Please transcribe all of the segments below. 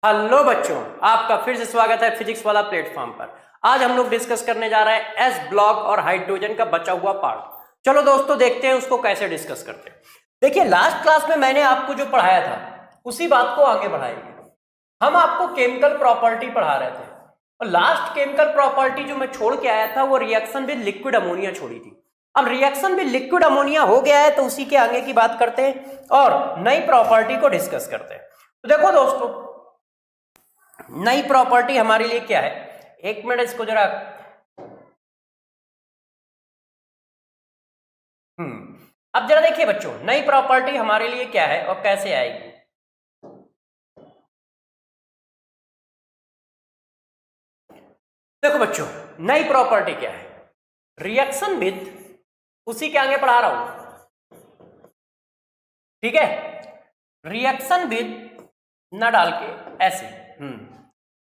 Hello बच्चों, आपका फिर से स्वागत है फिजिक्स वाला प्लेटफॉर्म पर। आज हम लोग डिस्कस करने जा रहे हैं एस ब्लॉक और हाइड्रोजन का बचा हुआ पार्ट। चलो दोस्तों, देखते हैं उसको कैसे डिस्कस करते हैं। देखिए, लास्ट क्लास में मैंने आपको जो पढ़ाया था उसी बात को आगे बढ़ाएंगे। हम आपको केमिकल प्रॉपर्टी पढ़ा रहे थे और लास्ट केमिकल प्रॉपर्टी जो मैं छोड़ के आया था वो रिएक्शन विद लिक्विड अमोनिया छोड़ी थी। अब रिएक्शन विद लिक्विड अमोनिया हो गया है तो उसी के आगे की बात करते हैं और नई प्रॉपर्टी को डिस्कस करते हैं। तो देखो दोस्तों, नई प्रॉपर्टी हमारे लिए क्या है, एक मिनट इसको जरा अब जरा देखिए बच्चों, नई प्रॉपर्टी हमारे लिए क्या है और कैसे आएगी। देखो बच्चों, नई प्रॉपर्टी क्या है, रिएक्शन विद, उसी के आगे पढ़ा रहा हूं, ठीक है। रिएक्शन विद न डाल के ऐसे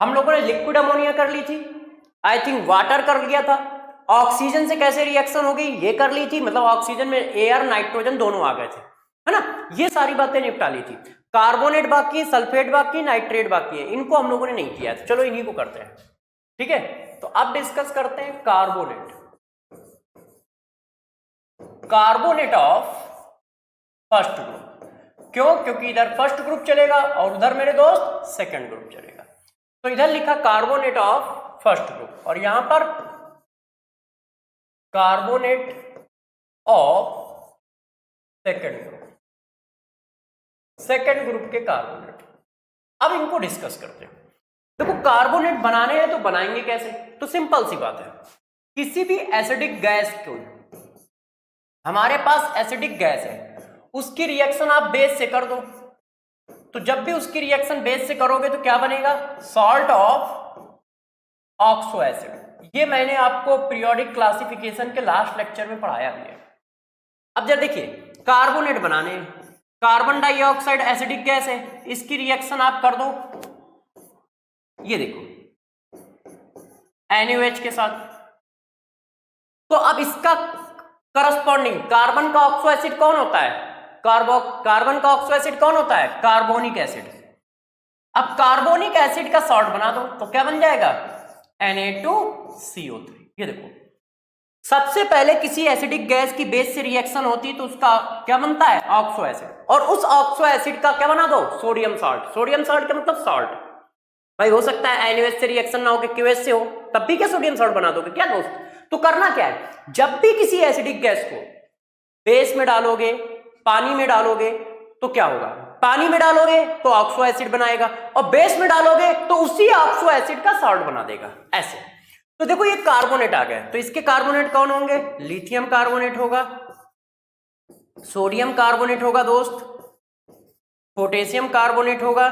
हम लोगों ने लिक्विड अमोनिया कर ली थी, आई थिंक वाटर कर लिया था, ऑक्सीजन से कैसे रिएक्शन होगी ये कर ली थी, मतलब ऑक्सीजन में एयर नाइट्रोजन दोनों आ गए थे, है ना। ये सारी बातें निपटा ली थी। कार्बोनेट बाकी है, सल्फेट बाकी है, नाइट्रेट बाकी है, इनको हम लोगों ने नहीं किया था। चलो इन्हीं को करते हैं, ठीक है। तो अब डिस्कस करते हैं carbonate, carbonate of first group. क्यों? क्योंकि इधर फर्स्ट ग्रुप चलेगा और उधर मेरे दोस्त सेकंड ग्रुप चलेगा। तो इधर लिखा कार्बोनेट ऑफ फर्स्ट ग्रुप और यहां पर carbonate of second group, second group के कार्बोनेट। अब इनको डिस्कस करते हैं। देखो, कार्बोनेट बनाने हैं तो बनाएंगे कैसे? तो सिंपल सी बात है, किसी भी एसिडिक गैस को, हमारे पास एसिडिक गैस है, उसकी रिएक्शन आप बेस से कर दो, तो जब भी उसकी रिएक्शन बेस से करोगे तो क्या बनेगा? Salt of oxo acid. ये मैंने आपको पीरियोडिक क्लासिफिकेशन के लास्ट लेक्चर में पढ़ाया भी है। अब जरा देखिए, कार्बोनेट बनाने, कार्बन डाइऑक्साइड एसिडिक गैस है, इसकी रिएक्शन आप कर दो, ये देखो NaOH के साथ। तो अब इसका करस्पॉन्डिंग कार्बन का ऑक्सो एसिड कौन होता है? कार्बन का ऑक्सो एसिड कौन होता है? Carbonic acid. अब कार्बोनिक एसिड का सॉल्ट बना दो तो क्या बन जाएगा? Na2CO3। ये देखो, सबसे पहले किसी एसिडिक गैस की बेस से रिएक्शन होती है तो उसका क्या बनता है? Oxo acid. और उस ऑक्सो एसिड का क्या बना दो? Sodium salt. सोडियम सॉल्ट का मतलब सॉल्ट। भाई हो सकता है NaOH से रिएक्शन ना हो के QH से हो, तब भी क्या सोडियम सॉल्ट बना दोगे क्या दोस्त? तो करना क्या है, जब भी किसी एसिडिक गैस को बेस में डालोगे, पानी में डालोगे तो क्या होगा? पानी में डालोगे तो ऑक्सो एसिड बनाएगा और बेस में डालोगे तो उसी ऑक्सो एसिड का सॉल्ट बना देगा, ऐसे। तो देखो, ये कार्बोनेट आ गया, तो इसके कार्बोनेट कौन होंगे? लिथियम कार्बोनेट होगा, सोडियम कार्बोनेट होगा दोस्त, पोटेशियम कार्बोनेट होगा,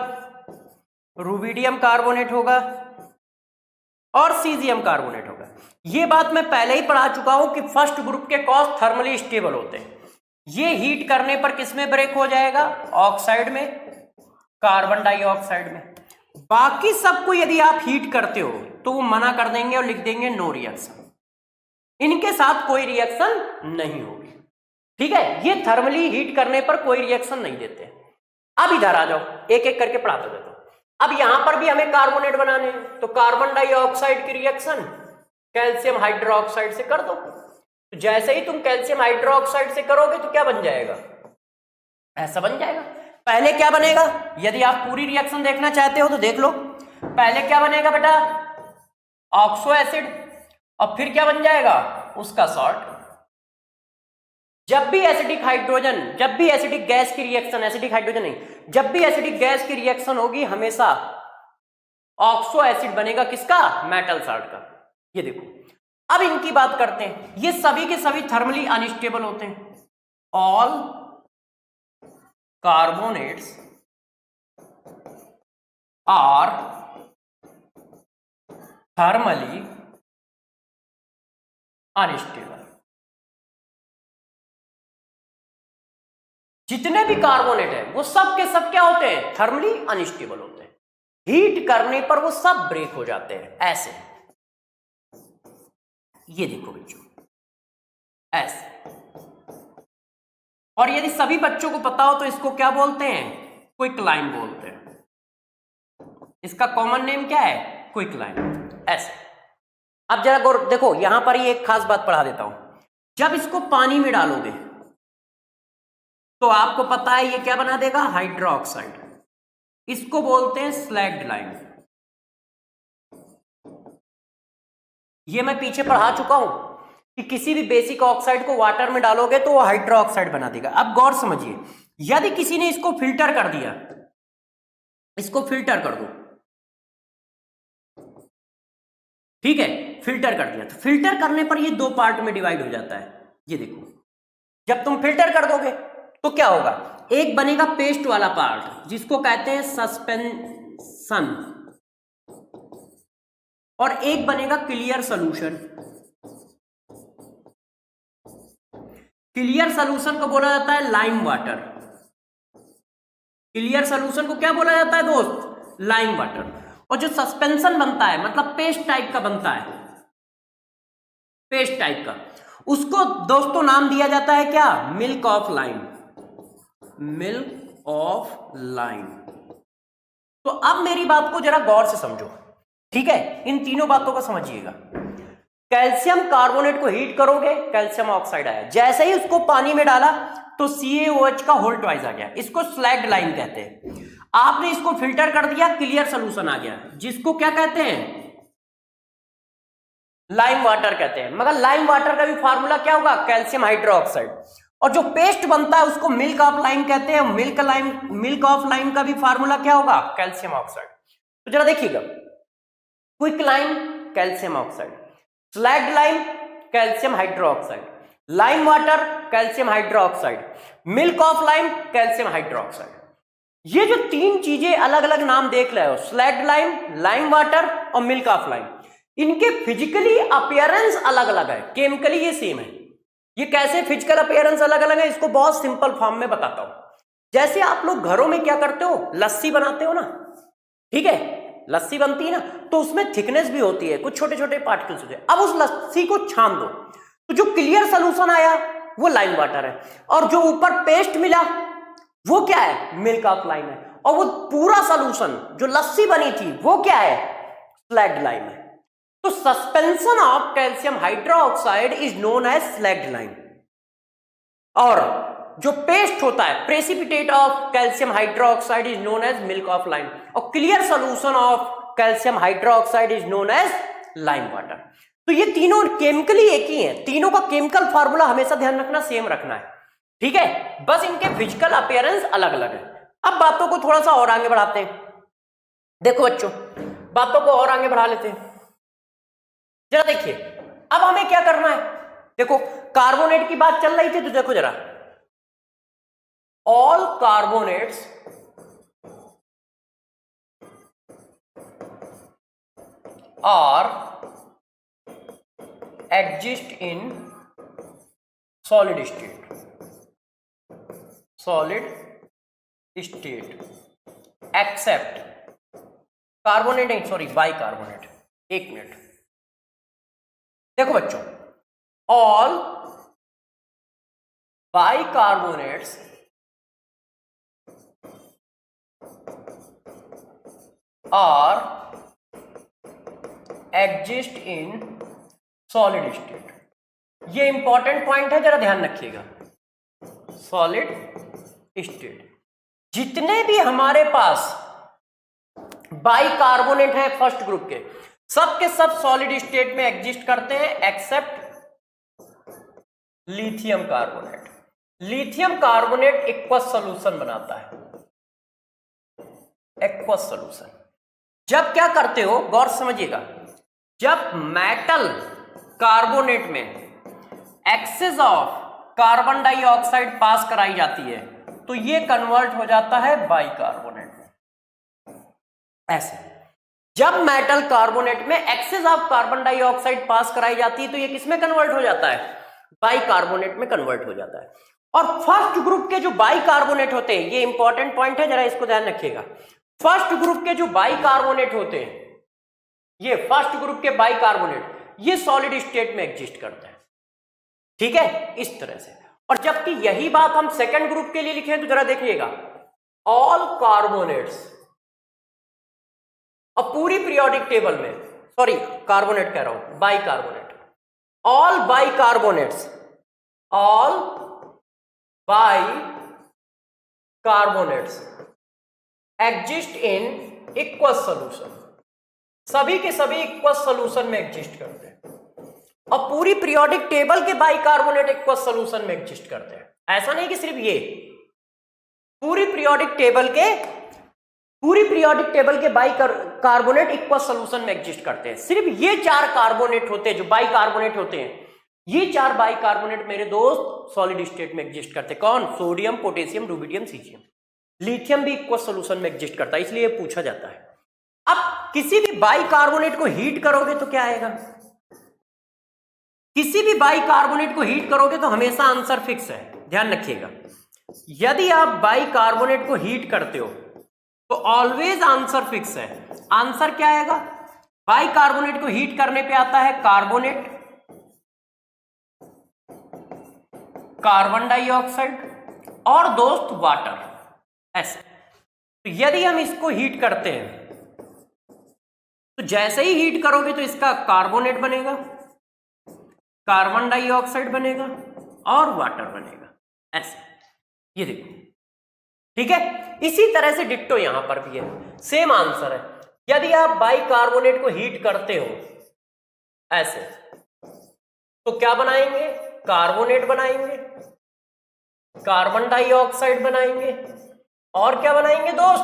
रुबिडियम कार्बोनेट होगा और सीजियम कार्बोनेट होगा। ये बात मैं पहले ही पढ़ा चुका हूं कि फर्स्ट ग्रुप के कॉज थर्मली स्टेबल होते हैं। ये हीट करने पर किसमें ब्रेक हो जाएगा? ऑक्साइड में, कार्बन डाइऑक्साइड में। बाकी सबको यदि आप हीट करते हो तो वो मना कर देंगे और लिख देंगे नो रिएक्शन, इनके साथ कोई रिएक्शन नहीं होगी, ठीक है। ये थर्मली हीट करने पर कोई रिएक्शन नहीं देते। अब इधर आ जाओ, एक एक करके पढ़ाते जाता हूं। अब यहां पर भी हमें कार्बोनेट बनाने हैं, तो कार्बन डाइऑक्साइड की रिएक्शन कैल्शियम हाइड्रोक्साइड से कर दो। तो जैसे ही तुम कैल्शियम हाइड्रोक्साइड से करोगे तो क्या बन जाएगा? ऐसा बन जाएगा। पहले क्या बनेगा, यदि आप पूरी रिएक्शन देखना चाहते हो तो देख लो। पहले क्या बनेगा बेटा? ऑक्सो एसिड, और फिर क्या बन जाएगा? उसका सॉल्ट। जब भी एसिडिक हाइड्रोजन, जब भी एसिडिक गैस की रिएक्शन, एसिडिक हाइड्रोजन नहीं, जब भी एसिडिक गैस की रिएक्शन होगी हमेशा ऑक्सो एसिड बनेगा, किसका? मेटल सॉल्ट का। ये देखो, अब इनकी बात करते हैं। ये सभी के सभी थर्मली अनस्टेबल होते हैं। All carbonates are thermally unstable. जितने भी कार्बोनेट है वो सब के सब क्या होते हैं? थर्मली अनस्टेबल होते हैं। हीट करने पर वो सब ब्रेक हो जाते हैं, ऐसे। ये देखो बच्चों, ऐसे। और यदि सभी बच्चों को पता हो तो इसको क्या बोलते हैं? क्विक लाइन बोलते हैं। इसका कॉमन नेम क्या है? क्विकलाइम। ऐसे। अब जरा गौर देखो, यहां पर ही एक खास बात पढ़ा देता हूं। जब इसको पानी में डालोगे तो आपको पता है ये क्या बना देगा? हाइड्रोक्साइड। इसको बोलते हैं स्लैग्ड लाइम। ये मैं पीछे पढ़ा चुका हूं कि किसी भी बेसिक ऑक्साइड को वाटर में डालोगे तो वो हाइड्रोक्साइड बना देगा। अब गौर समझिए, यदि किसी ने इसको फिल्टर कर दिया, इसको फिल्टर कर दो, ठीक है, फिल्टर कर दिया, तो फिल्टर करने पर ये दो पार्ट में डिवाइड हो जाता है। ये देखो, जब तुम फिल्टर कर दोगे तो क्या होगा? एक बनेगा पेस्ट वाला पार्ट जिसको कहते हैं सस्पेंशन, और एक बनेगा क्लियर सॉल्यूशन। क्लियर सॉल्यूशन को बोला जाता है लाइम वाटर। क्लियर सॉल्यूशन को क्या बोला जाता है दोस्त? Lime water. और जो सस्पेंशन बनता है, मतलब पेस्ट टाइप का बनता है, पेस्ट टाइप का, उसको दोस्तों नाम दिया जाता है क्या? Milk of lime. Milk of lime. तो अब मेरी बात को जरा गौर से समझो, ठीक है? इन तीनों बातों को समझिएगा। कैल्शियम कार्बोनेट को हीट करोगे, कैल्शियम ऑक्साइड आया। जैसे ही उसको पानी में डाला तो CaOH का होल ट्वाइस आ गया। इसको स्लैग्ड लाइम कहते हैं। आपने इसको फिल्टर कर दिया, क्लियर सोल्यूशन आ गया, जिसको क्या कहते हैं? लाइम वाटर कहते हैं। मगर लाइम वाटर का भी फार्मूला क्या होगा? Calcium hydroxide. और जो पेस्ट बनता है उसको मिल्क ऑफ लाइम कहते हैं। मिल्क ऑफ लाइम का भी फार्मूला क्या होगा? Calcium oxide. तो जरा देखिएगा, quick lime calcium oxide, slagged lime calcium hydroxide, lime water calcium hydroxide, milk of lime calcium hydroxide. ये जो तीन चीजें अलग अलग नाम देख रहे हो, स्लैग्ड लाइम, लाइम वाटर और मिल्क ऑफ लाइम, इनके फिजिकली अपीयरेंस अलग अलग है, केमिकली ये सेम है। ये कैसे फिजिकल अपीयरेंस अलग अलग है, इसको बहुत सिंपल फॉर्म में बताता हूं। जैसे आप लोग घरों में क्या करते हो? लस्सी बनाते हो ना, ठीक है? लस्सी बनती है ना, तो उसमें थिकनेस भी होती है, कुछ छोटे छोटे पार्टिकल्स होते हैं। अब उस लस्सी को छान दो तो जो क्लियर सोल्यूशन आया वो लाइम वाटर है, और जो ऊपर पेस्ट मिला वो क्या है? मिल्क ऑफ लाइम है। और वो पूरा सोल्यूशन जो लस्सी बनी थी वो क्या है? स्लैग्ड लाइम है। तो suspension of calcium hydroxide is known as slaked lime, और जो पेस्ट होता है, precipitate of calcium hydroxide is known as milk of lime, और clear solution of calcium hydroxide is known as lime water. तो ये तीनों केमिकली एक ही हैं, तीनों का केमिकल फार्मूला हमेशा ध्यान रखना सेम रखना है, ठीक है? बस इनके फिजिकल अपीयरेंस अलग अलग है। अब बातों को थोड़ा सा और आगे बढ़ाते हैं। देखो बच्चों, बातों को और आगे बढ़ा लेते हैं। जरा देखिए, अब हमें क्या करना है? देखो, कार्बोनेट की बात चल रही थी, तो देखो जरा, all carbonates are exist in solid state, except carbonate नहीं, सॉरी, बाइकार्बोनेट। एक मिनट, देखो बच्चों, all bicarbonates are exist in solid state। ये इंपॉर्टेंट पॉइंट है, जरा ध्यान रखिएगा। सॉलिड स्टेट, जितने भी हमारे पास बाइकार्बोनेट है फर्स्ट ग्रुप के, सब के सब सॉलिड स्टेट में एग्जिस्ट करते हैं, except lithium carbonate. Lithium carbonate aqueous solution बनाता है, एक्वस सॉल्यूशन। जब क्या करते हो, गौर समझिएगा, जब मेटल कार्बोनेट में एक्सेस ऑफ कार्बन डाइऑक्साइड पास कराई जाती है तो ये कन्वर्ट हो जाता है बाइकार्बोनेट में। ऐसे जब मेटल कार्बोनेट में एक्सेस ऑफ कार्बन डाइऑक्साइड पास कराई जाती है तो ये किसमें कन्वर्ट हो जाता है? बाइकार्बोनेट में कन्वर्ट हो जाता है। और फर्स्ट ग्रुप के जो बाइकार्बोनेट होते हैं, ये इंपॉर्टेंट पॉइंट है, जरा इसको ध्यान रखिएगा। फर्स्ट ग्रुप के जो बाइकार्बोनेट होते हैं, ये फर्स्ट ग्रुप के बाइकार्बोनेट, ये सॉलिड स्टेट में एग्जिस्ट करते हैं, ठीक है? इस तरह से। और जबकि यही बात हम सेकंड ग्रुप के लिए लिखे हैं, तो जरा देखिएगा, ऑल कार्बोनेट्स और पूरी पीरियोडिक टेबल में, सॉरी कार्बोनेट कह रहा हूं, bicarbonate, all bicarbonates, all bicarbonates exist in equals solution, सभी के सभी इक्वस सोल्यूशन में एग्जिस्ट करते हैं, और पूरी पीरियोडिक टेबल के बाइकार्बोनेट इक्वस सोल्यूशन में एग्जिस्ट करते हैं। ऐसा नहीं कि सिर्फ ये, पूरी पीरियोडिक टेबल के बाइकार्बोनेट इक्वस सोल्यूशन में एग्जिस्ट करते हैं। सिर्फ ये 4 कार्बोनेट होते हैं जो बाइकार्बोनेट होते हैं, ये 4 बाइकार्बोनेट मेरे दोस्त सॉलिड स्टेट में एग्जिस्ट करते हैं। कौन? Sodium, potassium, rubidium, caesium. Lithium भी इक्वस सोल्यूशन में एग्जिस्ट करता है, इसलिए पूछा जाता है। अब किसी भी बाइकार्बोनेट को हीट करोगे तो क्या आएगा? किसी भी बाइकार्बोनेट को हीट करोगे तो हमेशा आंसर फिक्स है, ध्यान रखिएगा। यदि आप बाइकार्बोनेट को हीट करते हो तो ऑलवेज आंसर फिक्स है। आंसर क्या आएगा? बाइकार्बोनेट को हीट करने पे आता है कार्बोनेट, कार्बन डाइऑक्साइड और दोस्त वाटर, ऐसे। तो यदि हम इसको हीट करते हैं तो जैसे ही हीट करोगे तो इसका कार्बोनेट बनेगा, कार्बन डाइऑक्साइड बनेगा और वाटर बनेगा, ऐसे। ये देखो, ठीक है। इसी तरह से डिट्टो यहां पर भी है, सेम आंसर है। यदि आप बाइकार्बोनेट को हीट करते हो ऐसे, तो क्या बनाएंगे? कार्बोनेट बनाएंगे, कार्बन डाइऑक्साइड बनाएंगे और क्या बनाएंगे दोस्त?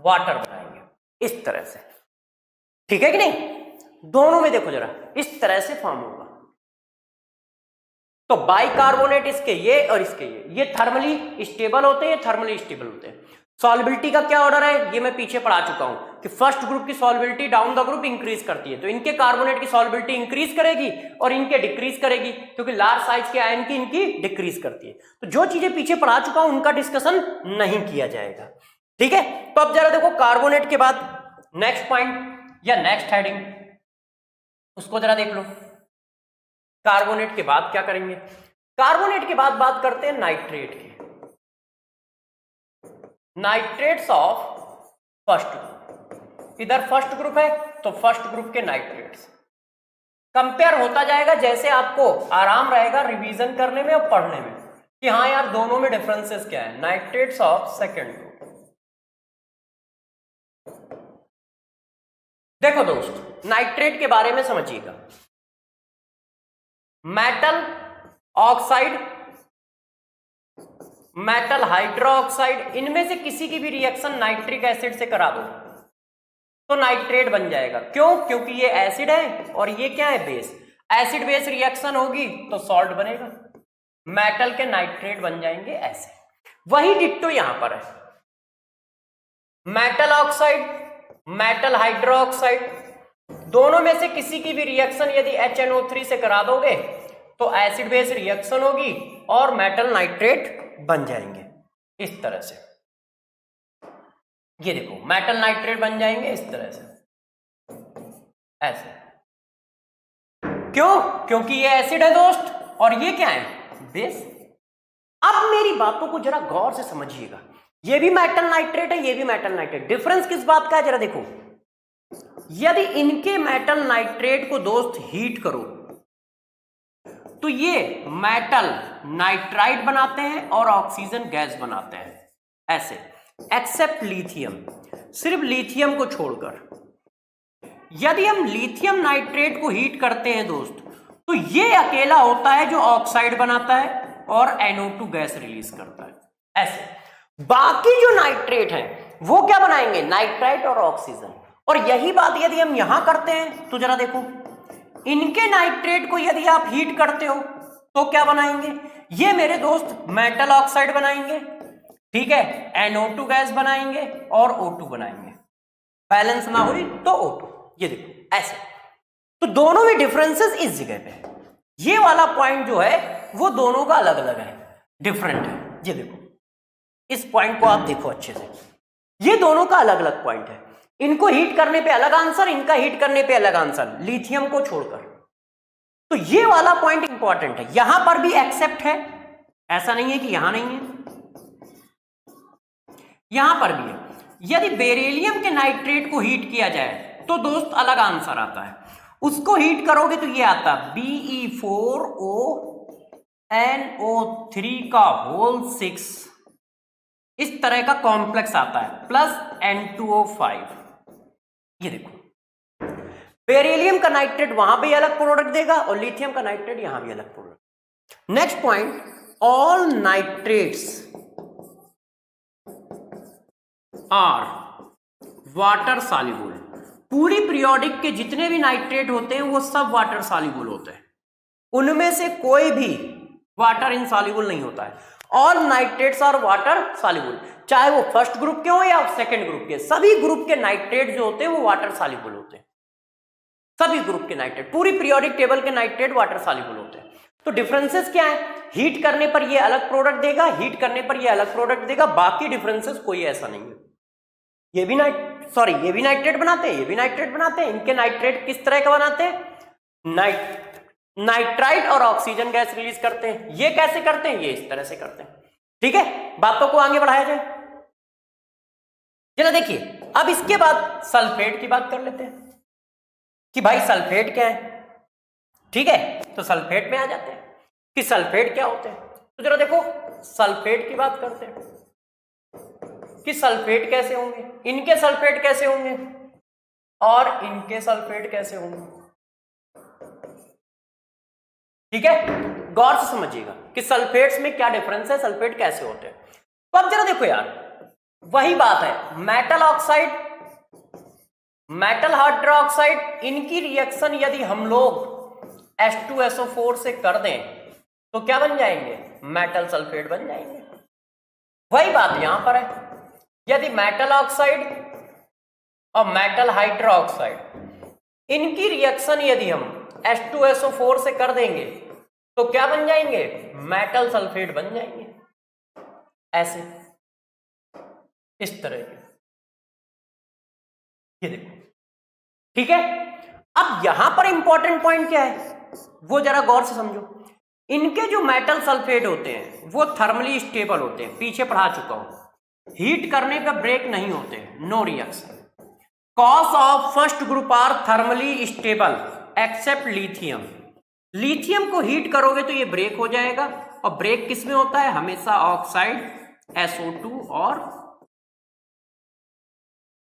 वाटर बनाएंगे, इस तरह से, ठीक है कि नहीं? दोनों में देखो जरा, इस तरह से फॉर्म होगा। तो बाइकार्बोनेट इसके ये और इसके ये थर्मली स्टेबल होते हैं, ये थर्मली स्टेबल होते हैं। सॉल्युबिलिटी का क्या ऑर्डर है ये मैं पीछे पढ़ा चुका हूं कि फर्स्ट ग्रुप की solubility down the group increase करती है, तो इनके कार्बोनेट की सॉल्युबिलिटी इंक्रीज करेगी और इनके डिक्रीज करेगी, क्योंकि लार्ज साइज के आयन की इनकी डिक्रीज करती है। तो जो चीजें पीछे पढ़ा चुका हूं उनका डिस्कशन नहीं किया जाएगा, ठीक है। तो अब जरा देखो कार्बोनेट के बाद नेक्स्ट पॉइंट या नेक्स्ट हेडिंग, उसको जरा देख लो। कार्बोनेट के बाद क्या करेंगे? कार्बोनेट के बाद बात करते हैं नाइट्रेट की। नाइट्रेट्स ऑफ फर्स्ट ग्रुप, इधर फर्स्ट ग्रुप है तो फर्स्ट ग्रुप के नाइट्रेट्स कंपेयर होता जाएगा, जैसे आपको आराम रहेगा रिवीजन करने में और पढ़ने में कि हाँ यार दोनों में डिफरेंसेस क्या है। नाइट्रेट्स ऑफ सेकेंड ग्रुप, देखो दोस्त नाइट्रेट के बारे में समझिएगा। मेटल ऑक्साइड, मेटल हाइड्रोक्साइड, इनमें से किसी की भी रिएक्शन नाइट्रिक एसिड से करा दो तो नाइट्रेट बन जाएगा। क्यों? क्योंकि ये एसिड है और ये क्या है? बेस। एसिड बेस रिएक्शन होगी तो सॉल्ट बनेगा, मेटल के नाइट्रेट बन जाएंगे ऐसे। वही डिट्टो यहां पर है, मेटल ऑक्साइड, मेटल हाइड्रोक्साइड, दोनों में से किसी की भी रिएक्शन यदि HNO3 से करा दोगे तो एसिड बेस रिएक्शन होगी और मेटल नाइट्रेट बन जाएंगे इस तरह से। ये देखो मेटल नाइट्रेट बन जाएंगे इस तरह से ऐसे। क्यों? क्योंकि ये एसिड है दोस्त और ये क्या है? बेस। अब मेरी बातों को जरा गौर से समझिएगा, ये भी मेटल नाइट्रेट है, ये भी मेटल नाइट्रेट। डिफरेंस किस बात का है जरा देखो। यदि इनके मेटल नाइट्रेट को दोस्त हीट करो तो ये मेटल नाइट्राइड बनाते हैं और ऑक्सीजन गैस बनाते हैं ऐसे, एक्सेप्ट लिथियम, सिर्फ लिथियम को छोड़कर। यदि हम लिथियम नाइट्रेट को हीट करते हैं दोस्त तो ये अकेला होता है जो ऑक्साइड बनाता है और NO2 गैस रिलीज करता है ऐसे। बाकी जो नाइट्रेट हैं वो क्या बनाएंगे? नाइट्राइट और ऑक्सीजन। और यही बात यदि हम यहां करते हैं तो जरा देखो, इनके नाइट्रेट को यदि आप हीट करते हो तो क्या बनाएंगे? ये मेरे दोस्त मेटल ऑक्साइड बनाएंगे, ठीक है, NO2 गैस बनाएंगे और O2 बनाएंगे। बैलेंस ना हुई तो O2, ये देखो ऐसे। तो दोनों में डिफरेंसेस इस जगह पे है। ये वाला पॉइंट जो है वो दोनों का अलग अलग है, डिफरेंट है। ये देखो, इस पॉइंट को आप देखो अच्छे से, ये दोनों का अलग अलग पॉइंट है। इनको हीट करने पे अलग आंसर, इनका हीट करने पे अलग आंसर, लिथियम को छोड़कर। तो ये वाला पॉइंट इंपॉर्टेंट है। यहां पर भी एक्सेप्ट है, ऐसा नहीं है कि यहां नहीं है, यहां पर भी है। यदि बेरिलियम के नाइट्रेट को हीट किया जाए तो दोस्त अलग आंसर आता है। उसको हीट करोगे तो ये आता Be4ONO3 का होल 6, इस तरह का कॉम्प्लेक्स आता है, प्लस N2O5। ये देखो बेरिलियम का नाइट्रेट वहां भी अलग प्रोडक्ट देगा और लिथियम का नाइट्रेट यहां भी अलग product. Next point, all nitrates are water soluble. पूरी पीरियोडिक के जितने भी नाइट्रेट होते हैं वो सब वाटर सॉल्युबल होते हैं, उनमें से कोई भी वाटर इनसॉल्युबल नहीं होता है। All nitrates are water soluble, चाहे वो फर्स्ट ग्रुप के हो या सेकंड ग्रुप के, सभी ग्रुप के नाइट्रेट जो होते हैं वो वाटर सॉल्युबल होते हैं। सभी ग्रुप के नाइट्रेट, पूरी पीरियोडिक टेबल के नाइट्रेट वाटर सॉल्युबल होते हैं। तो डिफरेंसेस क्या है? हीट करने पर ये अलग प्रोडक्ट देगा, हीट करने पर ये अलग प्रोडक्ट देगा, बाकी डिफरेंसेस कोई ऐसा नहीं है। ये भी नाइट्रेट बनाते हैं, ये भी नाइट्रेट बनाते हैं। इनके नाइट्रेट किस तरह का बनाते हैं? नाइट्राइट और ऑक्सीजन गैस रिलीज करते हैं। ये कैसे करते हैं? ये इस तरह से करते हैं। ठीक है, बातों को आगे बढ़ाया जाए। चलो देखिए, अब इसके बाद सल्फेट की बात कर लेते हैं कि भाई सल्फेट क्या है। ठीक है, तो सल्फेट में आ जाते हैं कि सल्फेट क्या होते हैं। तो जरा देखो, सल्फेट की बात करते हैं कि सल्फेट कैसे होंगे, इनके सल्फेट कैसे होंगे और इनके सल्फेट कैसे होंगे। ठीक है, गौर से समझिएगा कि सल्फेट्स में क्या डिफरेंस है, सल्फेट कैसे होते हैं। तो अब जरा देखो यार, वही बात है, मेटल ऑक्साइड, मेटल हाइड्रोक्साइड, इनकी रिएक्शन यदि हम लोग H2SO4 से कर दें तो क्या बन जाएंगे? मेटल सल्फेट बन जाएंगे। वही बात यहां पर है, यदि मेटल ऑक्साइड और मेटल हाइड्रोक्साइड इनकी रिएक्शन यदि हम H2SO4 से कर देंगे तो क्या बन जाएंगे? मेटल सल्फेट बन जाएंगे, ऐसे, इस तरह के। ये देखो, ठीक है। अब यहां पर इंपॉर्टेंट पॉइंट क्या है वो जरा गौर से समझो। इनके जो मेटल सल्फेट होते हैं वो थर्मली स्टेबल होते हैं, पीछे पढ़ा चुका हूं, हीट करने पर ब्रेक नहीं होते, no reaction. Cause of first group are thermally stable except lithium. Lithium को हीट करोगे तो ये ब्रेक हो जाएगा, और ब्रेक किस में होता है? हमेशा ऑक्साइड SO2, और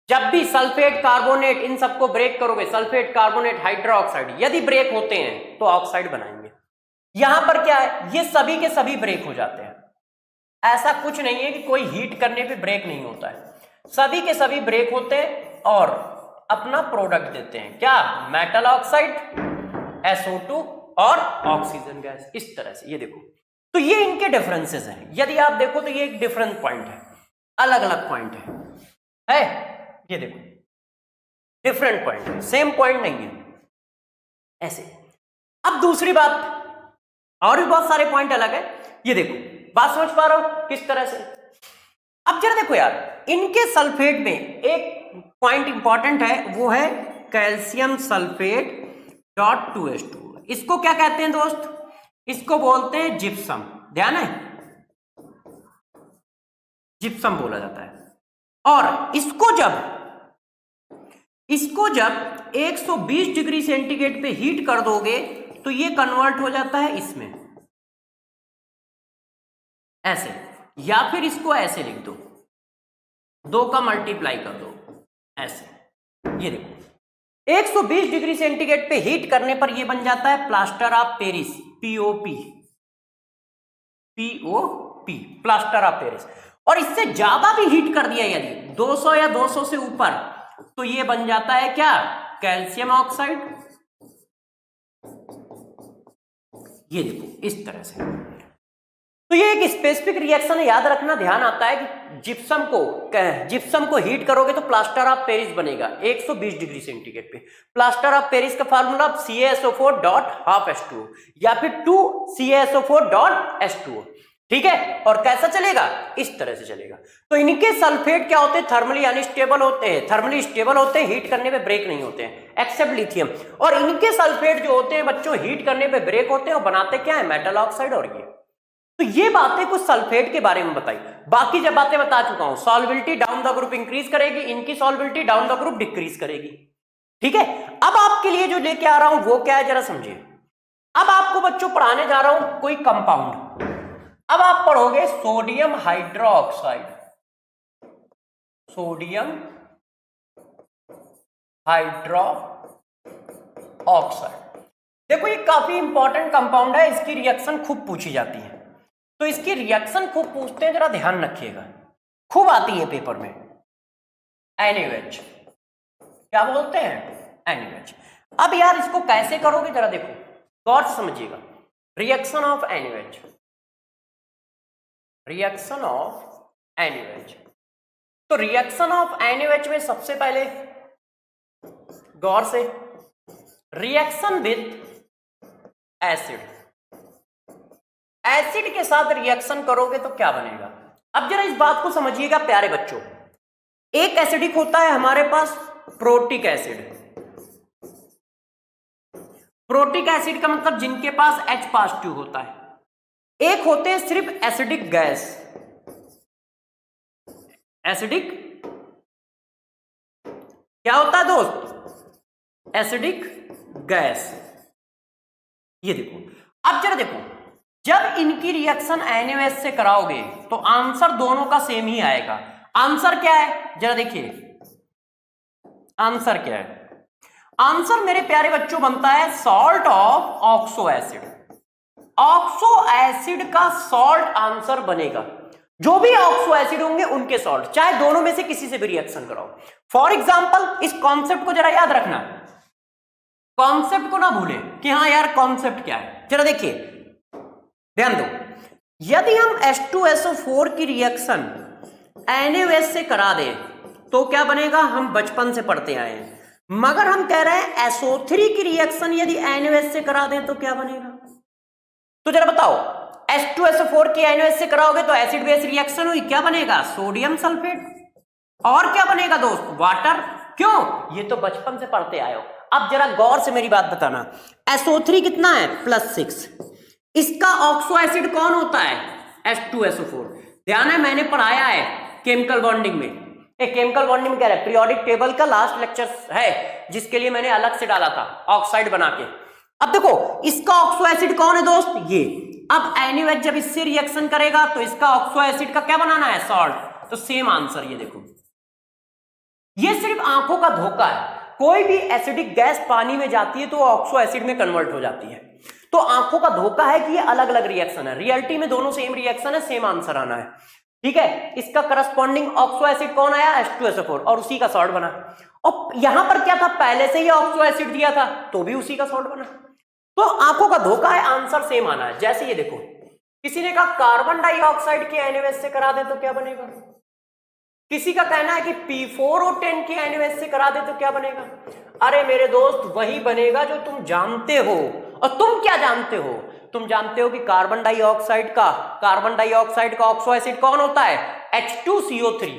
जब भी सल्फेट कार्बोनेट इन सबको ब्रेक करोगे, सल्फेट कार्बोनेट हाइड्रोक्साइड यदि ब्रेक होते हैं तो ऑक्साइड बनाएंगे। यहां पर क्या है? ये सभी के सभी ब्रेक हो जाते हैं। ऐसा कुछ नहीं है कि कोई हीट करने पे ब्रेक नहीं होता है, सभी के सभी ब्रेक होते हैं और अपना प्रोडक्ट देते हैं। क्या? मेटल ऑक्साइड, SO2 और ऑक्सीजन गैस, इस तरह से। ये देखो, तो ये इनके डिफरेंसेस हैं। यदि आप देखो तो ये एक डिफरेंट पॉइंट है, अलग अलग पॉइंट है। ये देखो, डिफरेंट पॉइंट है, सेम पॉइंट नहीं है, ऐसे। अब दूसरी बात, और भी बहुत सारे पॉइंट अलग है। ये देखो, बात समझ पा रहे हो किस तरह से? अब जरा देखो यार, इनके सल्फेट में एक पॉइंट इंपॉर्टेंट है, वो है कैल्शियम सल्फेट .2H2। इसको क्या कहते हैं दोस्त? इसको बोलते हैं जिप्सम। ध्यान है, जिप्सम बोला जाता है। और इसको जब 120 डिग्री सेंटीग्रेड पे हीट कर दोगे तो ये कन्वर्ट हो जाता है इसमें, ऐसे, या फिर इसको ऐसे लिख दो, 2 का मल्टीप्लाई कर दो, ऐसे। ये देखो, 120 डिग्री सेंटीग्रेड पे हीट करने पर ये बन जाता है plaster of Paris, POP, plaster of Paris. और इससे ज्यादा भी हीट कर दिया यदि 200 या 200 से ऊपर, तो ये बन जाता है क्या? Calcium oxide. ये देखो, इस तरह से। तो ये एक स्पेसिफिक रिएक्शन है, याद रखना, ध्यान आता है कि जिप्सम को हीट करोगे तो प्लास्टर ऑफ पेरिस बनेगा 120 डिग्री सेंटीग्रेड पे। प्लास्टर ऑफ पेरिस का फार्मूला CaSO4.12H2O या फिर 2CaSO4.H2O। ठीक है, और कैसा चलेगा? इस तरह से चलेगा। तो इनके सल्फेट क्या होते हैं? थर्मली अनस्टेबल होते हैं, थर्मली स्टेबल होते हैं, हीट करने पे ब्रेक नहीं होते हैं, एक्सेप्ट लिथियम। और इनके सल्फेट जो होते हैं बच्चों, हीट करने पे ब्रेक होते हैं और बनाते क्या है? Metal oxide. और ये तो ये बातें कुछ सल्फेट के बारे में बताई। बाकी जब बातें बता चुका हूं, solubility down the group increase करेगी, इनकी solubility down the group decrease करेगी। ठीक है, अब आपके लिए जो लेके आ रहा हूं वो क्या है जरा समझिए। अब आपको बच्चों पढ़ाने जा रहा हूं कोई कंपाउंड। अब आप पढ़ोगे सोडियम हाइड्रोक्साइड, सोडियम हाइड्रोक्साइड। देखो ये काफी इंपॉर्टेंट कंपाउंड है, इसकी रिएक्शन खूब पूछी जाती है, तो इसकी रिएक्शन खूब पूछते हैं, जरा ध्यान रखिएगा, खूब आती है पेपर में। NaOH क्या बोलते हैं? NaOH। अब यार इसको कैसे करोगे जरा देखो, गौर से समझिएगा। Reaction of NaOH, reaction of NaOH। तो रिएक्शन ऑफ NaOH में सबसे पहले गौर से, रिएक्शन विद एसिड, एसिड के साथ रिएक्शन करोगे तो क्या बनेगा। अब जरा इस बात को समझिएगा प्यारे बच्चों, एक एसिडिक होता है हमारे पास प्रोटिक एसिड। प्रोटिक एसिड का मतलब जिनके पास H पॉजिटिव होता है। एक होते हैं सिर्फ एसिडिक गैस, एसिडिक क्या होता है दोस्त? Acidic gas. ये देखो, अब जरा देखो, जब इनकी रिएक्शन NaOH से कराओगे तो आंसर दोनों का सेम ही आएगा। आंसर क्या है जरा देखिए, आंसर क्या है? आंसर मेरे प्यारे बच्चों बनता है salt of oxo acid. Oxo acid का सॉल्ट आंसर बनेगा, जो भी ऑक्सो एसिड होंगे उनके सॉल्ट, चाहे दोनों में से किसी से भी रिएक्शन कराओ। फॉर एग्जांपल इस कॉन्सेप्ट को जरा याद रखना, कॉन्सेप्ट को ना भूले कि हाँ यार कॉन्सेप्ट क्या है। जरा देखिए, ध्यान दो, यदि हम H2SO4 की रिएक्शन NaOH से करा दें तो क्या बनेगा, हम बचपन से पढ़ते आए हैं। मगर हम कह रहे हैं SO3 की रिएक्शन यदि NaOH से करा दें तो क्या बनेगा। तो जरा बताओ, H2SO4 की NaOH से कराओगे तो एसिड बेस रिएक्शन हुई, क्या बनेगा? Sodium sulphate. और क्या बनेगा दोस्त? वाटर। क्यों? ये तो बचपन से पढ़ते आए हो। अब जरा गौर से मेरी बात बताना, SO3 कितना है? +6। इसका ऑक्सो एसिड कौन होता है? H2SO4। ध्यान है, मैंने पढ़ाया है केमिकल बॉन्डिंग में, एक केमिकल बॉन्डिंग में कह रहा है, पीरियोडिक टेबल का लास्ट लेक्चर है जिसके लिए मैंने अलग से डाला था ऑक्साइड बना के। अब देखो, इसका ऑक्सो एसिड कौन है दोस्त? ये। अब NaOH जब इससे रिएक्शन करेगा तो इसका ऑक्सो एसिड का क्या बनाना है? सॉल्ट। तो सेम आंसर ये देखो, ये सिर्फ आंखों का धोखा है। कोई भी एसिडिक गैस पानी में जाती है तो ऑक्सो एसिड में कन्वर्ट हो जाती है, तो आंखों का धोखा है कि ये अलग अलग रिएक्शन है। रियलिटी में दोनों सेम रिएक्शन है, सेम आंसर आना है। ठीक है, इसका करस्पॉन्डिंग ऑक्सो एसिड कौन आया? H2SO4, और उसी का सॉल्ट बना। और यहां पर क्या था, पहले से ही ऑक्सो एसिड दिया था तो भी उसी का सॉल्ट बना। तो आंखों का धोखा है, आंसर सेम आना है। जैसे ये देखो, किसी ने कहा कार्बन डाइऑक्साइड के NaOH से करा दे तो क्या बनेगा। किसी का कहना है कि P4O10 के NaOH से करा दे तो क्या बनेगा। अरे मेरे दोस्त, वही बनेगा जो तुम जानते हो। और तुम क्या जानते हो? तुम जानते हो कि कार्बन डाइऑक्साइड का ऑक्सो एसिड कौन होता है? H2CO3।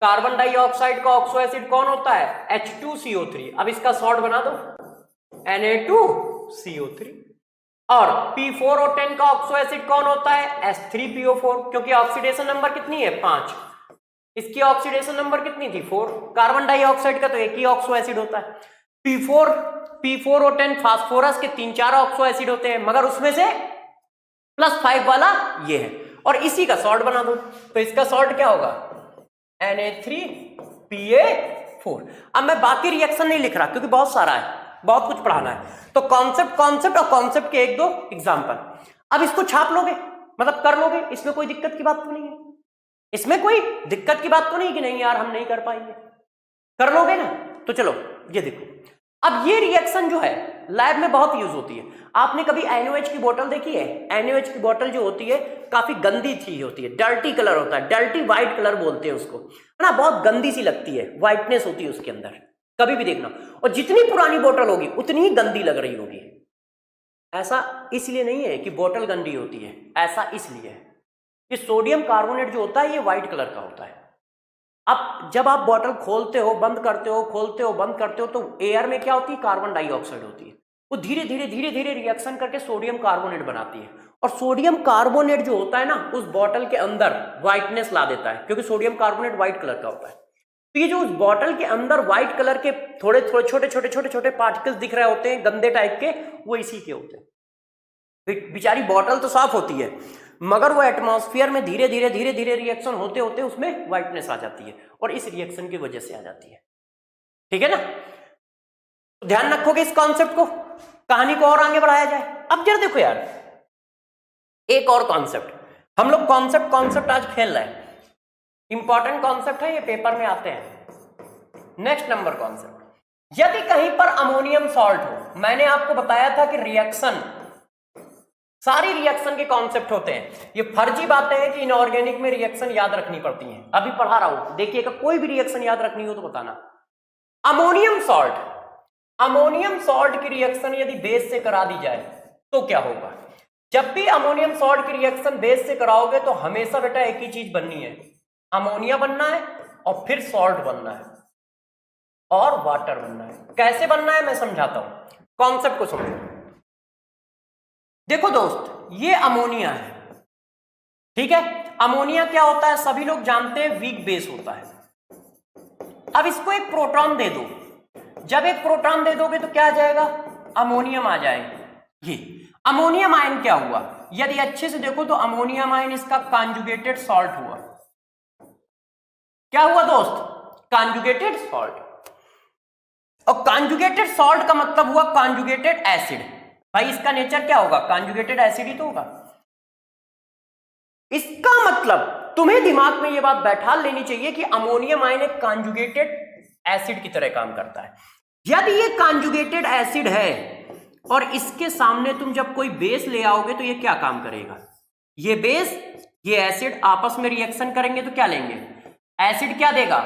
कार्बन डाइऑक्साइड का ऑक्सो एसिड कौन होता है? H2CO3। अब इसका सॉल्ट बना दो, Na2CO3। और P4O10 का ऑक्सो एसिड कौन होता है? H3PO4, क्योंकि ऑक्सीडेशन नंबर कितनी है? 5। इसकी ऑक्सीडेशन नंबर कितनी थी? 4। कार्बन डाइऑक्साइड का तो एक ही ऑक्सो एसिड होता है। P4O10 फास्फोरस के 3-4 ऑक्सो एसिड होते हैं, मगर उसमें से +5 वाला ये है, और इसी का सॉल्ट बना दो तो इसका सॉल्ट क्या होगा? Na3PA4। अब मैं बाकी रिएक्शन नहीं लिख रहा क्योंकि बहुत सारा है, बहुत कुछ पढ़ाना है। तो कॉन्सेप्ट और कॉन्सेप्ट के 1-2 एग्जांपल। अब इसको छाप लोगे, मतलब कर लोगे, इसमें कोई दिक्कत की बात तो नहीं है। इसमें कोई दिक्कत की बात तो नहीं कि नहीं यार हम नहीं कर पाएंगे, कर लोगे ना। तो चलो ये देखो, अब ये रिएक्शन जो है लैब में बहुत यूज होती है। आपने कभी NaOH की बोतल देखी है? NaOH की बोतल जो होती है काफी गंदी चीज होती है, डर्टी कलर होता है, डर्टी व्हाइट कलर बोलते हैं उसको, है ना। बहुत गंदी सी लगती है, व्हाइटनेस होती है उसके अंदर, कभी भी देखना। और जितनी पुरानी बोतल होगी उतनी ही गंदी लग रही होगी। ऐसा इसलिए नहीं है कि बोतल गंदी होती है, ऐसा इसलिए है कि सोडियम कार्बोनेट जो होता है ये व्हाइट कलर का होता है। अब जब आप बोतल खोलते हो, बंद करते हो, खोलते हो, बंद करते हो, तो एयर में क्या होती है? कार्बन डाइऑक्साइड होती है। वो धीरे धीरे धीरे धीरे रिएक्शन करके सोडियम कार्बोनेट बनाती है, और सोडियम कार्बोनेट जो होता है ना उस बॉटल के अंदर व्हाइटनेस ला देता है, क्योंकि सोडियम कार्बोनेट व्हाइट कलर का होता है। तो ये जो उस बॉटल के अंदर व्हाइट कलर के थोड़े थोड़े छोटे छोटे छोटे छोटे पार्टिकल्स दिख रहे होते हैं गंदे टाइप के, वो इसी के होते हैं। बेचारी बॉटल तो साफ होती है, मगर वो एटमॉस्फेयर में धीरे धीरे धीरे धीरे रिएक्शन होते होते उसमें व्हाइटनेस आ जाती है, और इस रिएक्शन की वजह से आ जाती है। ठीक है ना, तो ध्यान रखोगे इस कॉन्सेप्ट को, कहानी को और आगे बढ़ाया जाए। अब जरा देखो यार, एक और कॉन्सेप्ट, हम लोग कॉन्सेप्ट आज खेल रहे हैं, इंपॉर्टेंट कॉन्सेप्ट है, ये पेपर में आते हैं। नेक्स्ट नंबर कॉन्सेप्ट, यदि कहीं पर अमोनियम सॉल्ट हो, मैंने आपको बताया था कि रिएक्शन, सारी रिएक्शन के कॉन्सेप्ट होते हैं। ये फर्जी बातें हैं कि इनऑर्गेनिक में रिएक्शन याद रखनी पड़ती हैं, अभी पढ़ा रहा हूं, देखिएगा, कोई भी रिएक्शन याद रखनी हो तो बताना। अमोनियम सॉल्ट की रिएक्शन यदि बेस से करा दी जाए तो क्या होगा? जब भी अमोनियम सॉल्ट की रिएक्शन बेस से कराओगे तो हमेशा बेटा एक ही चीज बननी है, अमोनिया बनना है और फिर सॉल्ट बनना है और वाटर बनना है। कैसे बनना है मैं समझाता हूं, कॉन्सेप्ट को समझो। देखो दोस्त, ये अमोनिया है, ठीक है। अमोनिया क्या होता है सभी लोग जानते हैं, वीक बेस होता है। अब इसको एक प्रोटॉन दे दो, जब एक प्रोटॉन दे दोगे तो क्या आ जाएगा? अमोनियम आ जाएगा। ये अमोनियम आयन क्या हुआ? यदि अच्छे से देखो तो अमोनियम आयन इसका कॉन्जुगेटेड सॉल्ट हुआ। क्या हुआ दोस्त? Conjugated salt. और कॉन्जुगेटेड सॉल्ट का मतलब हुआ कॉन्जुगेटेड एसिड। भाई इसका नेचर क्या होगा? कॉन्जुगेटेड एसिड ही तो होगा। इसका मतलब तुम्हें दिमाग में यह बात बैठा लेनी चाहिए कि अमोनियम आयन एक कॉन्जुगेटेड एसिड की तरह काम करता है। यदि ये कॉन्जुगेटेड एसिड है और इसके सामने तुम जब कोई बेस ले आओगे तो ये क्या काम करेगा? ये बेस, ये एसिड आपस में रिएक्शन करेंगे तो क्या लेंगे? एसिड क्या देगा?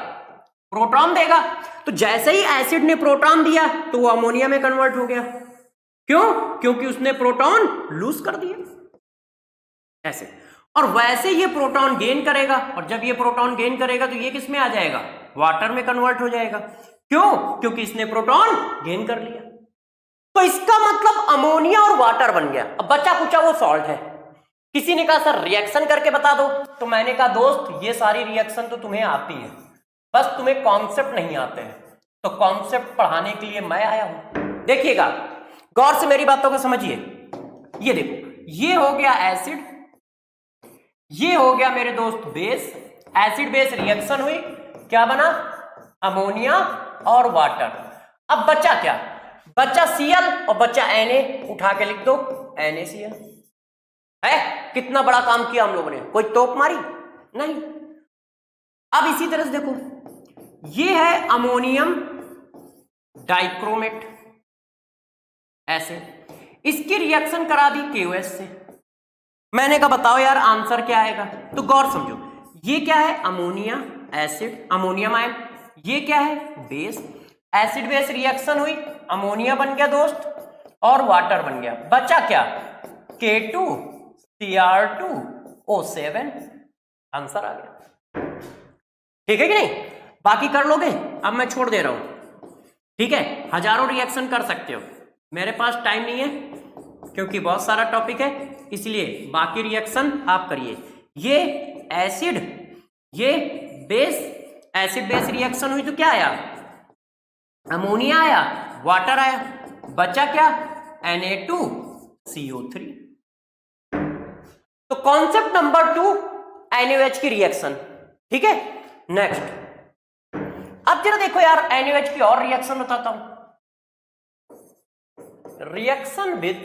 प्रोटॉन देगा। तो जैसे ही एसिड ने प्रोटॉन दिया तो वो अमोनिया में कन्वर्ट हो गया। क्यों? क्योंकि उसने प्रोटॉन लूज कर दिया ऐसे। और वैसे ये प्रोटॉन गेन करेगा, और जब ये प्रोटॉन गेन करेगा तो ये किस में आ जाएगा? वाटर में कन्वर्ट हो जाएगा। क्यों? क्योंकि इसने प्रोटॉन गेन कर लिया। तो इसका मतलब अमोनिया और वाटर बन गया। अब बचा कुचा वो सॉल्ट है। किसी ने कहा सर रिएक्शन करके बता दो, तो मैंने कहा दोस्त ये सारी रिएक्शन तो तुम्हें आती है, बस तुम्हें कॉन्सेप्ट नहीं आते हैं। तो कॉन्सेप्ट पढ़ाने के लिए मैं आया हूं। देखिएगा, गौर से मेरी बातों को समझिए। ये देखो, ये हो गया एसिड, ये हो गया मेरे दोस्त बेस। एसिड बेस रिएक्शन हुई, क्या बना? अमोनिया और वाटर। अब बचा क्या? बचा Cl और बचा Na। उठा के लिख दो NaCl। है कितना बड़ा काम किया हम लोगों ने, कोई तोप मारी नहीं। अब इसी तरह से देखो, ये है अमोनियम डाइक्रोमेट एसिड, इसकी रिएक्शन करा दी KOH से। मैंने कहा बताओ यार आंसर क्या आएगा? तो गौर समझो, ये क्या है? Ammonia acid, ammonium ion. ये क्या है? बेस। एसिड बेस रिएक्शन हुई, अमोनिया बन गया दोस्त और वाटर बन गया। बचा क्या? K2Cr2O7। आंसर आ गया। ठीक है कि नहीं? बाकी कर लोगे? अब मैं छोड़ दे रहा हूं, ठीक है। हजारों रिएक्शन कर सकते हो, मेरे पास टाइम नहीं है क्योंकि बहुत सारा टॉपिक है, इसलिए बाकी रिएक्शन आप करिए। ये एसिड, ये बेस, एसिड बेस रिएक्शन हुई तो क्या आया? अमोनिया आया, वाटर आया। बचा क्या? Na2CO3। तो कॉन्सेप्ट नंबर 2 NaOH की रिएक्शन, ठीक है। नेक्स्ट, अब जरा देखो यार, NaOH की और रिएक्शन बताता हूं। Reaction with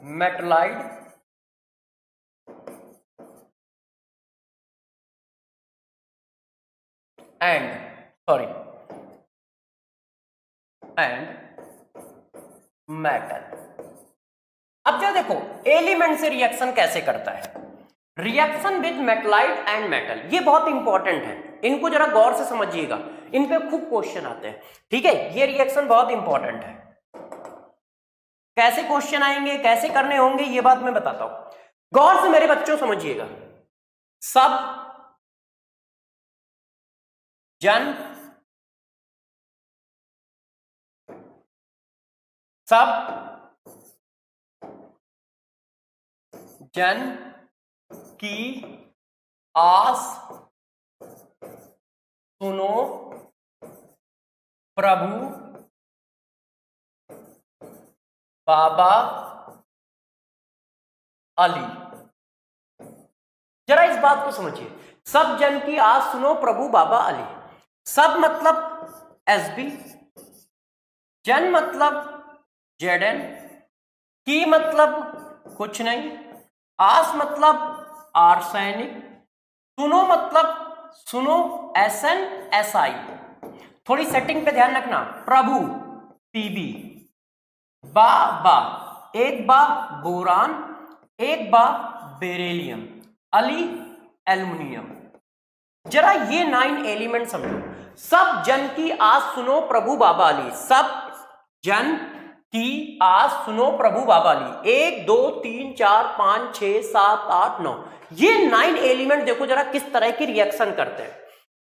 metalloid and metal. अब जो देखो, एलिमेंट से रिएक्शन कैसे करता है। Reaction with metalloid and metal, ये बहुत इंपॉर्टेंट है, इनको जरा गौर से समझिएगा, इन पे खूब क्वेश्चन आते हैं, ठीक है। ये रिएक्शन बहुत इंपॉर्टेंट है, कैसे क्वेश्चन आएंगे, कैसे करने होंगे, ये बात मैं बताता हूं। गौर से मेरे बच्चों समझिएगा। सब जन सब जन की आस सुनो प्रभु बाबा अली। जरा इस बात को समझिए, सब जन की आस सुनो प्रभु बाबा अली। सब मतलब एसबी, जन मतलब जेडन, की मतलब कुछ नहीं, आस मतलब आर्सेनिक, सुनो मतलब सुनो एसएन एसआई। थोड़ी सेटिंग पे ध्यान रखना, प्रभु पीबी, बा एक बा बोरान, एक बा बेरिलियम, अली एल्युमिनियम। जरा ये 9 एलिमेंट समझो। सब जन की आस सुनो प्रभु बाबा अली, सब जन की आस सुनो प्रभु बाबा अली। 1 2 3 4 5 6 7 8 9, ये 9 एलिमेंट देखो जरा किस तरह की रिएक्शन करते हैं।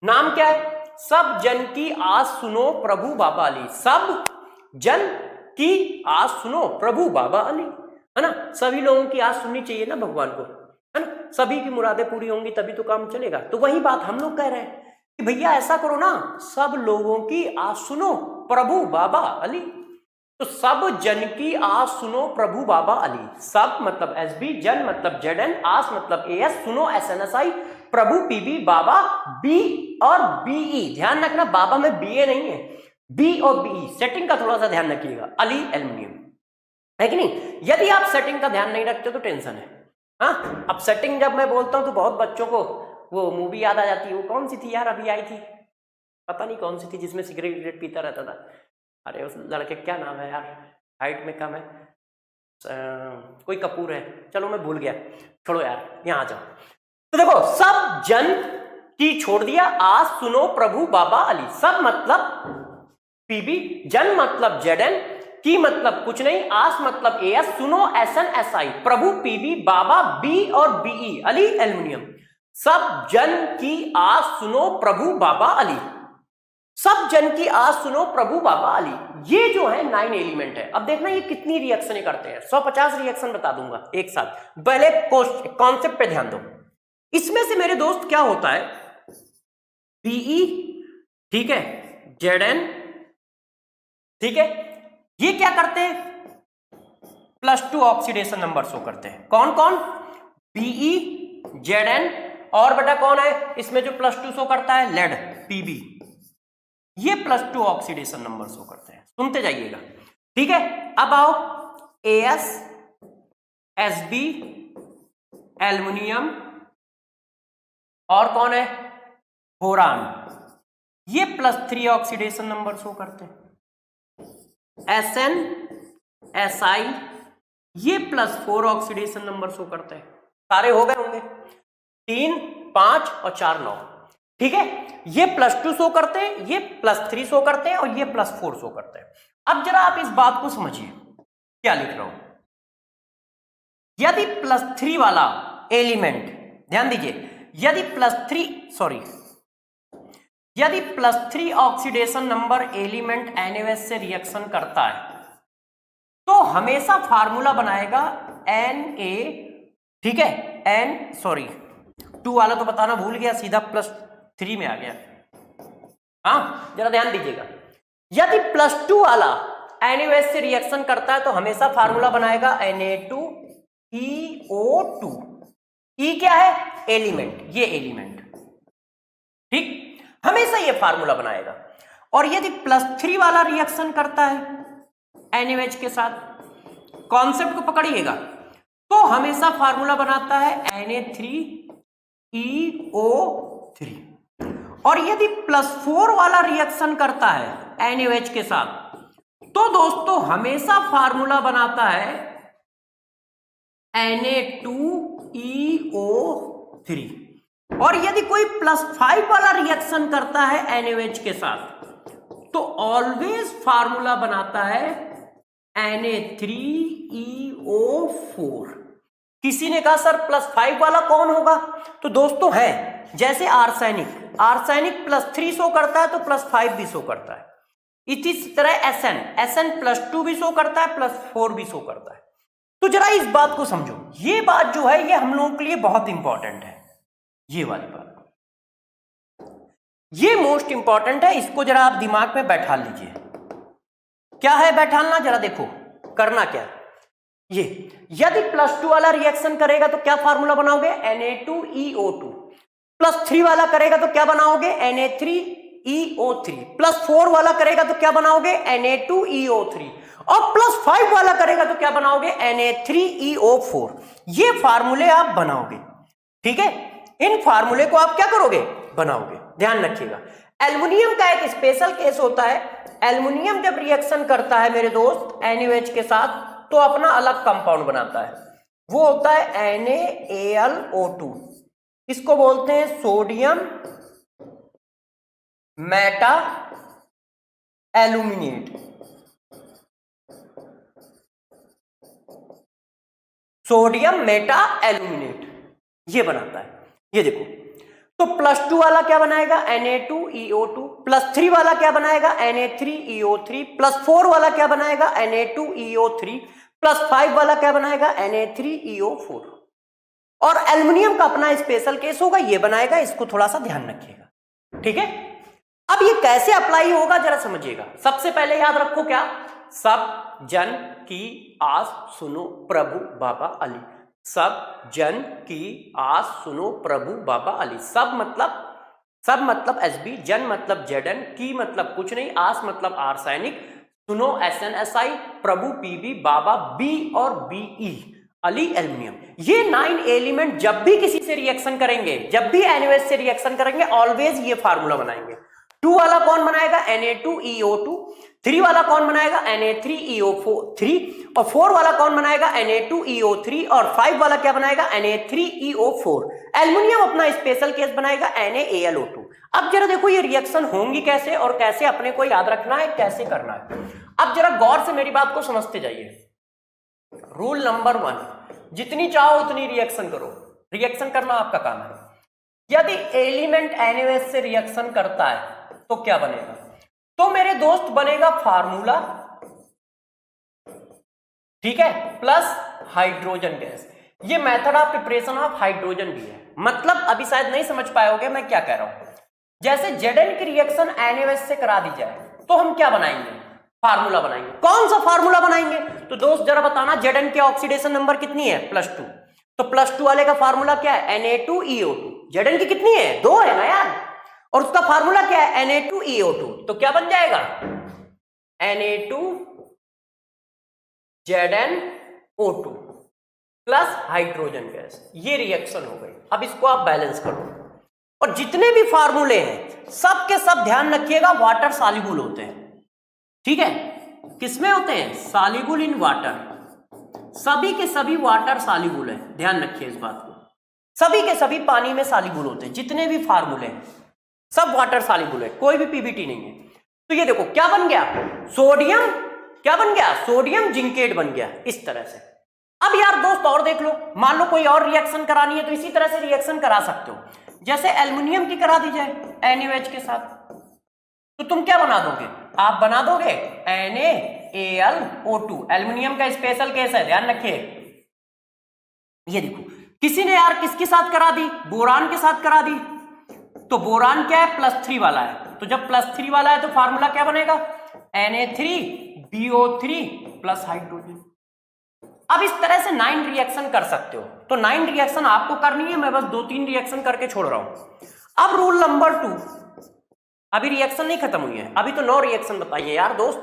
नाम क्या है? सब जन की आस सुनो प्रभु बाबा अली। सब जन की आस सुनो प्रभु बाबा अली, है ना। सभी लोगों की आस सुननी चाहिए ना भगवान को, है ना। सभी की मुरादें पूरी होंगी तभी तो काम चलेगा। तो वही बात हम लोग कह रहे हैं कि भैया ऐसा करो ना, सब लोगों की आस सुनो प्रभु बाबा अली। तो सब जन की आस सुनो प्रभु बाबा अली। सब मतलब एसबी, जन मतलब जेडन, आस मतलब एएस, सुनो एसएनएसआई, प्रभु पीबी, बाबा बी और बीई। ध्यान रखना बाबा में बीए नहीं है, बी और बीई। सेटिंग का थोड़ा सा ध्यान रखिएगा। अली एल्युमिनियम, है कि नहीं। यदि आप सेटिंग का ध्यान नहीं रखते तो टेंशन है। हाँ, अब सेटिंग जब मैं बोलता हूं तो बहुत बच्चों को वो मूवी याद आ जाती है। वो कौन सी थी यार, अभी आई थी, पता नहीं कौन सी थी, जिसमें सिगरेट पीता रहता था। अरे उस लड़के क्या नाम है यार, हाइट में कम है, कोई कपूर है, चलो मैं भूल गया, छोड़ो यार, यहां आ जाओ। तो देखो, सब जन की छोड़ दिया, आस सुनो प्रभु बाबा अली। सब मतलब पीबी, जन मतलब जेडन, की मतलब कुछ नहीं, आस मतलब एएस, सुनो एसएन एसआई, प्रभु पीबी, बाबा बी और बीई, अली एल्युमिनियम। सब जन की आस सुनो प्रभु बाबा अली। सब जन की आस सुनो प्रभु बाबा अली। ये जो है 9 एलिमेंट है। अब देखना ये कितनी रिएक्शन करते हैं। 150 रिएक्शन बता दूंगा एक साथ। पहले कॉन्सेप्ट पे ध्यान दो। इसमें से मेरे दोस्त क्या होता है, बीई, ठीक है, जेडन, ठीक है, ये क्या करते हैं, +2 ऑक्सीडेशन नंबर शो करते हैं। कौन कौन? बीई, जेडन, और बेटा कौन है इसमें जो +2 शो करता है? Lead, P B. ये +2 ऑक्सीडेशन नंबर शो करते हैं। सुनते जाइएगा, ठीक है। अब आओ, एएस, एसबी, एल्युमिनियम, और कौन है? बोरान। ये +3 ऑक्सीडेशन नंबर शो करते हैं। एसएन, एसआई, ये +4 ऑक्सीडेशन नंबर शो करते हैं। सारे हो गए होंगे, 3 5 और 4 9, ठीक है। ये +2 शो करते हैं, ये +3 शो करते हैं, और ये +4 शो करते हैं। अब जरा आप इस बात को समझिए, क्या लिख रहा हूं। यदि +3 वाला एलिमेंट, ध्यान दीजिए, यदि +3 ऑक्सीडेशन नंबर एलिमेंट NaOH से रिएक्शन करता है तो हमेशा फार्मूला बनाएगा Na, ठीक है, 2 वाला तो बताना भूल गया, सीधा +3 में आ गया। हाँ, जरा ध्यान दीजिएगा, यदि +2 वाला NaOH से रिएक्शन करता है तो हमेशा फार्मूला बनाएगा Na2CO2। E क्या है? एलिमेंट, ये एलिमेंट, ठीक, हमेशा ये फार्मूला बनाएगा। और यदि +3 वाला रिएक्शन करता है NaOH के साथ, कॉन्सेप्ट को पकड़िएगा, तो हमेशा फार्मूला बनाता है Na3EO3। और यदि +4 वाला रिएक्शन करता है NaOH के साथ, तो दोस्तों हमेशा फार्मूला बनाता है Na2EO3। और यदि कोई +5 वाला रिएक्शन करता है NaOH के साथ, तो ऑलवेज फार्मूला बनाता है Na3EO4। किसी ने कहा सर +5 वाला कौन होगा? तो दोस्तों है, जैसे आर्सेनिक +3 शो करता है तो +5 भी शो करता है। इसी तरह SN+2 भी शो करता है, +4 भी शो करता है। तो जरा इस बात को समझो, ये बात जो है ये हम लोगों के लिए बहुत इंपॉर्टेंट है। ये वाली बात ये मोस्ट इंपॉर्टेंट है, इसको जरा आप दिमाग में बैठा लीजिए। क्या है बैठालना, जरा देखो करना क्या है। ये यदि +2 वाला रिएक्शन करेगा तो क्या फार्मूला बनाओगे, Na2EO2। +3 वाला करेगा तो क्या बनाओगे, Na3EO3। +4 वाला करेगा तो क्या बनाओगे, Na2EO3। और +5 वाला करेगा तो क्या बनाओगे, Na3EO4। ये फार्मूले आप बनाओगे, ठीक है। इन फार्मूले को आप क्या करोगे, बनाओगे। ध्यान रखिएगा, एल्युमिनियम का एक स्पेशल केस होता है। एल्युमिनियम जब रिएक्शन करता है मेरे दोस्त NaOH के साथ तो अपना अलग कंपाउंड बनाता है, वो होता है NaAlO2। इसको बोलते हैं sodium Meta aluminate. Sodium Meta aluminate ये बनाता है। ये देखो, तो +2 वाला क्या बनाएगा, Na2EO2। +3 वाला क्या बनाएगा, Na3EO3। +4 वाला क्या बनाएगा, Na2EO3। +5 वाला क्या बनाएगा, Na3EO4। और एल्युमिनियम का अपना स्पेशल केस होगा, ये बनाएगा। इसको थोड़ा सा ध्यान रखिएगा, ठीक है। अब ये कैसे अप्लाई होगा जरा समझिएगा। सबसे पहले याद रखो क्या, सब जन की आस सुनो प्रभु बाबा अली। सब जन की आस सुनो प्रभु बाबा अली। सब मतलब SB, जन मतलब ZN, की मतलब कुछ नहीं, आस मतलब आर्सेनिक, सुनो SNSI, प्रभु PB, बाबा B और BE, अली एल्युमिनियम। ये 9 एलिमेंट जब भी किसी से रिएक्शन करेंगे, जब भी NaOH से रिएक्शन करेंगे, ऑलवेज ये फार्मूला बनाएंगे। 2 वाला कौन बनाएगा, Na2EO2। 3 वाला कौन बनाएगा, Na3EO3। और 4 वाला कौन बनाएगा, Na2EO3। और 5 वाला क्या बनाएगा, Na3EO4। एल्युमिनियम अपना स्पेशल केस बनाएगा NaAlO2। अब जरा देखो ये रिएक्शन होंगी कैसे और कैसे अपने को याद रखना है, कैसे करना है। अब जरा गौर से मेरी बात को समझते जाइए। रूल नंबर 1, जितनी चाहो उतनी रिएक्शन करो। रिएक्शन करना आपका काम है। यदि एलिमेंट NaOH से रिएक्शन करता है तो क्या बनेगा, तो मेरे दोस्त बनेगा फार्मूला, ठीक है, प्लस हाइड्रोजन गैस। ये method of preparation of hydrogen भी है। मतलब अभी शायद नहीं समझ पाओगे मैं क्या कह रहा हूं। जैसे ZN की रिएक्शन NaOH से करा दी जाए तो हम क्या बनाएंगे, फार्मूला बनाएंगे। कौन सा फार्मूला बनाएंगे, तो दोस्त जरा बताना, ZN की ऑक्सीडेशन नंबर कितनी है, +2। तो +2 वाले का फार्मूला क्या है, Na2EO2। ZN की कितनी है, 2 है ना यार, और उसका फार्मूला क्या है, Na2EO2। तो क्या बन जाएगा, Na2ZnO2 प्लस हाइड्रोजन गैस। ये रिएक्शन हो गई। अब इसको आप बैलेंस करो, और जितने भी फार्मूले हैं सब के सब ध्यान रखिएगा वाटर सॉल्युबल होते हैं, ठीक है। किसमें होते हैं, सॉल्युबल इन वाटर। सभी के सभी वाटर सॉल्युबल है, ध्यान रखिए इस बात को। सभी के सभी पानी में सॉल्युबल होते हैं, जितने भी फार्मूले हैं सब वाटर सॉल्युबल है, कोई भी PBT नहीं है। तो ये देखो क्या बन गया, सोडियम, क्या बन गया, सोडियम जिंकेट बन गया इस तरह से। अब यार दोस्त और देख लो, मान लो कोई और रिएक्शन करानी है तो इसी तरह से रिएक्शन करा सकते हो। जैसे एल्युमिनियम की करा दी जाए NaOH के साथ, तो तुम क्या बना दोगे, आप बना दोगे NaAlO2। एल्युमिनियम का स्पेशल केस है, ध्यान रखिए। ये देखो किसी ने यार किसके साथ करा दी, बोरान के साथ करा दी। तो बोरान क्या है, +3 वाला है। तो जब +3 वाला है तो फार्मूला क्या बनेगा, Na3BO3 प्लस हाइड्रोजन। अब इस तरह से 9 रिएक्शन कर सकते हो। तो 9 रिएक्शन आपको करनी है, मैं बस 2-3 रिएक्शन करके छोड़ रहा हूं। अब रूल नंबर 2, अभी रिएक्शन नहीं खत्म हुई है, अभी तो 9 रिएक्शन बताइए यार दोस्त,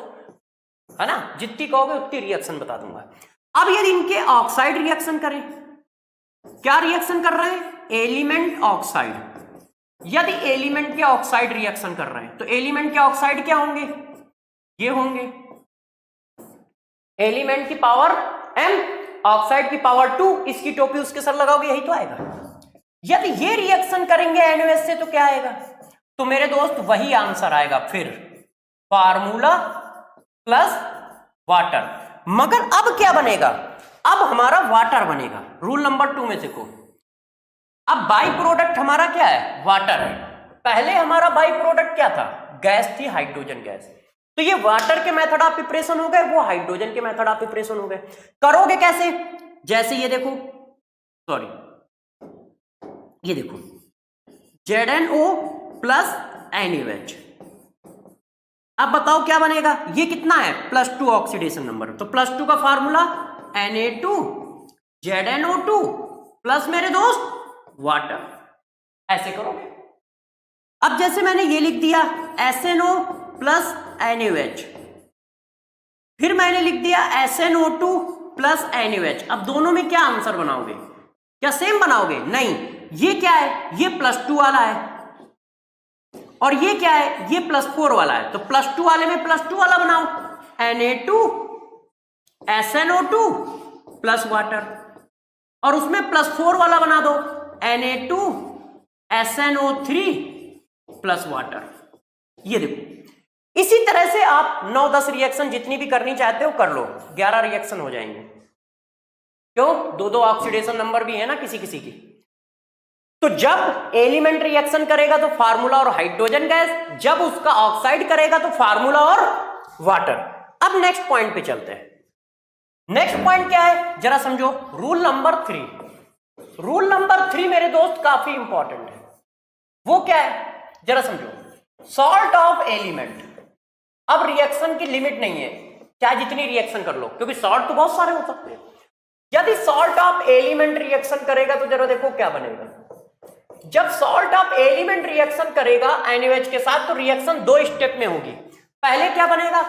है ना, जितनी कहोगे उतनी रिएक्शन बता दूंगा। अब यदि इनके ऑक्साइड रिएक्शन करें, क्या रिएक्शन कर रहे हैं, एलिमेंट ऑक्साइड। यदि एलिमेंट के ऑक्साइड रिएक्शन कर रहे हैं तो एलिमेंट के ऑक्साइड क्या होंगे, ये होंगे एलिमेंट की पावर m, ऑक्साइड की पावर 2, इसकी टोपी उसके सर लगाओगे यही तो आएगा। यदि ये रिएक्शन करेंगे NaOH से तो क्या आएगा, तो मेरे दोस्त वही आंसर आएगा, फिर फार्मूला प्लस वाटर। मगर अब क्या बनेगा, अब हमारा वाटर बनेगा। रूल नंबर 2 में देखो, अब बाई प्रोडक्ट हमारा क्या है, वाटर है। पहले हमारा बाई प्रोडक्ट क्या था, गैस थी, हाइड्रोजन गैस। तो ये वाटर के मेथड ऑफ प्रिपरेशन हो गए, वो हाइड्रोजन के मेथड ऑफ प्रिपरेशन हो गए। करोगे कैसे? जैसे ये देखो, सॉरी ये देखो, ZnO प्लस NaOH। अब बताओ क्या बनेगा? ये कितना है? +2 ऑक्सीडेशन नंबर। तो +2 का फार्मूला Na2 ZnO2 प्लस मेरे दोस्त वाटर। ऐसे करोगे। अब जैसे मैंने ये लिख दिया SnO प्लस NaOH, फिर मैंने लिख दिया SnO2 प्लस NaOH। अब दोनों में क्या आंसर बनाओगे? क्या सेम बनाओगे? नहीं, ये क्या है? ये +2 वाला है और ये क्या है? ये +4 वाला है। तो +2 वाले में +2 वाला बनाओ, Na2 SnO2 प्लस वाटर, और उसमें +4 वाला बना दो, Na2 SnO3 प्लस वाटर। ये देखो, इसी तरह से आप 9-10 रिएक्शन जितनी भी करनी चाहते हो कर लो, 11 रिएक्शन हो जाएंगे। क्यों? 2-2 ऑक्सीडेशन नंबर भी है ना किसी किसी की। तो जब एलिमेंट रिएक्शन करेगा तो फार्मूला और हाइड्रोजन गैस, जब उसका ऑक्साइड करेगा तो फार्मूला और वाटर। अब नेक्स्ट पॉइंट पे चलते हैं। नेक्स्ट पॉइंट क्या है जरा समझो, रूल नंबर 3। रूल नंबर 3 मेरे दोस्त काफी इंपॉर्टेंट है। वो क्या है जरा समझो, सॉल्ट ऑफ एलिमेंट। अब रिएक्शन की लिमिट नहीं है, चाहे जितनी रिएक्शन कर लो, क्योंकि सॉल्ट तो बहुत सारे हो सकते हैं। यदि सॉल्ट ऑफ एलिमेंट रिएक्शन करेगा तो जरा देखो क्या बनेगा। जब सॉल्ट ऑफ एलिमेंट रिएक्शन करेगा NaOH के साथ तो रिएक्शन 2 स्टेप में होगी। पहले क्या बनेगा?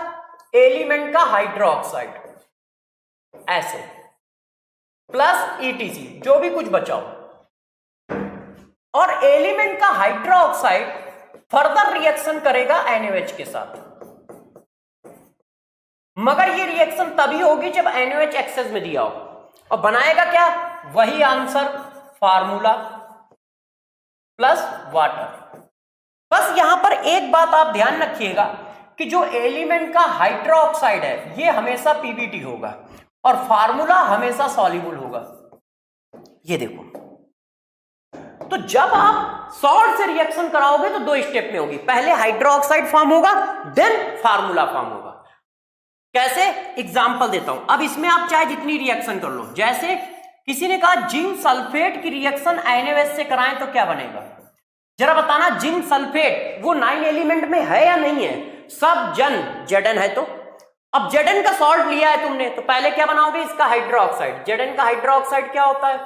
एलिमेंट का हाइड्रोक्साइड ऐसे, प्लस ETC जो भी कुछ बचाओ, और एलिमेंट का हाइड्रोक्साइड फर्दर रिएक्शन करेगा NaOH के साथ। मगर ये रिएक्शन तभी होगी जब NaOH एक्सेस में दिया हो, और बनाएगा क्या? वही आंसर, फार्मूला प्लस वाटर। बस यहां पर एक बात आप ध्यान रखिएगा कि जो एलिमेंट का हाइड्रोक्साइड है ये हमेशा PBT होगा और फार्मूला हमेशा सॉल्युबल होगा। ये देखो, तो जब आप सॉल्ट से रिएक्शन कराओगे तो 2 स्टेप में होगी, पहले हाइड्रोक्साइड फॉर्म होगा देन फार्मूला फॉर्म होगा। कैसे? एग्जांपल देता हूं। अब इसमें आप चाहे जितनी रिएक्शन कर लो, जैसे किसी ने कहा जिंक सल्फेट की रिएक्शन NaOH से कराएं तो क्या बनेगा? जरा बताना, जिंक सल्फेट वो 9 एलिमेंट में है या नहीं है? सब Zn है। तो अब Zn का सॉल्ट लिया है तुमने, तो पहले क्या बनाओगे? इसका हाइड्रोक्साइड। Zn का हाइड्रोक्साइड क्या होता है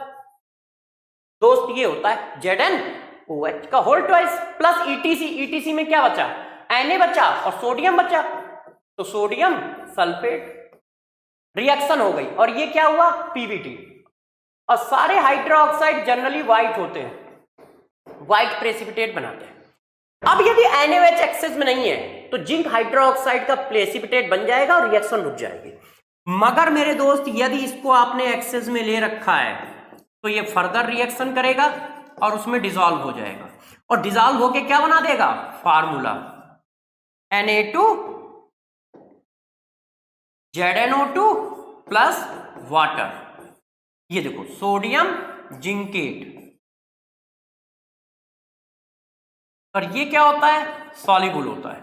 दोस्त? ये होता है ZnOH का whole twice plus ETC। ETC में क्या बचा? Na बचा और सोडियम बचा, तो सोडियम सल्फेट रिएक्शन हो गई, और ये क्या हुआ? PBT। और सारे हाइड्रोक्साइड जनरली व्हाइट होते हैं, व्हाइट प्रेसिपिटेट बनाते हैं। अब यदि NaOH एक्सेस में नहीं है तो जिंक हाइड्रोक्साइड का प्रेसिपिटेट बन जाएगा और रिएक्शन रुक जाएगी। मगर मेरे दोस्त यदि इसको आपने एक्सेस में ले रखा है तो ये फर्दर रिएक्शन करेगा और उसमें डिसॉल्व हो जाएगा, और डिसॉल्व होके क्या बना देगा? Formula Na2 ZnO2 plus water. ये देखो, सोडियम जिंकेट, और ये क्या होता है? सॉल्युबल होता है।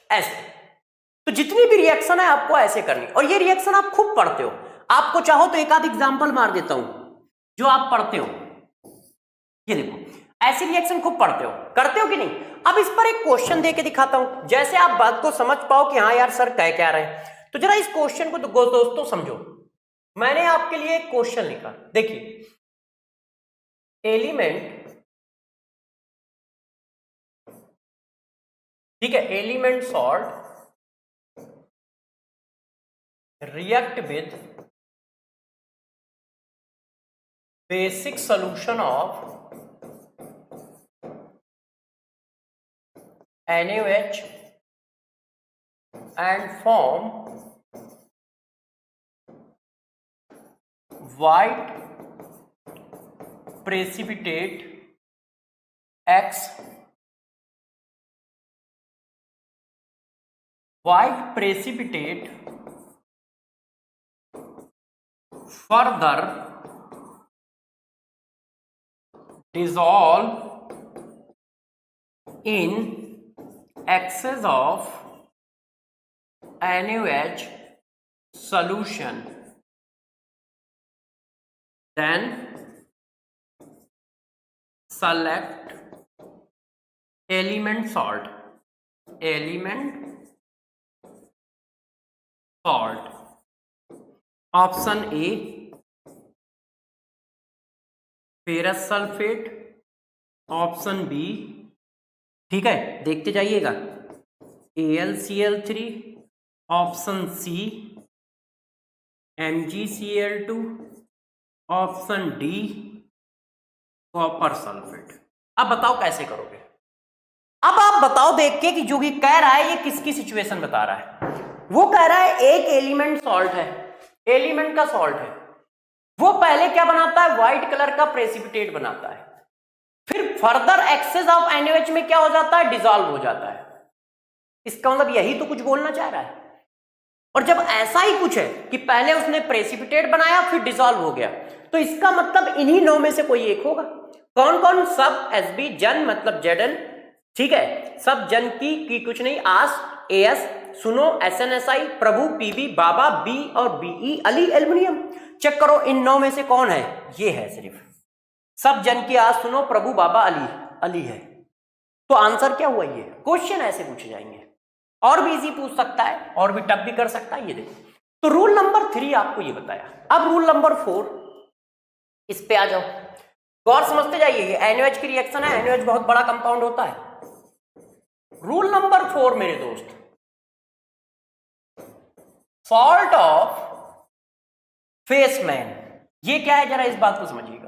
ऐसे तो जितनी भी रिएक्शन है आपको ऐसे करनी, और ये रिएक्शन आप खूब पढ़ते हो। आपको चाहो तो एक आध एग्जांपल मार देता हूं जो आप पढ़ते हो। ये देखो, ऐसी रिएक्शन खूब पढ़ते हो, करते हो कि नहीं? अब इस पर एक क्वेश्चन देके दिखाता हूं, जैसे आप बात को समझ पाओ कि हाँ यार सर कह क्या रहे हैं। तो जरा इस क्वेश्चन को दोस्तों समझो। मैंने आपके लिए एक क्वेश्चन लिखा, देखिए, एलिमेंट, ठीक है, element salt react with basic solution of NaOH and form white precipitate X, white precipitate further dissolve in excess of NaOH solution, then select element salt. Option A ferrous sulphate, option B, ठीक है देखते जाइएगा, AlCl3, option C MgCl2, option D copper sulphate. अब बताओ कैसे करोगे। अब आप बताओ देख के कि जो कि कह रहा है ये किसकी सिचुएशन बता रहा है। वो कह रहा है एक एलिमेंट सॉल्ट है, एलिमेंट का सॉल्ट है, वो पहले क्या बनाता है, व्हाइट कलर का प्रेसिपिटेट बनाता है, फिर फर्दर एक्सेस ऑफ NaOH में क्या हो जाता है, डिसॉल्व हो जाता है। इसका मतलब यही तो कुछ बोलना चाह रहा है। और जब ऐसा ही कुछ है कि पहले उसने प्रेसिपिटेट बनाया फिर डिसॉल्व हो गया, तो इसका मतलब इन्हीं 9 में से कोई एक होगा। कौन कौन, सब SB, जन मतलब Zn, ठीक है, सब जन की कुछ नहीं, आस AS, सुनो SNSI, प्रभु PB, बाबा B और BE, अली एल्युमिनियम। चेक करो इन 9 में से कौन है, ये है सिर्फ सब जन की आस, सुनो प्रभु, बाबा, अली है। तो आंसर क्या हुआ, ये क्वेश्चन ऐसे पूछे जाएंगे। और भी इजी पूछ सकता है और भी टफ भी कर सकता है, ये देखो। तो रूल नंबर 3 आपको ये बताया। अब रूल नंबर 4, इस पे आ जाओ, गौर समझते जाइए। ये NaOH की रिएक्शन है, NaOH बहुत बड़ा कंपाउंड होता है। रूल नंबर 4 मेरे दोस्त, सॉल्ट ऑफ फेस मैन, ये क्या है जरा इस बात को समझिएगा।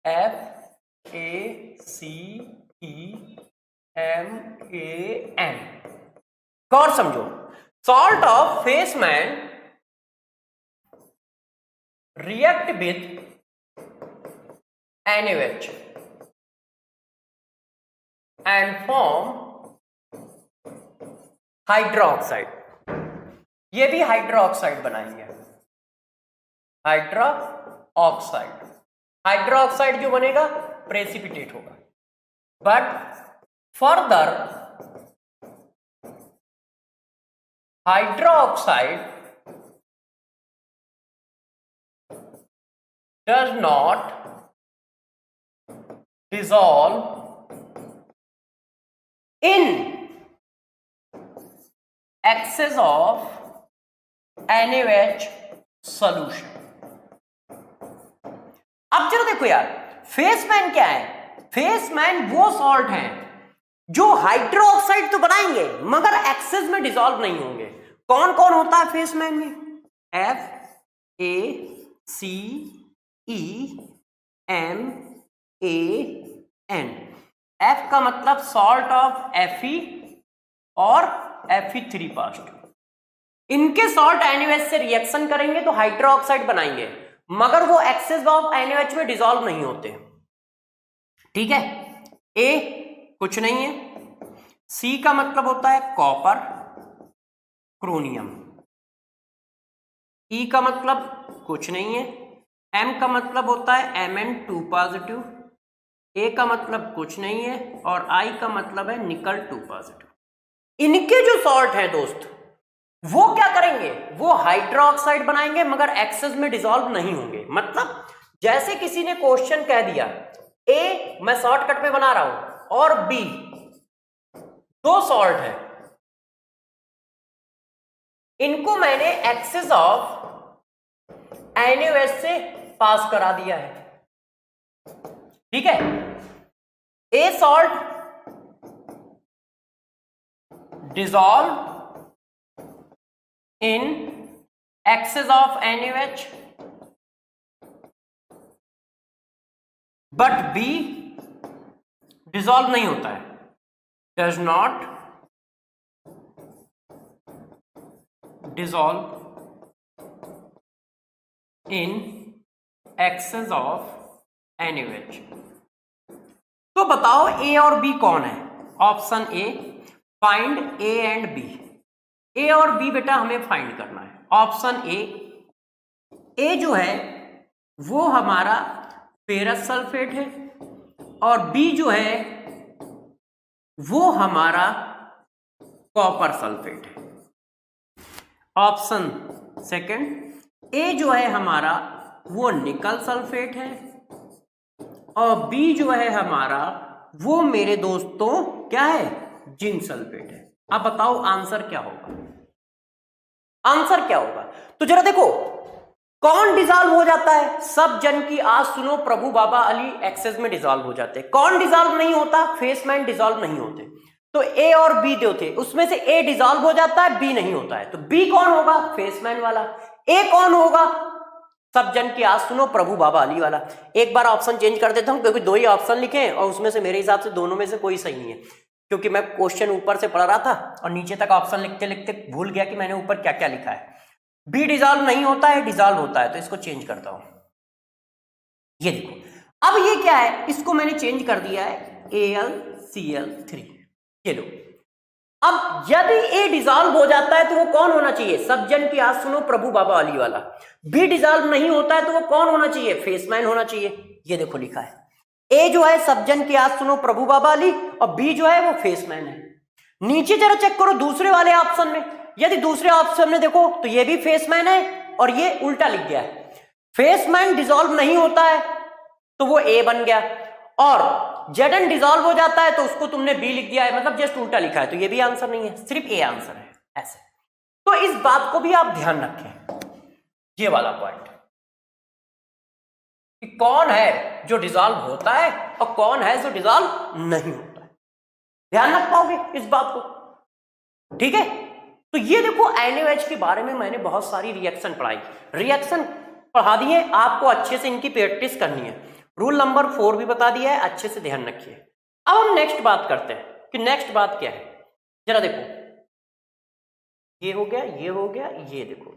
FACEMAN, गौर समझो। Salt of face man react with NaOH and form hydroxide. ये भी हाइड्रोक्साइड बनाएंगे, हाइड्रोक्साइड जो बनेगा प्रेसिपिटेट होगा, but further hydroxide does not dissolve in excess of NaOH solution। अब जरा देखो यार, फेसमैन क्या है, फेसमैन वो सॉल्ट हैं जो हाइड्रोक्साइड तो बनाएंगे मगर एक्सेस में डिसॉल्व नहीं होंगे। कौन कौन होता है फेसमैन में, FACEMAN। F का मतलब सॉल्ट ऑफ Fe और Fe3 पॉजिटिव। इनके सॉल्ट NaOH से रिएक्शन करेंगे तो हाइड्रोक्साइड बनाएंगे मगर वो एक्सेस ऑफ NaOH में डिसॉल्व नहीं होते, ठीक है। A कुछ नहीं है, C का मतलब होता है कॉपर क्रोनियम, E का मतलब कुछ नहीं है, M का मतलब होता है Mn2 पॉजिटिव, A का मतलब कुछ नहीं है और I का मतलब है निकल 2 पॉजिटिव। इनके जो सॉल्ट है दोस्त वो क्या करेंगे, वो हाइड्रोक्साइड बनाएंगे मगर एक्सेस में डिसॉल्व नहीं होंगे। मतलब जैसे किसी ने क्वेश्चन कह दिया A मैं शॉर्टकट में बना रहा हूं और B, दो सॉल्ट है, इनको मैंने एक्सेस ऑफ NaOH से पास करा दिया है, ठीक है। A salt dissolve in excess of NaOH but B dissolve नहीं होता है, does not dissolve in excess of NaOH। तो बताओ A और B कौन है। Option A, find A and B। A और B बेटा हमें फाइंड करना है। ऑप्शन ए जो है वो हमारा फेरस सल्फेट है और B जो है वो हमारा कॉपर सल्फेट है। ऑप्शन सेकंड ए जो है हमारा वो निकल सल्फेट है और बी जो है हमारा वो मेरे दोस्तों क्या है, जिंक सल्फेट है। अब बताओ आंसर क्या होगा, आंसर क्या होगा। तो जरा देखो कौन डिजॉल्व हो जाता है, सब जन की आज सुनो प्रभु बाबा अली एक्सेस में डिजॉल्व हो जाते हैं। कौन डिजॉल्व नहीं होता, फेसमैन डिजॉल्व नहीं होते। तो ए और बी जो थे उसमें से ए डिजॉल्व हो जाता है, बी नहीं होता है। तो बी कौन होगा, फेसमैन वाला। ए कौन होगा, सब जन की आज सुनो प्रभु बाबा अली वाला। एक बार ऑप्शन चेंज कर देता हूं क्योंकि दो ही ऑप्शन लिखे हैं और उसमें से मेरे हिसाब से दोनों में से कोई सही नहीं है, क्योंकि मैं क्वेश्चन ऊपर से पढ़ रहा था और नीचे तक ऑप्शन लिखते लिखते भूल गया कि मैंने ऊपर क्या क्या लिखा है। बी डिजॉल्व नहीं होता है, डिजॉल्व होता है। तो इसको चेंज करता हूं, ये देखो अब ये क्या है, इसको मैंने चेंज कर दिया है AlCl3। ये लो, अब यदि ए डिजॉल्व हो जाता है तो वो कौन होना चाहिए, सब जन की आज सुनो प्रभु बाबा अली वाला। बी डिजॉल्व नहीं होता है तो वो कौन होना चाहिए, फेसमैन होना चाहिए। ये देखो लिखा है, ए जो है सब जन की आज सुनो प्रभु बाबा अली और बी जो है वो फेसमैन है। नीचे जरा चेक करो दूसरे वाले ऑप्शन में, यदि दूसरे ऑप्शन में देखो तो ये भी फेसमैन है और ये उल्टा लिख गया है। फेसमैन डिसॉल्व नहीं होता है तो वो ए बन गया और जेडन डिसॉल्व हो जाता है तो उसको तुमने बी लिख दिया है, मतलब जस्ट उल्टा लिखा है। तो ये भी आंसर नहीं है, सिर्फ ए आंसर है ऐसे। तो इस बात को भी आप ध्यान रखें, ये वाला पॉइंट कि कौन है जो डिसॉल्व होता है और कौन है जो डिसॉल्व नहीं होता है। ध्यान रख पाओगे इस बात को, ठीक है। तो ये देखो NaOH के बारे में मैंने बहुत सारी रिएक्शन पढ़ाई, रिएक्शन पढ़ा दिए, आपको अच्छे से इनकी प्रैक्टिस करनी है। रूल नंबर 4 भी बता दिया है, अच्छे से ध्यान रखिए। अब हम नेक्स्ट बात करते हैं कि नेक्स्ट बात क्या है। जरा देखो ये हो गया, ये हो गया, ये देखो।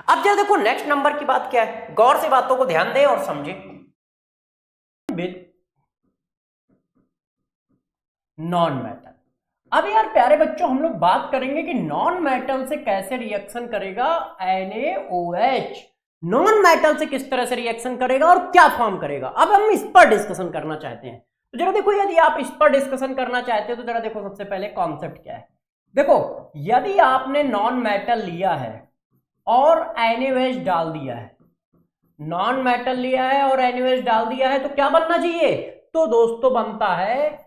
अब जरा देखो नेक्स्ट नंबर की बात क्या है, गौर से बातों को ध्यान दें और समझें। नॉन मेटल, अब यार प्यारे बच्चों हम लोग बात करेंगे कि नॉन मेटल से कैसे रिएक्शन करेगा NaOH, नॉन मेटल से किस तरह से रिएक्शन करेगा और क्या फॉर्म करेगा। अब हम इस पर डिस्कशन करना चाहते हैं। तो जरा देखो यदि आप इस पर डिस्कशन करना चाहते हो तो जरा देखो सबसे पहले कॉन्सेप्ट क्या है। देखो यदि आपने नॉन मेटल लिया है और NaOH डाल दिया है, नॉन मेटल लिया है और NaOH डाल दिया है तो क्या बनना चाहिए, तो दोस्तों बनता है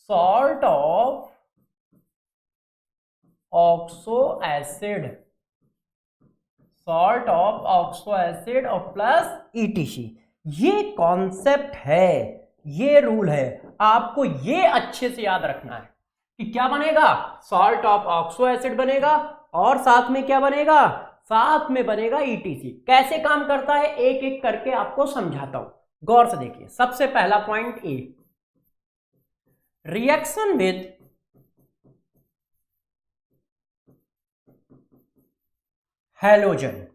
salt of oxo acid, salt of oxo acid और प्लस ETC। ये कॉन्सेप्ट है, ये रूल है, आपको ये अच्छे से याद रखना है कि क्या बनेगा, सॉल्ट ऑफ ऑक्सो एसिड बनेगा और साथ में क्या बनेगा, साथ में बनेगा ETC। कैसे काम करता है एक एक करके आपको समझाता हूं, गौर से देखिए। सबसे पहला point A, reaction with halogen.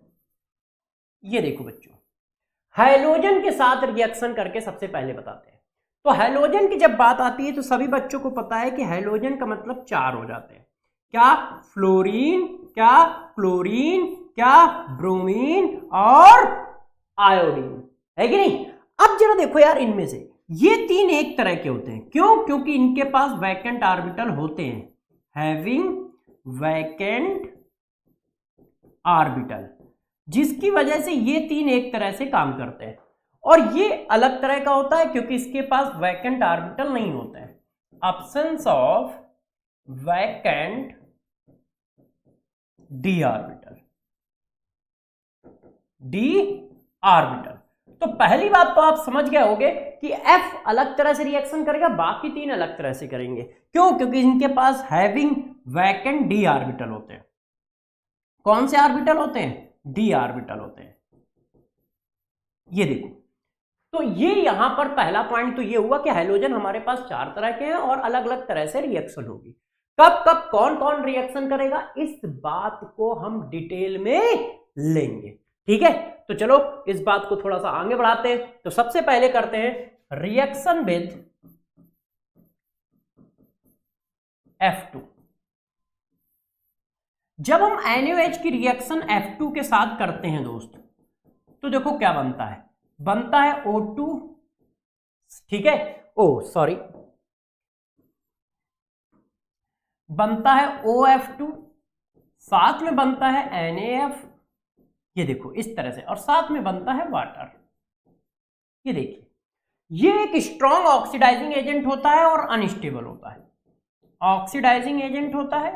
ये देखो बच्चों, हैलोजन के साथ रिएक्शन करके सबसे पहले बताते हैं। तो हैलोजन की जब बात आती है तो सभी बच्चों को पता है कि हैलोजन का मतलब 4 हो जाते हैं, क्या, फ्लोरीन, क्या क्लोरीन, क्या ब्रोमीन और आयोडीन, है कि नहीं। अब जरा देखो यार इनमें से ये 3 एक तरह के होते हैं, क्यों, क्योंकि इनके पास वैकेंट ऑर्बिटल होते हैं, हैविंग वैकेंट ऑर्बिटल, जिसकी वजह से ये 3 एक तरह से काम करते हैं। और ये अलग तरह का होता है क्योंकि इसके पास वैकेंट ऑर्बिटल नहीं होते हैं, absence of vacant d orbital, d orbital. तो पहली बात तो आप समझ गए होंगे कि F अलग तरह से रिएक्शन करेगा, बाकी 3 अलग तरह से करेंगे। क्यों, क्योंकि इनके पास हैविंग वैकेंट d ऑर्बिटल होते हैं। कौन से ऑर्बिटल होते हैं, d ऑर्बिटल होते हैं। ये देखो, तो ये यहां पर पहला पॉइंट तो ये हुआ कि हैलोजन हमारे पास 4 तरह के हैं और अलग अलग तरह से रिएक्शन होगी। कब कब कौन कौन रिएक्शन करेगा इस बात को हम डिटेल में लेंगे, ठीक है। तो चलो इस बात को थोड़ा सा आगे बढ़ाते हैं। तो सबसे पहले करते हैं रिएक्शन विद F2। जब हम NaOH की रिएक्शन F2 के साथ करते हैं दोस्त, तो देखो क्या बनता है, बनता है O2, ठीक है, ओ सॉरी, बनता है OF2, साथ में बनता है NaF, ये देखो इस तरह से, और साथ में बनता है वाटर। ये देखिए, ये एक स्ट्रॉन्ग ऑक्सीडाइजिंग एजेंट होता है और अनस्टेबल होता है। ऑक्सीडाइजिंग एजेंट होता है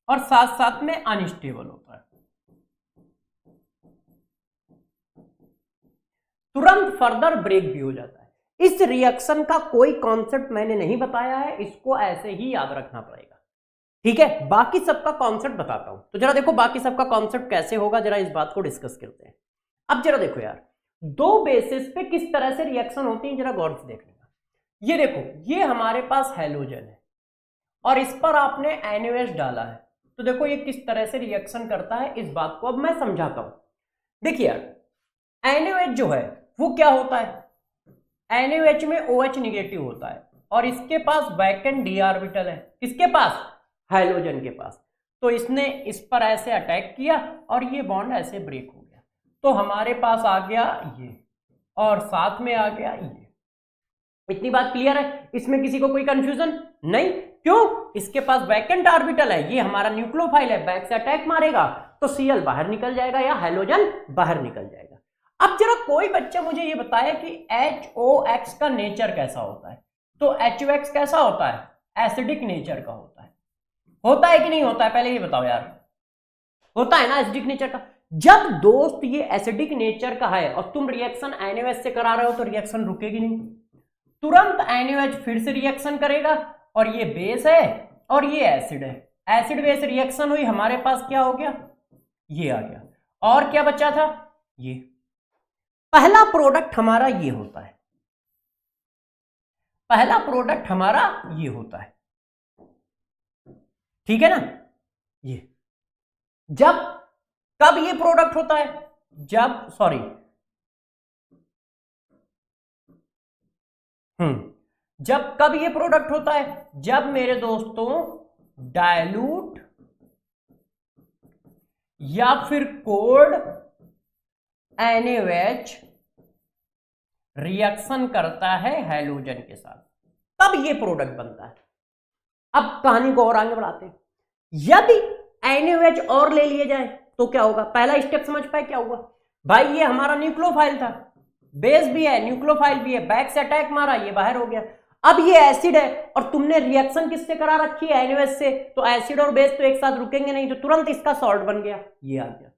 और साथ साथ में अनस्टेबल होता है। तुरंत फर्दर ब्रेक भी हो जाता है। इस रिएक्शन का कोई कॉन्सेप्ट मैंने नहीं बताया है, इसको ऐसे ही याद रखना पड़ेगा, ठीक है। बाकी सबका कॉन्सेप्ट बताता हूं, तो जरा देखो बाकी सबका कॉन्सेप्ट कैसे होगा, जरा इस बात को डिस्कस करते हैं। अब जरा देखो यार, दो बेसिस पे किस तरह से रिएक्शन होती है, जरा गौर से देख लेना। ये देखो, ये हमारे पास हैलोजन है और इस पर आपने NaOH डाला है, तो देखो ये किस तरह से रिएक्शन करता है, इस बात को अब मैं समझाता हूं। देखिए यार, NaOH जो है वो क्या होता है, NaOH में OH निगेटिव होता है और इसके पास वैकेंट d ऑर्बिटल है, किसके पास, हाइड्रोजन के पास। तो इसने इस पर ऐसे अटैक किया और ये बॉन्ड ऐसे ब्रेक हो गया, तो हमारे पास आ गया ये और साथ में आ गया ये। इतनी बात क्लियर है, इसमें किसी को कोई कंफ्यूजन नहीं, क्यों, इसके पास वैकेंट ऑर्बिटल है, ये हमारा न्यूक्लियोफाइल है, बैक से अटैक मारेगा तो Cl बाहर निकल जाएगा या हाइड्रोजन बाहर निकल जाएगा। अब जरा कोई बच्चा मुझे ये बताए कि HOX का नेचर कैसा होता है, तो HOX कैसा होता है, एसिडिक नेचर का होता है कि नहीं होता है, पहले ये बताओ यार, होता है ना एसिडिक नेचर का। जब दोस्त ये एसिडिक नेचर का है और तुम रिएक्शन NaOH से करा रहे हो तो रिएक्शन रुकेगी नहीं, तुरंत NaOH फिर से रिएक्शन करेगा और ये बेस है और ये एसिड है, एसिड बेस रिएक्शन हुई, हमारे पास क्या हो गया, ये आ गया, और क्या बचा था, ये पहला प्रोडक्ट हमारा ये होता है, पहला प्रोडक्ट हमारा ये होता है, ठीक है ना। ये जब कब ये प्रोडक्ट होता है, जब जब कब ये प्रोडक्ट होता है, जब मेरे दोस्तों डाइल्यूट या फिर कोल्ड NaOH रिएक्शन करता है हैलोजन के साथ, तब ये प्रोडक्ट बनता है। अब कहानी को और आगे बढ़ाते हैं, यदि NaOH और ले लिए जाए तो क्या होगा, पहला स्टेप समझ पाए क्या हुआ भाई, ये हमारा न्यूक्लियोफाइल था, बेस भी है न्यूक्लियोफाइल भी है, बैक से अटैक मारा, ये बाहर हो गया। अब ये एसिड है और तुमने रिएक्शन किससे करा रखी है, NaOH से, तो एसिड और बेस तो एक साथ रुकेंगे नहीं, तो तुरंत इसका सॉल्ट बन गया, ये आ गया,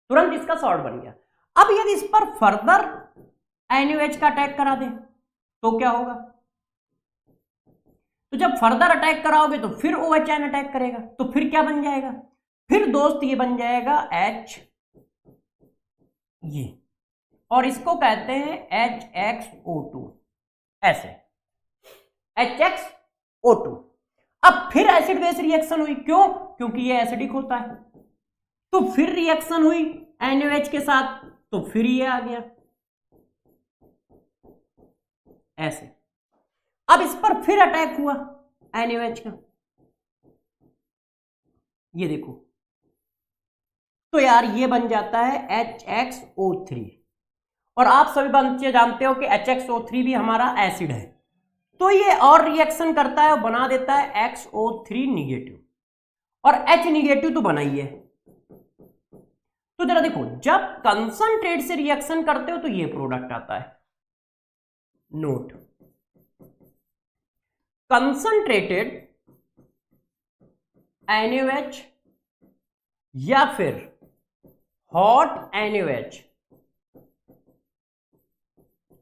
तुरंत इसका सॉल्ट बन गया। अब यदि इस पर फर्दर NaOH का अटैक करा दे तो क्या होगा, तो जब फर्दर अटैक कराओगे तो फिर OH अटैक करेगा, तो फिर क्या बन जाएगा, फिर दोस्त ये बन जाएगा H, ये, और इसको कहते हैं HXO2, ऐसे HXO2। अब फिर एसिड बेस रिएक्शन हुई, क्यों, क्योंकि ये एसिडिक होता है, तो फिर रिएक्शन हुई NaOH के साथ, तो फिर ये आ गया ऐसे। अब इस पर फिर अटैक हुआ NaOH का, ये देखो, तो यार ये बन जाता है HXO3, और आप सभी बच्चे जानते हो कि HXO3 भी हमारा एसिड है, तो ये और रिएक्शन करता है और बना देता है XO3 निगेटिव, और H निगेटिव तो बना ही है। तो जरा देखो, जब कंसंट्रेट से रिएक्शन करते हो तो ये प्रोडक्ट आता है, नोट, कंसंट्रेटेड NaOH या फिर hot NaOH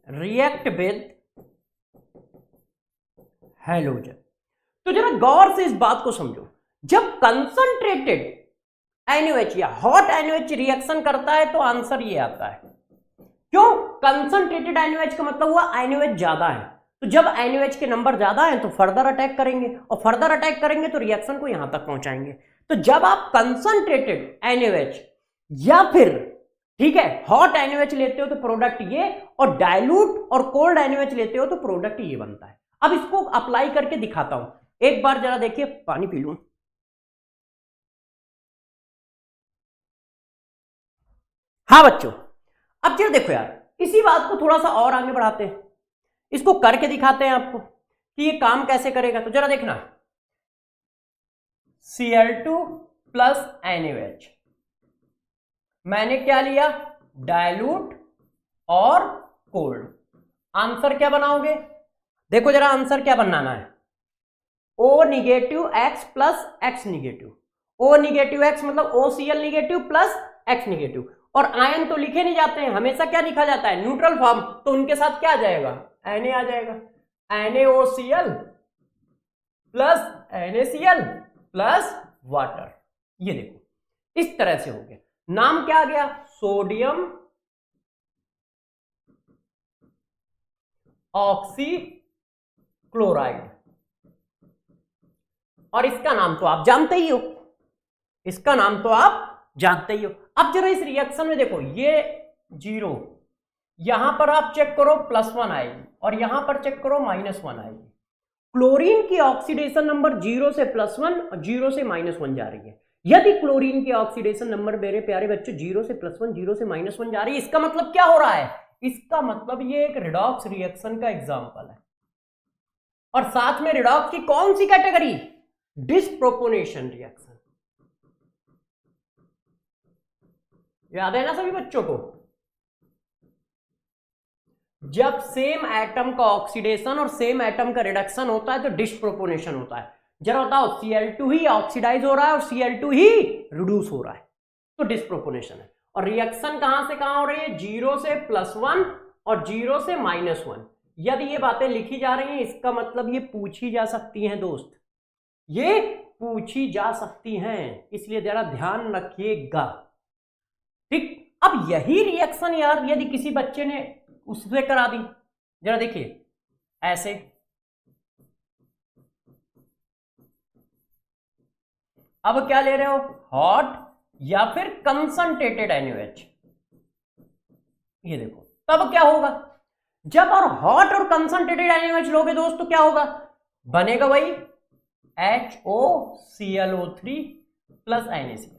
react with halogen. तो जरा गौर से इस बात को समझो, जब कंसंट्रेटेड NaOH या हॉट NaOH रिएक्शन करता है तो आंसर ये आता है, क्यों, कंसंट्रेटेड NaOH का मतलब हुआ NaOH ज्यादा है, तो जब NaOH के नंबर ज्यादा हैं तो फर्दर अटैक करेंगे, और फर्दर अटैक करेंगे तो रिएक्शन को यहां तक पहुंचाएंगे। तो जब आप कंसंट्रेटेड NaOH या फिर, ठीक है, हॉट NaOH लेते हो तो प्रोडक्ट ये, और डाइल्यूट और कोल्ड NaOH लेते हो तो प्रोडक्ट ये बनता है। अब इसको अप्लाई करके दिखाता हूं, एक बार जरा देखिए, पानी पी लूं। हाँ बच्चों, अब जरा देखो यार, इसी बात को थोड़ा सा और आगे बढ़ाते हैं, इसको करके दिखाते हैं आपको कि ये काम कैसे करेगा। तो जरा देखना, Cl2 प्लस NaOH। मैंने क्या लिया, डायलूट और कोल्ड। आंसर क्या बनाओगे, देखो जरा आंसर क्या बनाना है, O negative X plus X negative. O negative X मतलब OCl negative plus X negative. और आयन तो लिखे नहीं जाते हैं, हमेशा क्या लिखा जाता है, न्यूट्रल फॉर्म। तो उनके साथ क्या आ जाएगा, Na आ जाएगा। NaOCl plus NaCl plus water. ये देखो इस तरह से हो गया। नाम क्या आ गया, सोडियम ऑक्सी क्लोराइड। और इसका नाम तो आप जानते ही हो, इसका नाम तो आप जानते ही हो। अब जरा इस रिएक्शन में देखो, ये 0, यहां पर आप चेक करो +1 आएगी और यहां पर चेक करो -1 आएगी। क्लोरीन की ऑक्सीडेशन नंबर 0 से +1 और 0 से -1 जा रही है। यदि क्लोरीन की ऑक्सीडेशन नंबर मेरे प्यारे बच्चों 0 से +1 0 से -1 जा रही है, इसका मतलब क्या हो रहा है, इसका मतलब ये एक रिडॉक्स रिएक्शन का एग्जांपल है। और साथ में रिडॉक्स की कौन सी कैटेगरी, डिस्प्रोपोर्शनल रिएक्शन। याद है ना सभी बच्चों को, जब सेम एटम का ऑक्सीडेशन और सेम एटम का रिडक्शन होता है तो डिस्प्रोपोर्शनल होता है। जरा बताओ, Cl2 ही ऑक्सीडाइज हो रहा है और Cl2 ही रिड्यूस हो रहा है, तो डिस्प्रोपोर्शनल है। और रिएक्शन कहां से कहां हो रही है, 0 से +1 और 0 से -1। यदि ये बातें लिखी जा रही हैं, इसका मतलब ये पूछी जा सकती हैं दोस्त, ये पूछी जा सकती हैं, इसलिए जरा ध्यान रखिएगा, ठीक। अब यही रिएक्शन यार यदि किसी बच्चे ने उससे करा दी, जरा देखिए ऐसे, अब क्या ले रहे हो, हॉट या फिर कंसंट्रेटेड NaOH। ये देखो तब क्या होगा, जब और हॉट और कंसंट्रेटेड NaOH लोगे दोस्त तो क्या होगा, बनेगा वही HOClO3 plus NaCl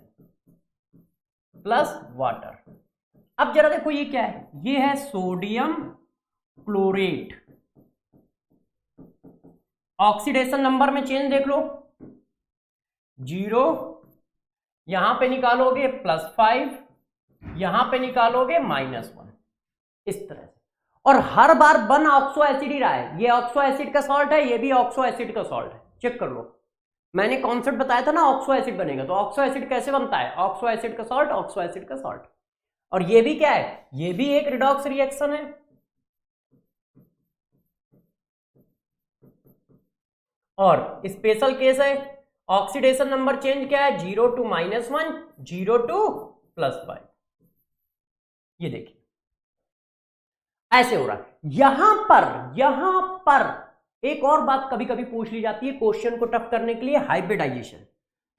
plus water. अब जरा देखो ये क्या है, ये है सोडियम क्लोरेट। ऑक्सीडेशन नंबर में चेंज देख लो, 0, यहां पे निकालोगे +5, यहां पे निकालोगे -1, इस तरह से। और हर बार 1 ऑक्सो एसिड ही रहा है, ये ऑक्सो एसिड का सॉल्ट है, ये भी ऑक्सो एसिड का सॉल्ट है, चेक कर लो। मैंने कॉन्सेप्ट बताया था ना, ऑक्सो एसिड बनेगा, तो ऑक्सो एसिड कैसे बनता है, ऑक्सो एसिड का सॉल्ट, ऑक्सो एसिड का सॉल्ट। और ये भी क्या है, ये भी एक रिडॉक्स रिएक्शन है। और स्पेशल केस है, ऑक्सीडेशन नंबर चेंज क्या है, 0 to -1, 0 to +5। ये देखिए ऐसे हो रहा है। यहां पर एक और बात कभी कभी पूछ ली जाती है क्वेश्चन को टफ करने के लिए, हाइब्रिडाइजेशन,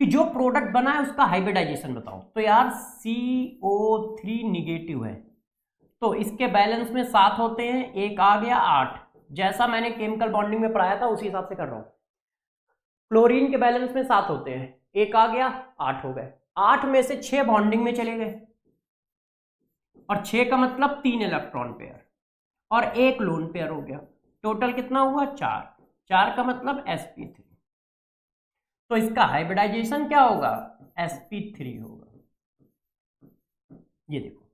कि जो प्रोडक्ट बना है उसका हाइब्रिडाइजेशन बताओ। तो यार CO3 निगेटिव है, तो इसके बैलेंस में 7 होते हैं, एक आ गया 8, जैसा मैंने केमिकल बॉन्डिंग में पढ़ाया था उसी हिसाब से कर रहा हूं। क्लोरीन के बैलेंस में 7 होते हैं, एक आ गया 8 हो गए, 8 में से 6 बॉन्डिंग में चले गए, और 6 का मतलब 3 इलेक्ट्रॉन पेयर और 1 लोन पेयर हो गया, टोटल कितना हुआ 4, 4 का मतलब sp3। तो इसका हाइब्रिडाइजेशन क्या होगा, sp3 होगा। ये देखो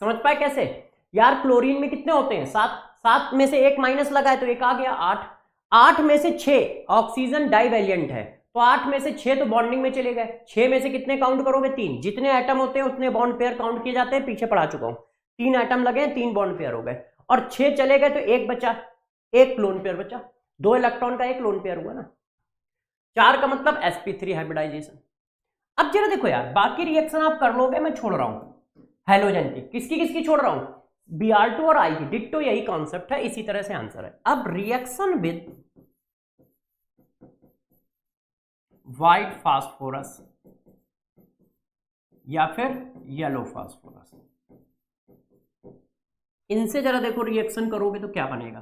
समझ पाए कैसे यार, क्लोरीन में कितने होते हैं 7, 7 में से 1 माइनस लगा है तो एक आ गया 8, 8 में से 6 ऑक्सीजन डाइवेलिएंट है, तो 8 में से 6 तो बॉन्डिंग में चले गए, 6 में से कितने काउंट करोगे 3, जितने एटम होते हैं उतने बॉन्ड पेयर काउंट किए जाते हैं, पीछे पढ़ा चुका हूं। 3 एटम लगे 3 बॉन्ड पेयर हो गए, और 6 चले गए तो 1 बचा, 1 लोन पेयर बचा, 2 इलेक्ट्रॉन का 1 लोन पेयर हुआ ना, 4 का मतलब sp3 हाइब्रिडाइजेशन। अब जरा देखो यार, बाकी रिएक्शन आप कर लोगे, मैं छोड़ रहा हूं हेलोजन की, किसकी किसकी छोड़ रहा हूं, Br2 और I की, डिट्टो यही कॉन्सेप्ट है, इसी तरह से आंसर है। अब रिएक्शन विद व्हाइट फास्फोरस या फिर येलो फास्फोरस, इनसे जरा देखो रिएक्शन करोगे तो क्या बनेगा,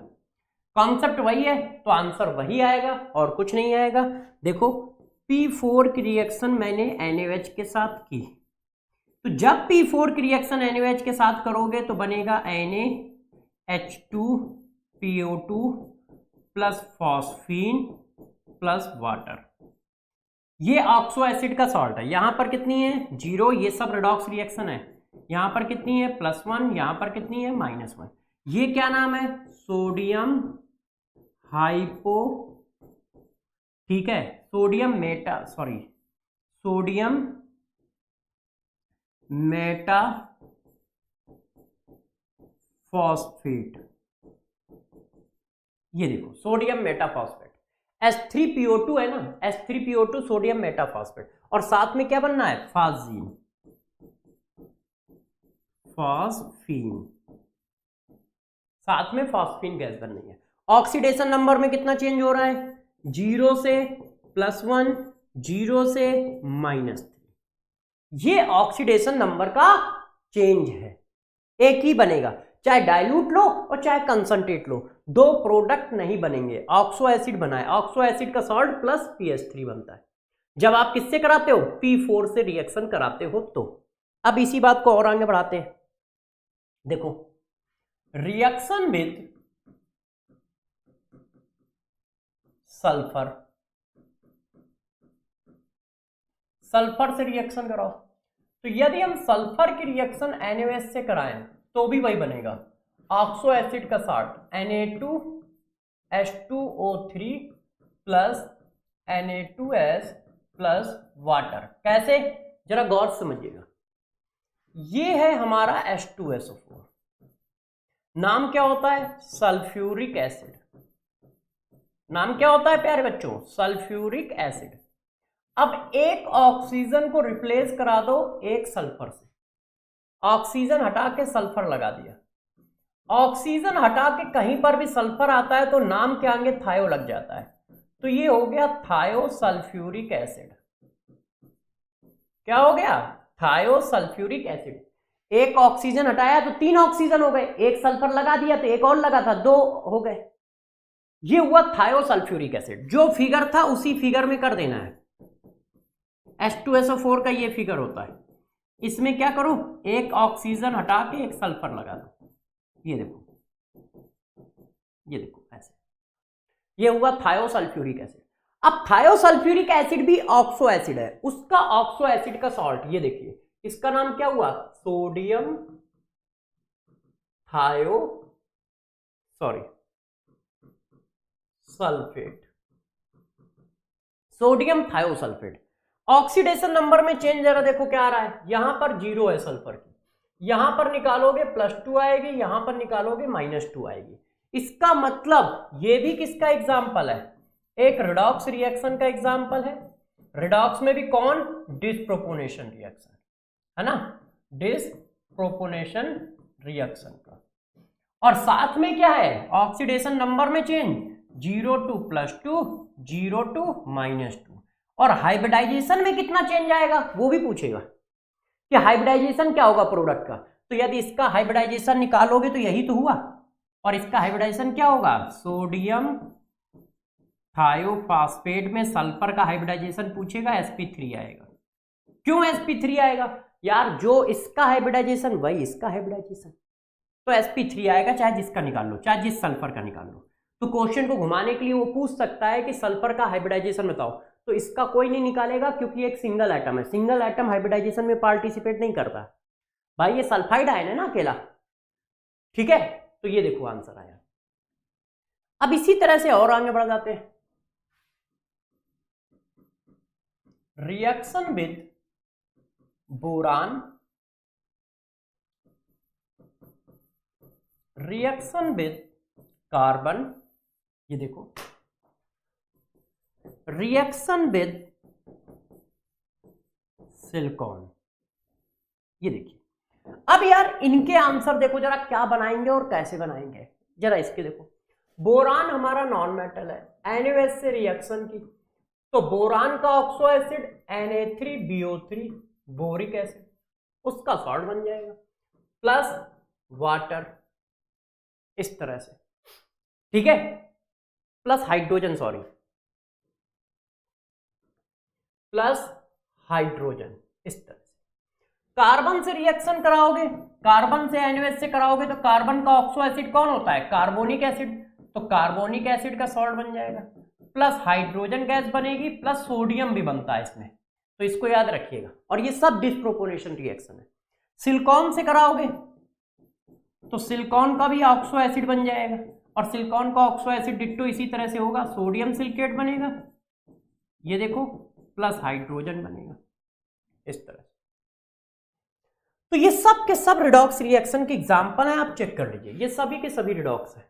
कॉन्सेप्ट वही है तो आंसर वही आएगा और कुछ नहीं आएगा। देखो P4 की रिएक्शन मैंने NaOH के साथ की, तो जब P4 की रिएक्शन NaOH के साथ करोगे तो बनेगा NaH2PO2 plus phosphine plus water. ये ऑक्सो एसिड का सॉल्ट है, यहां पर कितनी है 0, ये सब रिडॉक्स रिएक्शन है, यहां पर कितनी है +1, यहां पर कितनी है -1। ये क्या नाम है सोडियम हाइपो, ठीक है, सोडियम मेटा फॉस्फेट। ये देखो सोडियम मेटाफॉस्फेट, H3PO2 है ना, H3PO2 सोडियम मेटाफॉस्फेट, और साथ में क्या बनना है फॉस्फीन, साथ में फॉस्फीन गैस बननी है। ऑक्सीडेशन नंबर में कितना चेंज हो रहा है 0 से +1, 0 से -3। ये ऑक्सीडेशन नंबर का चेंज है, एक ही बनेगा, चाहे डाइल्यूट लो और चाहे कंसंट्रेट लो, दो प्रोडक्ट नहीं बनेंगे। ऑक्सो एसिड बना है, ऑक्सो एसिड का सॉल्ट प्लस PH3 बनता है। जब आप किससे कराते हो P4 से रिएक्शन कराते हो तो। अब इसी बात को और आगे बढ़ाते हैं, देखो रिएक्शन विद सल्फर, सल्फर से रिएक्शन कराओ, तो यदि हम सल्फर की रिएक्शन NaOH से कराएं तो भी वही बनेगा, ऑक्सो एसिड का salt Na2H2O3 plus Na2S plus water. कैसे, जरा गौर से समझिएगा, ये है हमारा H2SO4, नाम क्या होता है सल्फ्यूरिक एसिड, नाम क्या होता है प्यारे बच्चों सल्फ्यूरिक एसिड। अब एक ऑक्सीजन को रिप्लेस करा दो एक सल्फर से, ऑक्सीजन हटा के सल्फर लगा दिया, ऑक्सीजन हटा के कहीं पर भी सल्फर आता है तो नाम के आगे थायो लग जाता है, तो ये हो गया थायोसल्फ्यूरिक एसिड। क्या हो गया थायोसल्फ्यूरिक एसिड। एक ऑक्सीजन हटाया तो 3 ऑक्सीजन हो गए, एक सल्फर लगा दिया तो एक और लगा था 2 हो गए, ये हुआ थायोसल्फ्यूरिक एसिड। जो फिगर था उसी फिगर में कर देना है, H2SO4 का ये फिगर होता है, इसमें क्या करो एक ऑक्सीजन हटा के एक सल्फर लगा दो, ये देखो ऐसे, ये हुआ थायोसल्फ्यूरिक एसिड। अब थायोसल्फ्यूरिक एसिड भी ऑक्सो एसिड है, उसका ऑक्सो एसिड का सॉल्ट ये देखिए, इसका नाम क्या हुआ sodium sulphate, sodium thiosulphate. Oxidation number में चेंज जरा देखो क्या आ रहा है, यहां पर 0 है सल्फर की, यहां पर निकालोगे +2 आएगी, यहां पर निकालोगे -2 आएगी। इसका मतलब ये भी किसका एग्जाम्पल है, एक रिडॉक्स रिएक्शन का एग्जाम्पल है। रिडॉक्स में भी कौन डिसप्रोपोर्शनल रिएक्शन है ना, डिसप्रोपोर्शनल रिएक्शन का। और साथ में क्या है ऑक्सीडेशन नंबर में चेंज 0 to +2, 0 to -2। और हाइब्रिडाइजेशन में कितना चेंज आएगा वो भी पूछेगा कि हाइब्रिडाइजेशन क्या होगा प्रोडक्ट का, तो यदि इसका हाइब्रिडाइजेशन निकालोगे तो यही तो हुआ, और इसका हाइब्रिडाइजेशन क्या होगा सोडियम थायोफॉस्फेट में सल्फर का हाइब्रिडाइजेशन पूछेगा sp3 आएगा। क्यों sp3 आएगा यार, जो इसका हाइब्रिडाइजेशन वही इसका हाइब्रिडाइजेशन, तो sp3 आएगा, चाहे जिसका निकाल लो चाहे जिस सल्फर का निकाल लो। तो क्वेश्चन को घुमाने के लिए वो पूछ सकता है कि सल्फर का हाइब्रिडाइजेशन बताओ, तो इसका कोई नहीं निकालेगा क्योंकि एक सिंगल एटम है, सिंगल एटम हाइब्रिडाइजेशन में पार्टिसिपेट नहीं करता भाई, ये सल्फाइड आयन है ना अकेला, ठीक है। तो ये देखो आंसर आया। अब इसी तरह से और आगे बढ़ जाते हैं, reaction with boron, reaction with carbon, ये देखो रिएक्शन विद सिलिकॉन, ये देखिए। अब यार इनके आंसर देखो जरा क्या बनाएंगे और कैसे बनाएंगे, जरा इसके देखो। बोरान हमारा नॉन मेटल है, NaOH से रिएक्शन की, तो बोरान का oxo acid Na3BO3 boric acid, उसका सॉल्ट बन जाएगा प्लस वाटर इस तरह से, ठीक है, प्लस हाइड्रोजन प्लस हाइड्रोजन इस तरह से। कार्बन से रिएक्शन कराओगे, कार्बन से NaOH से कराओगे तो कार्बन का ऑक्सो एसिड कौन होता है कार्बोनिक एसिड, तो कार्बोनिक एसिड का सॉल्ट बन जाएगा प्लस हाइड्रोजन गैस बनेगी प्लस सोडियम भी बनता है इसमें, तो इसको याद रखिएगा। और ये सब डिस्प्रोपोर्शनल रिएक्शन है। सिलिकॉन से कराओगे तो सिलिकॉन का भी ऑक्सो एसिड बन जाएगा, और सिलिकॉन का ऑक्सो एसिड डिट्टो इसी तरह से होगा, सोडियम सिलिकेट बनेगा, ये देखो, प्लस हाइड्रोजन बनेगा इस तरह से। तो ये सब के सब रिडॉक्स रिएक्शन के एग्जांपल हैं, आप चेक कर लीजिए, ये सभी के सभी रिडॉक्स हैं।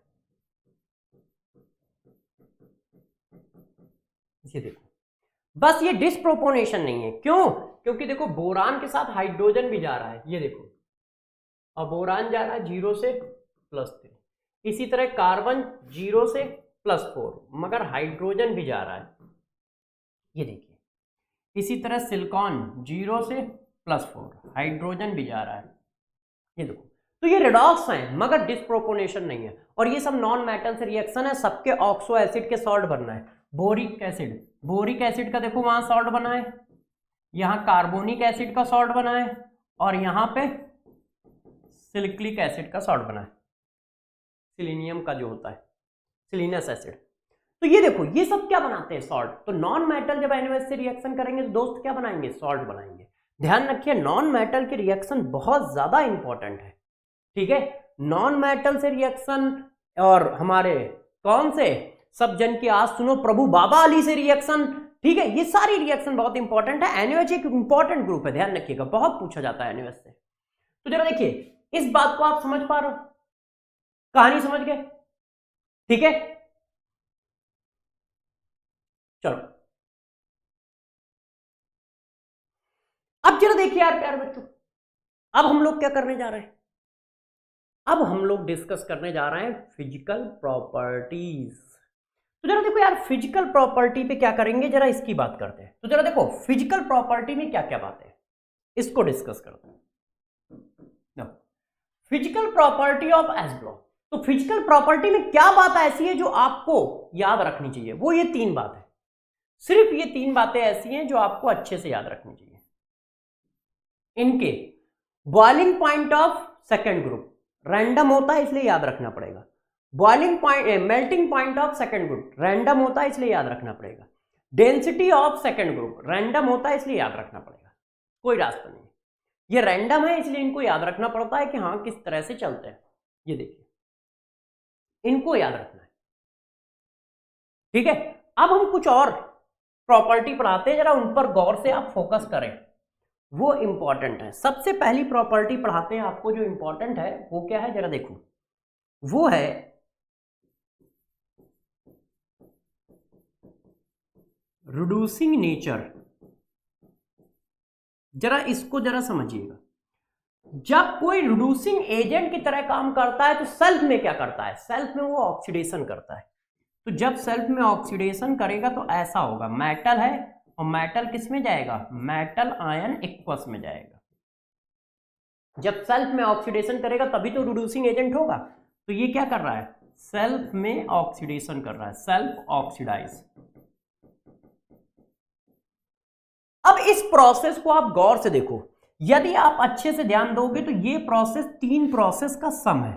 ये देखो, बस ये डिस्प्रोपोर्शनल नहीं है, क्यों? क्योंकि देखो बोरान के साथ हाइड्रोजन भी जा रहा है, ये देखो, और बोरान जा रहा है 0 से +3, इसी तरह कार्बन 0 से +4, मगर हाइड्रोजन भी जा रहा है, ये देखिए, इसी तरह सिलिकॉन 0 से +4, हाइड्रोजन भी जा रहा है, ये देखो। तो ये रिडॉक्स हैं मगर डिस्प्रोपोर्शनल नहीं है, और ये सब नॉन मेटल से रिएक्शन है, सबके ऑक्सो एसिड के सॉल्ट बनना है। बोरिक एसिड का देखो वहां सॉल्ट बना है, यहां कार्बोनिक एसिड का सॉल्ट बना है, और यहां पे सिलिक्लिक एसिड का सॉल्ट बना है, सिलीनियम का जो होता है सिलीनस एसिड। तो ये देखो, ये सब क्या बनाते हैं? सॉल्ट। तो नॉन मेटल जब NaOH से रिएक्शन करेंगे तो दोस्त क्या बनाएंगे? सॉल्ट बनाएंगे। ध्यान रखिए, नॉन मेटल के रिएक्शन बहुत ज्यादा इंपॉर्टेंट है, ठीक है। नॉन मेटल से रिएक्शन, और हमारे कौन से सब जन की आज सुनो प्रभु बाबा अली से रिएक्शन, ठीक है, ये सारी रिएक्शन बहुत इंपॉर्टेंट है। NaOH एक इंपॉर्टेंट ग्रुप है, ध्यान रखिएगा, बहुत पूछा जाता है NaOH से। तो जरा देखिए, इस बात को आप समझ पा रहे हो? कहानी समझ गए? ठीक है, चलो अब जरा देखिए यार प्यारे बच्चों, अब हम लोग क्या करने जा रहे हैं? अब हम लोग डिस्कस करने जा रहे हैं फिजिकल प्रॉपर्टीज। तो जरा देखो यार, फिजिकल प्रॉपर्टी पे क्या करेंगे, जरा इसकी बात करते हैं। तो जरा देखो, फिजिकल प्रॉपर्टी में क्या क्या बातें हैं, इसको डिस्कस करते हैं। Physical property of S block. तो फिजिकल प्रॉपर्टी में क्या बात ऐसी है जो आपको याद रखनी चाहिए? वो ये 3 बात है, सिर्फ ये 3 बातें ऐसी हैं जो आपको अच्छे से याद रखनी चाहिए। इनके boiling point of second group random होता है, इसलिए याद रखना पड़ेगा। Boiling point, melting point of second group random होता है, इसलिए याद रखना पड़ेगा। Density of second group random होता है, इसलिए याद रखना पड़ेगा। कोई रास्ता नहीं, ये रैंडम है, इसलिए इनको याद रखना पड़ता है कि हाँ किस तरह से चलते हैं। ये देखिए, इनको याद रखना है, ठीक है। अब हम कुछ और प्रॉपर्टी पढ़ाते हैं, जरा उन पर गौर से आप फोकस करें, वो इंपॉर्टेंट है। सबसे पहली प्रॉपर्टी पढ़ाते हैं आपको, जो इंपॉर्टेंट है वो क्या है, जरा देखो, वो है रिड्यूसिंग नेचर। जरा इसको जरा समझिएगा, जब कोई रिड्यूसिंग एजेंट की तरह काम करता है तो सेल्फ में क्या करता है? सेल्फ में वो ऑक्सीडेशन करता है। तो जब सेल्फ में ऑक्सीडेशन करेगा तो ऐसा होगा, मेटल है और मेटल किस में जाएगा? मेटल आयन एक्वस में जाएगा। जब सेल्फ में ऑक्सीडेशन करेगा तभी तो रिड्यूसिंग एजेंट होगा। तो ये क्या कर रहा है? सेल्फ में ऑक्सीडेशन कर रहा है, सेल्फ ऑक्सीडाइज। अब इस प्रोसेस को आप गौर से देखो, यदि आप अच्छे से ध्यान दोगे तो ये प्रोसेस 3 प्रोसेस का सम है।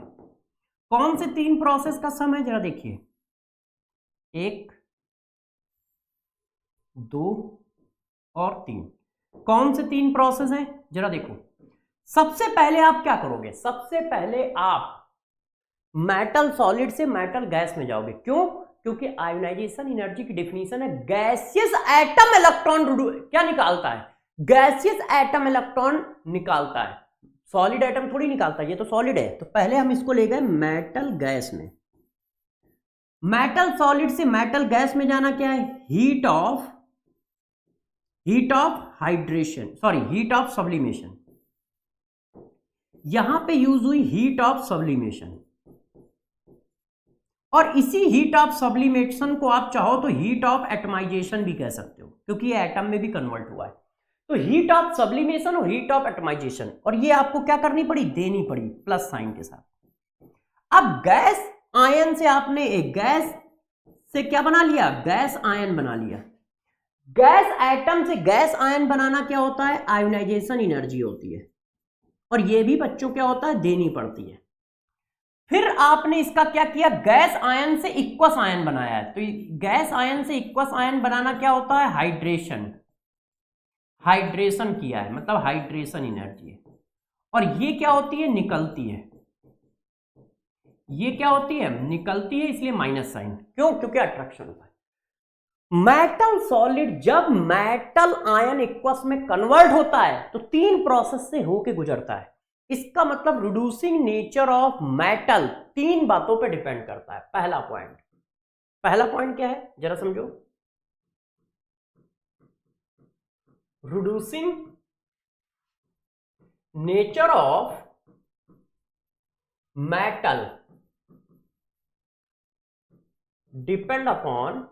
कौन से 3 प्रोसेस का सम है? जरा देखिए, 1, 2 और 3। कौन से 3 प्रोसेस हैं? जरा देखो, सबसे पहले आप क्या करोगे? सबसे पहले आप मेटल सॉलिड से मेटल गैस में जाओगे। क्यों? क्योंकि आयोनाइजेशन एनर्जी की डेफिनेशन है गैसियस एटम इलेक्ट्रॉन क्या निकालता है? गैसियस एटम इलेक्ट्रॉन निकालता है, सॉलिड एटम थोड़ी निकालता है, ये तो सॉलिड है। तो पहले हम इसको ले गए मेटल गैस में। मेटल सॉलिड से मेटल गैस में जाना क्या है? Heat of hydration, sorry heat of sublimation. यहां पे यूज हुई हीट ऑफ सब्लिमेशन, और इसी हीट ऑफ सब्लिमेशन को आप चाहो तो हीट ऑफ एटमाइजेशन भी कह सकते हो, क्योंकि ये एटम में भी कन्वर्ट हुआ है। तो हीट ऑफ सब्लिमेशन और हीट ऑफ एटमाइजेशन, और ये आपको क्या करनी पड़ी? देनी पड़ी प्लस साइन के साथ। अब गैस आयन से आपने एक गैस से क्या बना लिया? गैस आयन बना लिया। गैस एटम से गैस आयन बनाना क्या होता है? आयोनाइजेशन एनर्जी होती है, और ये भी बच्चों क्या होता है? देनी पड़ती है। फिर आपने इसका क्या किया, गैस आयन से इक्वस आयन बनाया है। तो गैस आयन से इक्वस आयन बनाना क्या होता है, हाइड्रेशन। हाइड्रेशन किया है मतलब हाइड्रेशन एनर्जी है। और ये क्या होती है, निकलती है। ये क्या होती है, निकलती है, इसलिए माइनस साइन। क्यों, क्योंकि अट्रैक्शन होता है। मेटल सॉलिड जब मेटल आयन इक्वस में कन्वर्ट होता है तो 3 प्रोसेस से होके गुजरता है। इसका मतलब रिड्यूसिंग नेचर ऑफ मेटल 3 बातों पे डिपेंड करता है। पहला पॉइंट क्या है, जरा समझो। Reducing nature of metal depend upon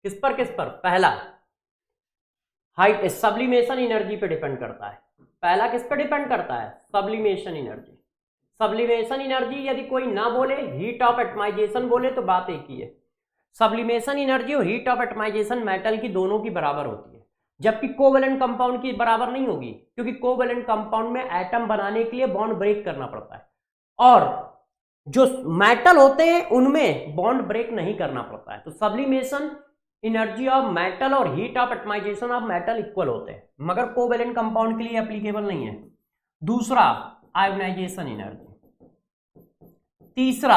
किस पर, पहला हाइट सब्लिमेशन एनर्जी पे डिपेंड करता है। पहला किस पे डिपेंड करता है, सब्लिमेशन एनर्जी। सब्लिमेशन एनर्जी यदि कोई ना बोले, हीट ऑफ एटमाइजेशन बोले तो बात एक ही है। सब्लिमेशन एनर्जी और हीट ऑफ एटमाइजेशन मेटल की दोनों की बराबर होती है, जबकि कोवेलेंट कंपाउंड की बराबर नहीं होगी, क्योंकि कोवेलेंट कंपाउंड में एटम बनाने के लिए बॉन्ड ब्रेक करना पड़ता है और जो मेटल होते हैं उनमें बॉन्ड ब्रेक नहीं करना पड़ता है। तो सब्लिमेशन एनर्जी ऑफ मेटल और heat of atomization of metal equal होते हैं, मगर कोवेलेंट कंपाउंड के लिए एप्लीकेबल नहीं है। दूसरा आयोनाइजेशन एनर्जी, तीसरा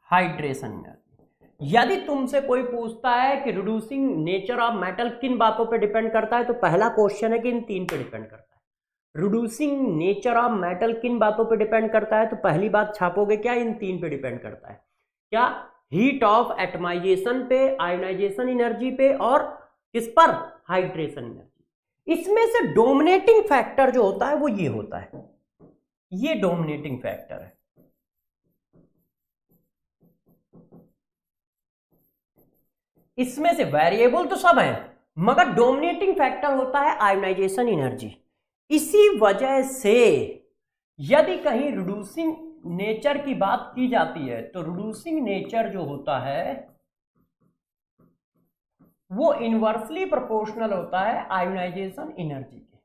हाइड्रेशन एनर्जी। यदि तुमसे कोई पूछता है कि रिड्यूसिंग नेचर ऑफ मेटल किन बातों पे डिपेंड करता है, तो पहला क्वेश्चन है कि इन 3 पे डिपेंड करता है। रिड्यूसिंग नेचर ऑफ मेटल किन बातों पे डिपेंड करता है, तो पहली बात छापोगे क्या, इन 3 पे डिपेंड करता है। क्या, हीट ऑफ एटमाइजेशन पे, आयोनाइजेशन एनर्जी पे, और किस पर, हाइड्रेशन एनर्जी। इसमें से डोमिनेटिंग फैक्टर जो होता है वो ये होता है, ये डोमिनेटिंग फैक्टर है। इसमें से वेरिएबल तो सब है, मगर डोमिनेटिंग फैक्टर होता है आयोनाइजेशन एनर्जी। इसी वजह से यदि कहीं रिड्यूसिंग नेचर की बात की जाती है तो रिड्यूसिंग नेचर जो होता है वो इनवर्सली प्रोपोर्शनल होता है आयोनाइजेशन एनर्जी के।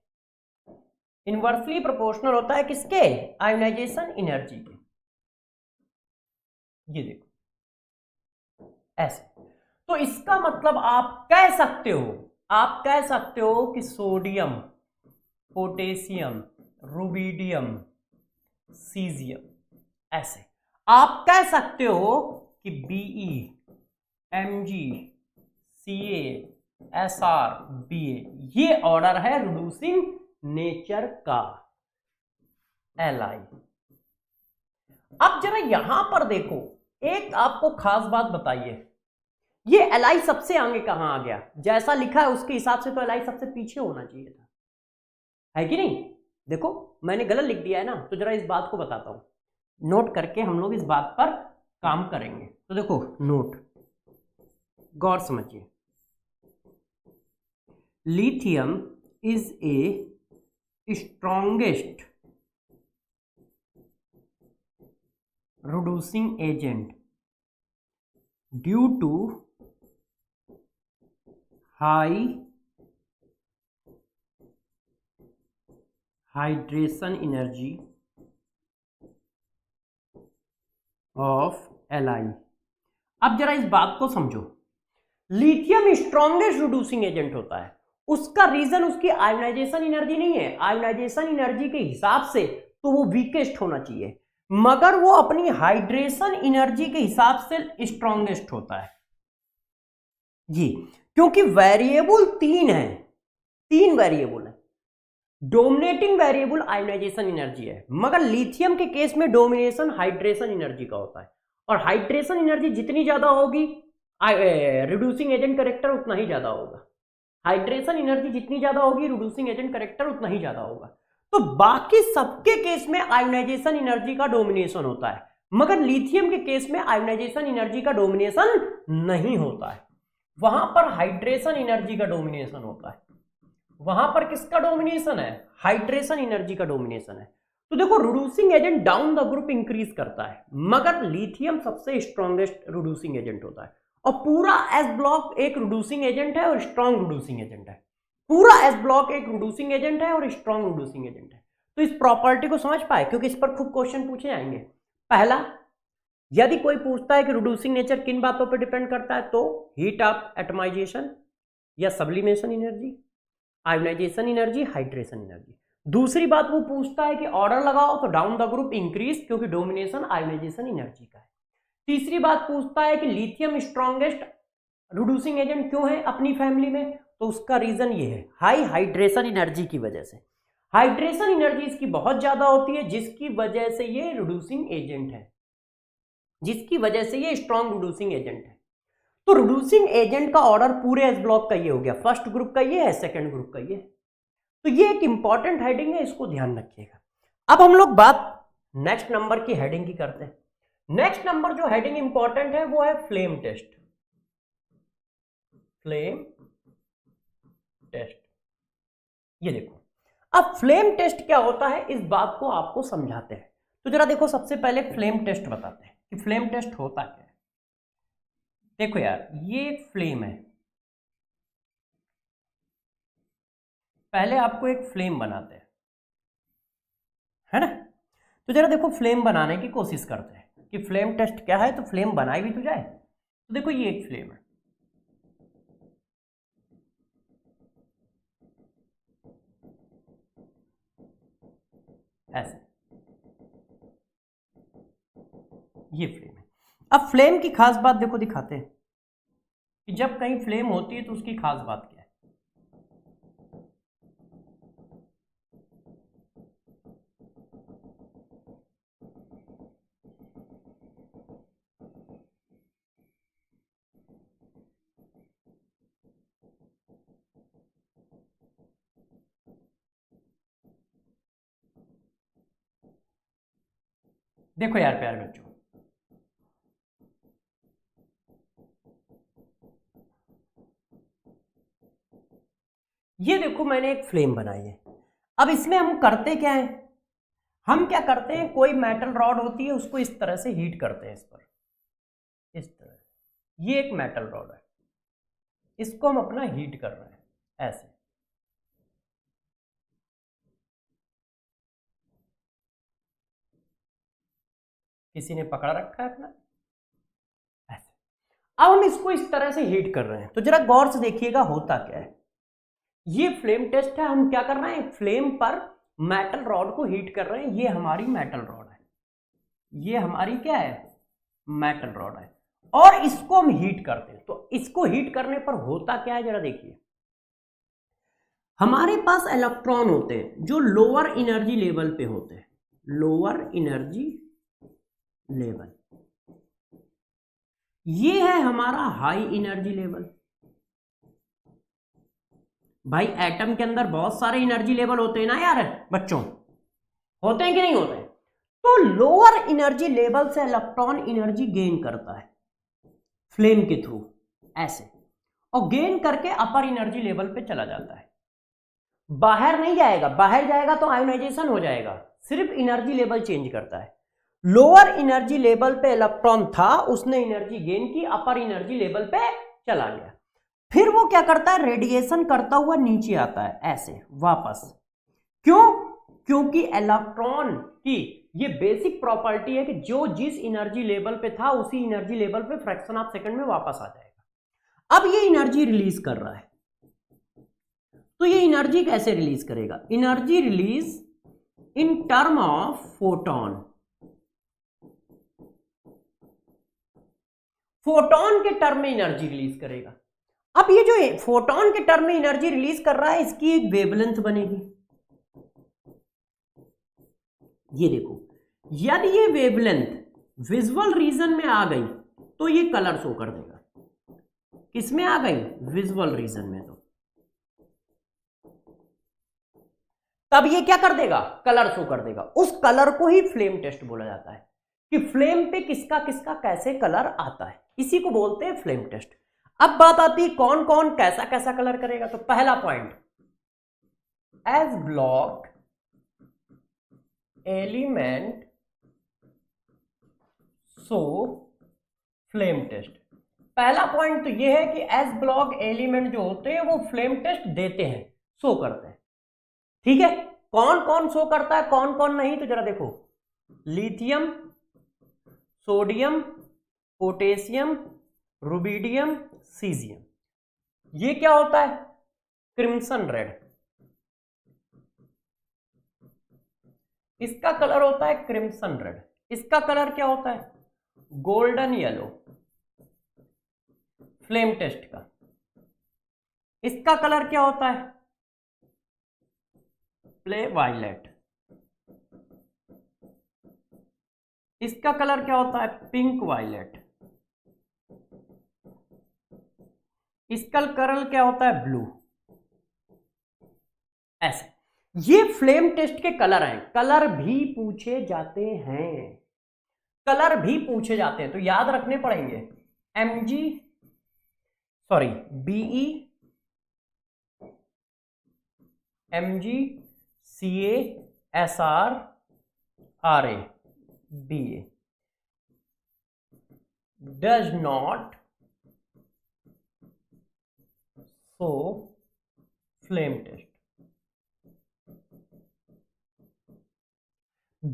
इनवर्सली प्रोपोर्शनल होता है किसके, आयोनाइजेशन एनर्जी के। ये देखो ऐसे। तो इसका मतलब आप कह सकते हो कि सोडियम, पोटेशियम, रुबिडियम, सीजियम, ऐसे आप कह सकते हो कि Be, Mg, Ca, Sr, Ba, ये ऑर्डर है रिड्यूसिंग नेचर का, Li। अब जरा यहां पर देखो, एक आपको खास बात बताइए, ये Li सबसे आगे कहां आ गया, जैसा लिखा है उसके हिसाब से तो Li सबसे पीछे होना चाहिए था, है कि नहीं। देखो मैंने गलत लिख दिया है ना, तो जरा इस बात को बताता हूं, नोट करके हम लोग इस बात पर काम करेंगे। तो देखो नोट, गौर समझिए, lithium is a strongest reducing agent due to high hydration energy of Li। अब जरा इस बात को समझो, लिथियम स्ट्रॉन्गेस्ट रिड्यूसिंग एजेंट होता है, उसका रीजन उसकी आयोनाइजेशन एनर्जी नहीं है। आयोनाइजेशन एनर्जी के हिसाब से तो वो वीकेस्ट होना चाहिए, मगर वो अपनी हाइड्रेशन एनर्जी के हिसाब से स्ट्रॉन्गेस्ट होता है जी, क्योंकि वेरिएबल 3 है, 3 वेरिएबल है। डोमिनेटिंग वेरिएबल आयोनाइजेशन एनर्जी है, मगर लिथियम के केस में डोमिनेशन हाइड्रेशन एनर्जी का होता है, और हाइड्रेशन एनर्जी जितनी ज्यादा होगी रिड्यूसिंग एजेंट कैरेक्टर उतना ही ज्यादा होगा। हाइड्रेशन एनर्जी जितनी ज्यादा होगी रिड्यूसिंग एजेंट कैरेक्टर उतना ही ज्यादा होगा। तो बाकी सबके केस में आयोनाइजेशन एनर्जी का डोमिनेशन होता है, मगर लिथियम के केस में आयोनाइजेशन एनर्जी का डोमिनेशन नहीं होता है, वहां पर हाइड्रेशन एनर्जी का डोमिनेशन होता है। वहां पर किसका डोमिनेशन है, हाइड्रेशन एनर्जी का डोमिनेशन है। तो देखो reducing agent down the group increase करता है, मगर लिथियम सबसे स्ट्रॉन्गेस्ट रिड्यूसिंग एजेंट होता है, और पूरा एस ब्लॉक एक रिड्यूसिंग एजेंट है और स्ट्रॉन्ग रिड्यूसिंग एजेंट है। पूरा एस ब्लॉक एक रिड्यूसिंग एजेंट है और स्ट्रॉन्ग रिड्यूसिंग एजेंट है। तो इस प्रॉपर्टी को समझ पाए, क्योंकि इस पर खूब क्वेश्चन पूछे जाएंगे। पहला, यदि कोई पूछता है कि रिड्यूसिंग नेचर किन बातों पर डिपेंड करता है, तो हीट ऑफ एटमाइजेशन या sublimation energy, ionization energy, hydration energy. दूसरी बात वो पूछता है कि ऑर्डर लगाओ, तो डाउन द ग्रुप इंक्रीज, क्योंकि डोमिनेशन आयोनाइजेशन एनर्जी का है। तीसरी बात पूछता है कि लिथियम स्ट्रॉन्गेस्ट रिड्यूसिंग एजेंट क्यों है अपनी फैमिली में, तो उसका रीजन ये है हाई हाइड्रेशन एनर्जी की वजह से। हाइड्रेशन एनर्जी इसकी बहुत ज्यादा होती है, जिसकी वजह से ये रिड्यूसिंग एजेंट है, जिसकी वजह से ये स्ट्रॉन्ग रिड्यूसिंग एजेंट है। तो रिड्यूसिंग एजेंट का ऑर्डर पूरे एस ब्लॉक का ये हो गया, फर्स्ट ग्रुप का ये है, सेकंड ग्रुप का ये। तो ये एक इंपॉर्टेंट हेडिंग है, इसको ध्यान रखिएगा। अब हम लोग बात नेक्स्ट नंबर की हेडिंग की करते हैं। नेक्स्ट नंबर जो हेडिंग इंपॉर्टेंट है वो है फ्लेम टेस्ट। फ्लेम टेस्ट, ये देखो। अब फ्लेम टेस्ट क्या होता है, इस बात को आपको समझाते हैं। तो जरा देखो, सबसे पहले फ्लेम टेस्ट बताते हैं कि फ्लेम टेस्ट होता क्या है। देखो यार, ये एक फ्लेम पहले आपको एक फ्लेम बनाते हैं, है ना। तो जरा देखो, फ्लेम बनाने की कोशिश करते हैं कि फ्लेम टेस्ट क्या है, तो फ्लेम बनाई भी तो जाए। तो देखो, ये एक फ्लेम है, ऐसे, ये फ्लेम है। अब फ्लेम की खास बात देखो, दिखाते हैं कि जब कहीं फ्लेम होती है तो उसकी खास बात क्या है। देखो यार प्यारे बच्चों, ये देखो मैंने एक फ्लेम बनाई है। अब इसमें हम करते क्या है, हम क्या करते हैं, कोई मेटल रॉड होती है उसको इस तरह से हीट करते हैं, इस पर, इस तरह। ये एक मेटल रॉड है, इसको हम अपना हीट कर रहे हैं ऐसे। किसी ने पकड़ा रखा है अपना, ऐसे। अब हम इसको इस तरह से हीट कर रहे हैं। तो जरा गौर से देखिएगा होता क्या है। ये फ्लेम टेस्ट है, हम क्या कर रहे हैं, फ्लेम पर मेटल रॉड को हीट कर रहे हैं। ये हमारी मेटल रॉड है, ये हमारी क्या है, मेटल रॉड है, और इसको हम हीट करते हैं। तो इसको हीट करने पर होता क्या है, जरा देखिए। हमारे पास इलेक्ट्रॉन होते हैं जो लोअर एनर्जी लेवल पे होते हैं, लोअर एनर्जी लेवल। ये है हमारा हाई एनर्जी लेवल। भाई एटम के अंदर बहुत सारे एनर्जी लेवल होते हैं ना यार बच्चों, होते हैं कि नहीं होते हैं। तो लोअर एनर्जी लेवल से इलेक्ट्रॉन एनर्जी गेन करता है फ्लेम के थ्रू ऐसे, और गेन करके अपर एनर्जी लेवल पे चला जाता है। बाहर नहीं जाएगा, बाहर जाएगा तो आयोनाइजेशन हो जाएगा, सिर्फ एनर्जी लेवल चेंज करता है। लोअर एनर्जी लेवल पे इलेक्ट्रॉन था, उसने एनर्जी गेन की, अपर एनर्जी लेवल पे चला गया। फिर वो क्या करता है, रेडिएशन करता हुआ नीचे आता है ऐसे वापस। क्यों, क्योंकि इलेक्ट्रॉन की ये बेसिक प्रॉपर्टी है कि जो जिस एनर्जी लेवल पे था उसी एनर्जी लेवल पे फ्रैक्शन ऑफ सेकंड में वापस आ जाएगा। अब ये एनर्जी रिलीज कर रहा है, तो ये एनर्जी कैसे रिलीज करेगा, energy release in term of photon. Photon के टर्म में एनर्जी रिलीज करेगा। अब ये जो फोटोन के टर्म में एनर्जी रिलीज कर रहा है, इसकी एक वेवलेंथ बनेगी। ये देखो, यदि ये वेवलेंथ विजुअल रीजन में आ गई तो ये कलर शो कर देगा। किसमें आ गई, विजुअल रीजन में। तो तब ये क्या कर देगा, कलर शो कर देगा। उस कलर को ही फ्लेम टेस्ट बोला जाता है कि फ्लेम पे किसका किसका कैसे कलर आता है, इसी को बोलते हैं फ्लेम टेस्ट। अब बात आती है कौन कौन कैसा कैसा कलर करेगा। तो पहला point, S block element so flame test. पहला पॉइंट तो यह है कि एस ब्लॉक एलिमेंट जो होते हैं वो फ्लेम टेस्ट देते हैं। शो करते हैं। ठीक है, कौन कौन शो करता है कौन कौन नहीं, तो जरा देखो, lithium, sodium, potassium, rubidium, caesium, ये क्या होता है, क्रिम्सन रेड, इसका कलर होता है क्रिम्सन रेड। इसका कलर क्या होता है, गोल्डन येलो, फ्लेम टेस्ट का। इसका कलर क्या होता है, प्ले वायलेट। इसका कलर क्या होता है, पिंक वायलेट। इसका कलर क्या होता है, ब्लू। ऐसे ये फ्लेम टेस्ट के कलर हैं। कलर भी पूछे जाते हैं, कलर भी पूछे जाते हैं, तो याद रखने पड़ेंगे। BE, MG, CA, SR, RA, BA does not show flame test.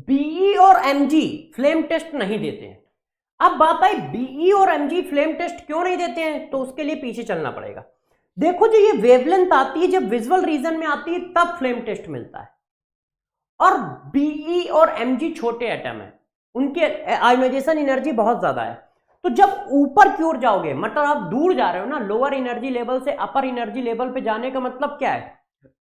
BE और एमजी फ्लेम टेस्ट नहीं देते हैं। अब बात आई बीई और एमजी फ्लेम टेस्ट क्यों नहीं देते हैं, तो उसके लिए पीछे चलना पड़ेगा। देखो जो ये वेवलेंथ आती है, जब विजुअल रीजन में आती है तब फ्लेम टेस्ट मिलता है। और बीई और एमजी छोटे एटम है, उनकी आयोनाइजेशन एनर्जी बहुत ज्यादा है। तो जब ऊपर की ओर जाओगे, मतलब आप दूर जा रहे हो ना, लोअर एनर्जी लेवल से अपर एनर्जी लेवल पे जाने का मतलब क्या है,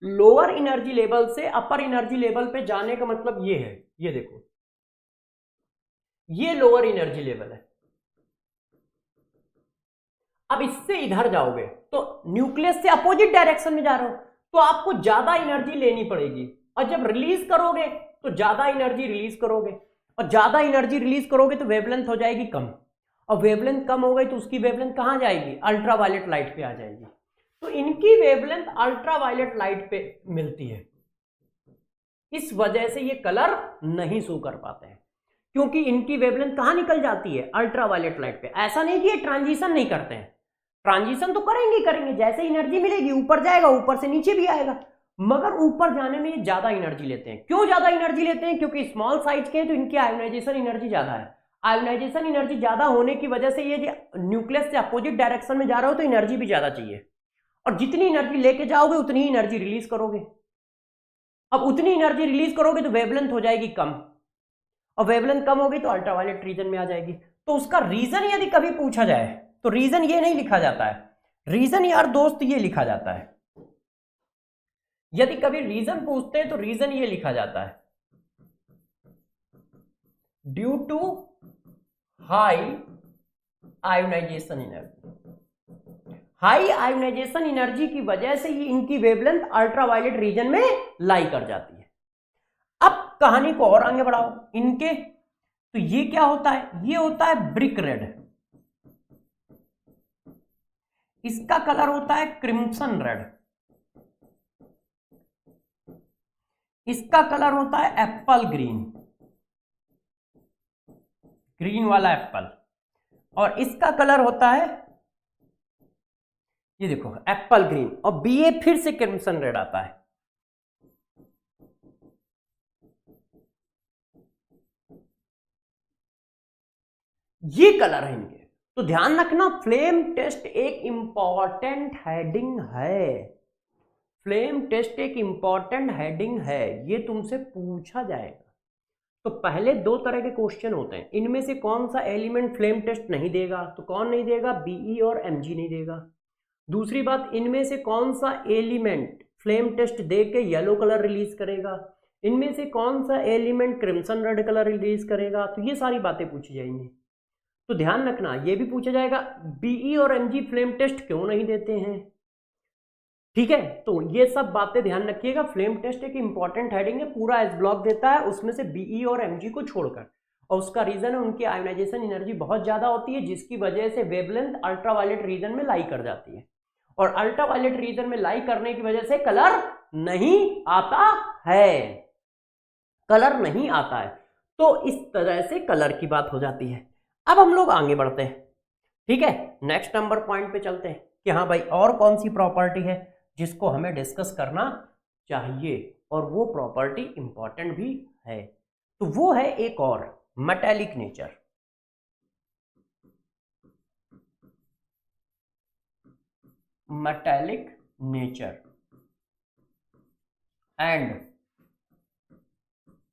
लोअर एनर्जी लेवल से अपर एनर्जी लेवल पे जाने का मतलब ये है, ये देखो, ये लोअर एनर्जी लेवल है। अब इससे इधर जाओगे तो न्यूक्लियस से अपोजिट डायरेक्शन में जा रहे हो, तो आपको ज्यादा एनर्जी लेनी पड़ेगी, और जब रिलीज करोगे तो ज्यादा एनर्जी रिलीज करोगे, और ज्यादा एनर्जी रिलीज करोगे तो वेवलेंथ हो जाएगी कम, और वेवलेंथ कम हो गई तो उसकी वेवलेंथ कहां जाएगी, अल्ट्रावायलेट लाइट पे आ जाएगी। तो इनकी वेवलेंथ अल्ट्रावायलेट लाइट पे मिलती है, इस वजह से ये कलर नहीं शो कर पाते हैं, क्योंकि इनकी वेवलेंथ कहां निकल जाती है, अल्ट्रावायलेट लाइट पे। ऐसा नहीं कि ये ट्रांजिशन नहीं करते हैं, ट्रांजिशन तो करेंगे, जैसे एनर्जी मिलेगी ऊपर जाएगा, ऊपर से नीचे भी आएगा, मगर ऊपर जाने में ये ज्यादा एनर्जी लेते हैं। क्यों ज्यादा एनर्जी लेते हैं, क्योंकि स्मॉल साइज के हैं तो इनकी आयोनाइजेशन एनर्जी ज्यादा है। आयोनाइजेशन एनर्जी ज्यादा होने की वजह से ये न्यूक्लियस से अपोजिट डायरेक्शन में जा रहे हो तो एनर्जी भी ज्यादा चाहिए, और जितनी एनर्जी लेके जाओगे उतनी ही एनर्जी रिलीज करोगे। अब उतनी एनर्जी रिलीज करोगे तो वेवलेंथ हो जाएगी कम, और वेवलेंथ कम होगी तो अल्ट्रावायलेट रीजन में आ जाएगी। तो उसका रीजन यदि कभी पूछा जाए तो रीजन ये नहीं लिखा जाता है, रीजन यार दोस्त ये लिखा जाता है, यदि कभी रीजन पूछते हैं तो रीजन ये लिखा जाता है, due to high ionization energy. High ionization energy की वजह से ये इनकी वेवलेंथ अल्ट्रावायलेट रीजन में लाई कर जाती है। अब कहानी को और आगे बढ़ाओ इनके, तो ये क्या होता है, ये होता है ब्रिक रेड, इसका कलर होता है क्रिम्सन रेड, इसका कलर होता है एप्पल ग्रीन, ग्रीन वाला एप्पल, और इसका कलर होता है ये देखो एप्पल ग्रीन, और बीए फिर से क्रिम्सन रेड आता है। ये कलर है इनके। तो ध्यान रखना, फ्लेम टेस्ट एक इंपॉर्टेंट हेडिंग है, फ्लेम टेस्ट एक इंपॉर्टेंट हेडिंग है, ये तुमसे पूछा जाएगा। तो पहले दो तरह के क्वेश्चन होते हैं, इनमें से कौन सा एलिमेंट फ्लेम टेस्ट नहीं देगा, तो कौन नहीं देगा, बीई और एमजी नहीं देगा। दूसरी बात, इनमें से कौन सा एलिमेंट फ्लेम टेस्ट दे के येलो कलर रिलीज करेगा, इनमें से कौन सा element crimson red colour release करेगा। तो ये सारी बातें पूछी जाएंगी। तो ध्यान रखना, ये भी पूछा जाएगा बीई और एमजी फ्लेम टेस्ट क्यों नहीं देते हैं, ठीक है। तो ये सब बातें ध्यान रखिएगा। फ्लेम टेस्ट एक इंपॉर्टेंट हेडिंग है, पूरा एस ब्लॉक देता है, उसमें से बीई और एमजी को छोड़कर, और उसका रीजन है उनकी आयोनाइजेशन एनर्जी बहुत ज्यादा होती है, जिसकी वजह से वेवलेंथ अल्ट्रावायलेट रीजन में लाई कर जाती है, और अल्ट्रावायलेट रीजन में लाई करने की वजह से कलर नहीं आता है, कलर नहीं आता है। तो इस तरह से कलर की बात हो जाती है। अब हम लोग आगे बढ़ते हैं, ठीक है, नेक्स्ट नंबर पॉइंट पे चलते हैं कि हाँ भाई और कौन सी प्रॉपर्टी है जिसको हमें डिस्कस करना चाहिए और वो प्रॉपर्टी इंपॉर्टेंट भी है। तो वो है एक और metallic nature. Metallic nature and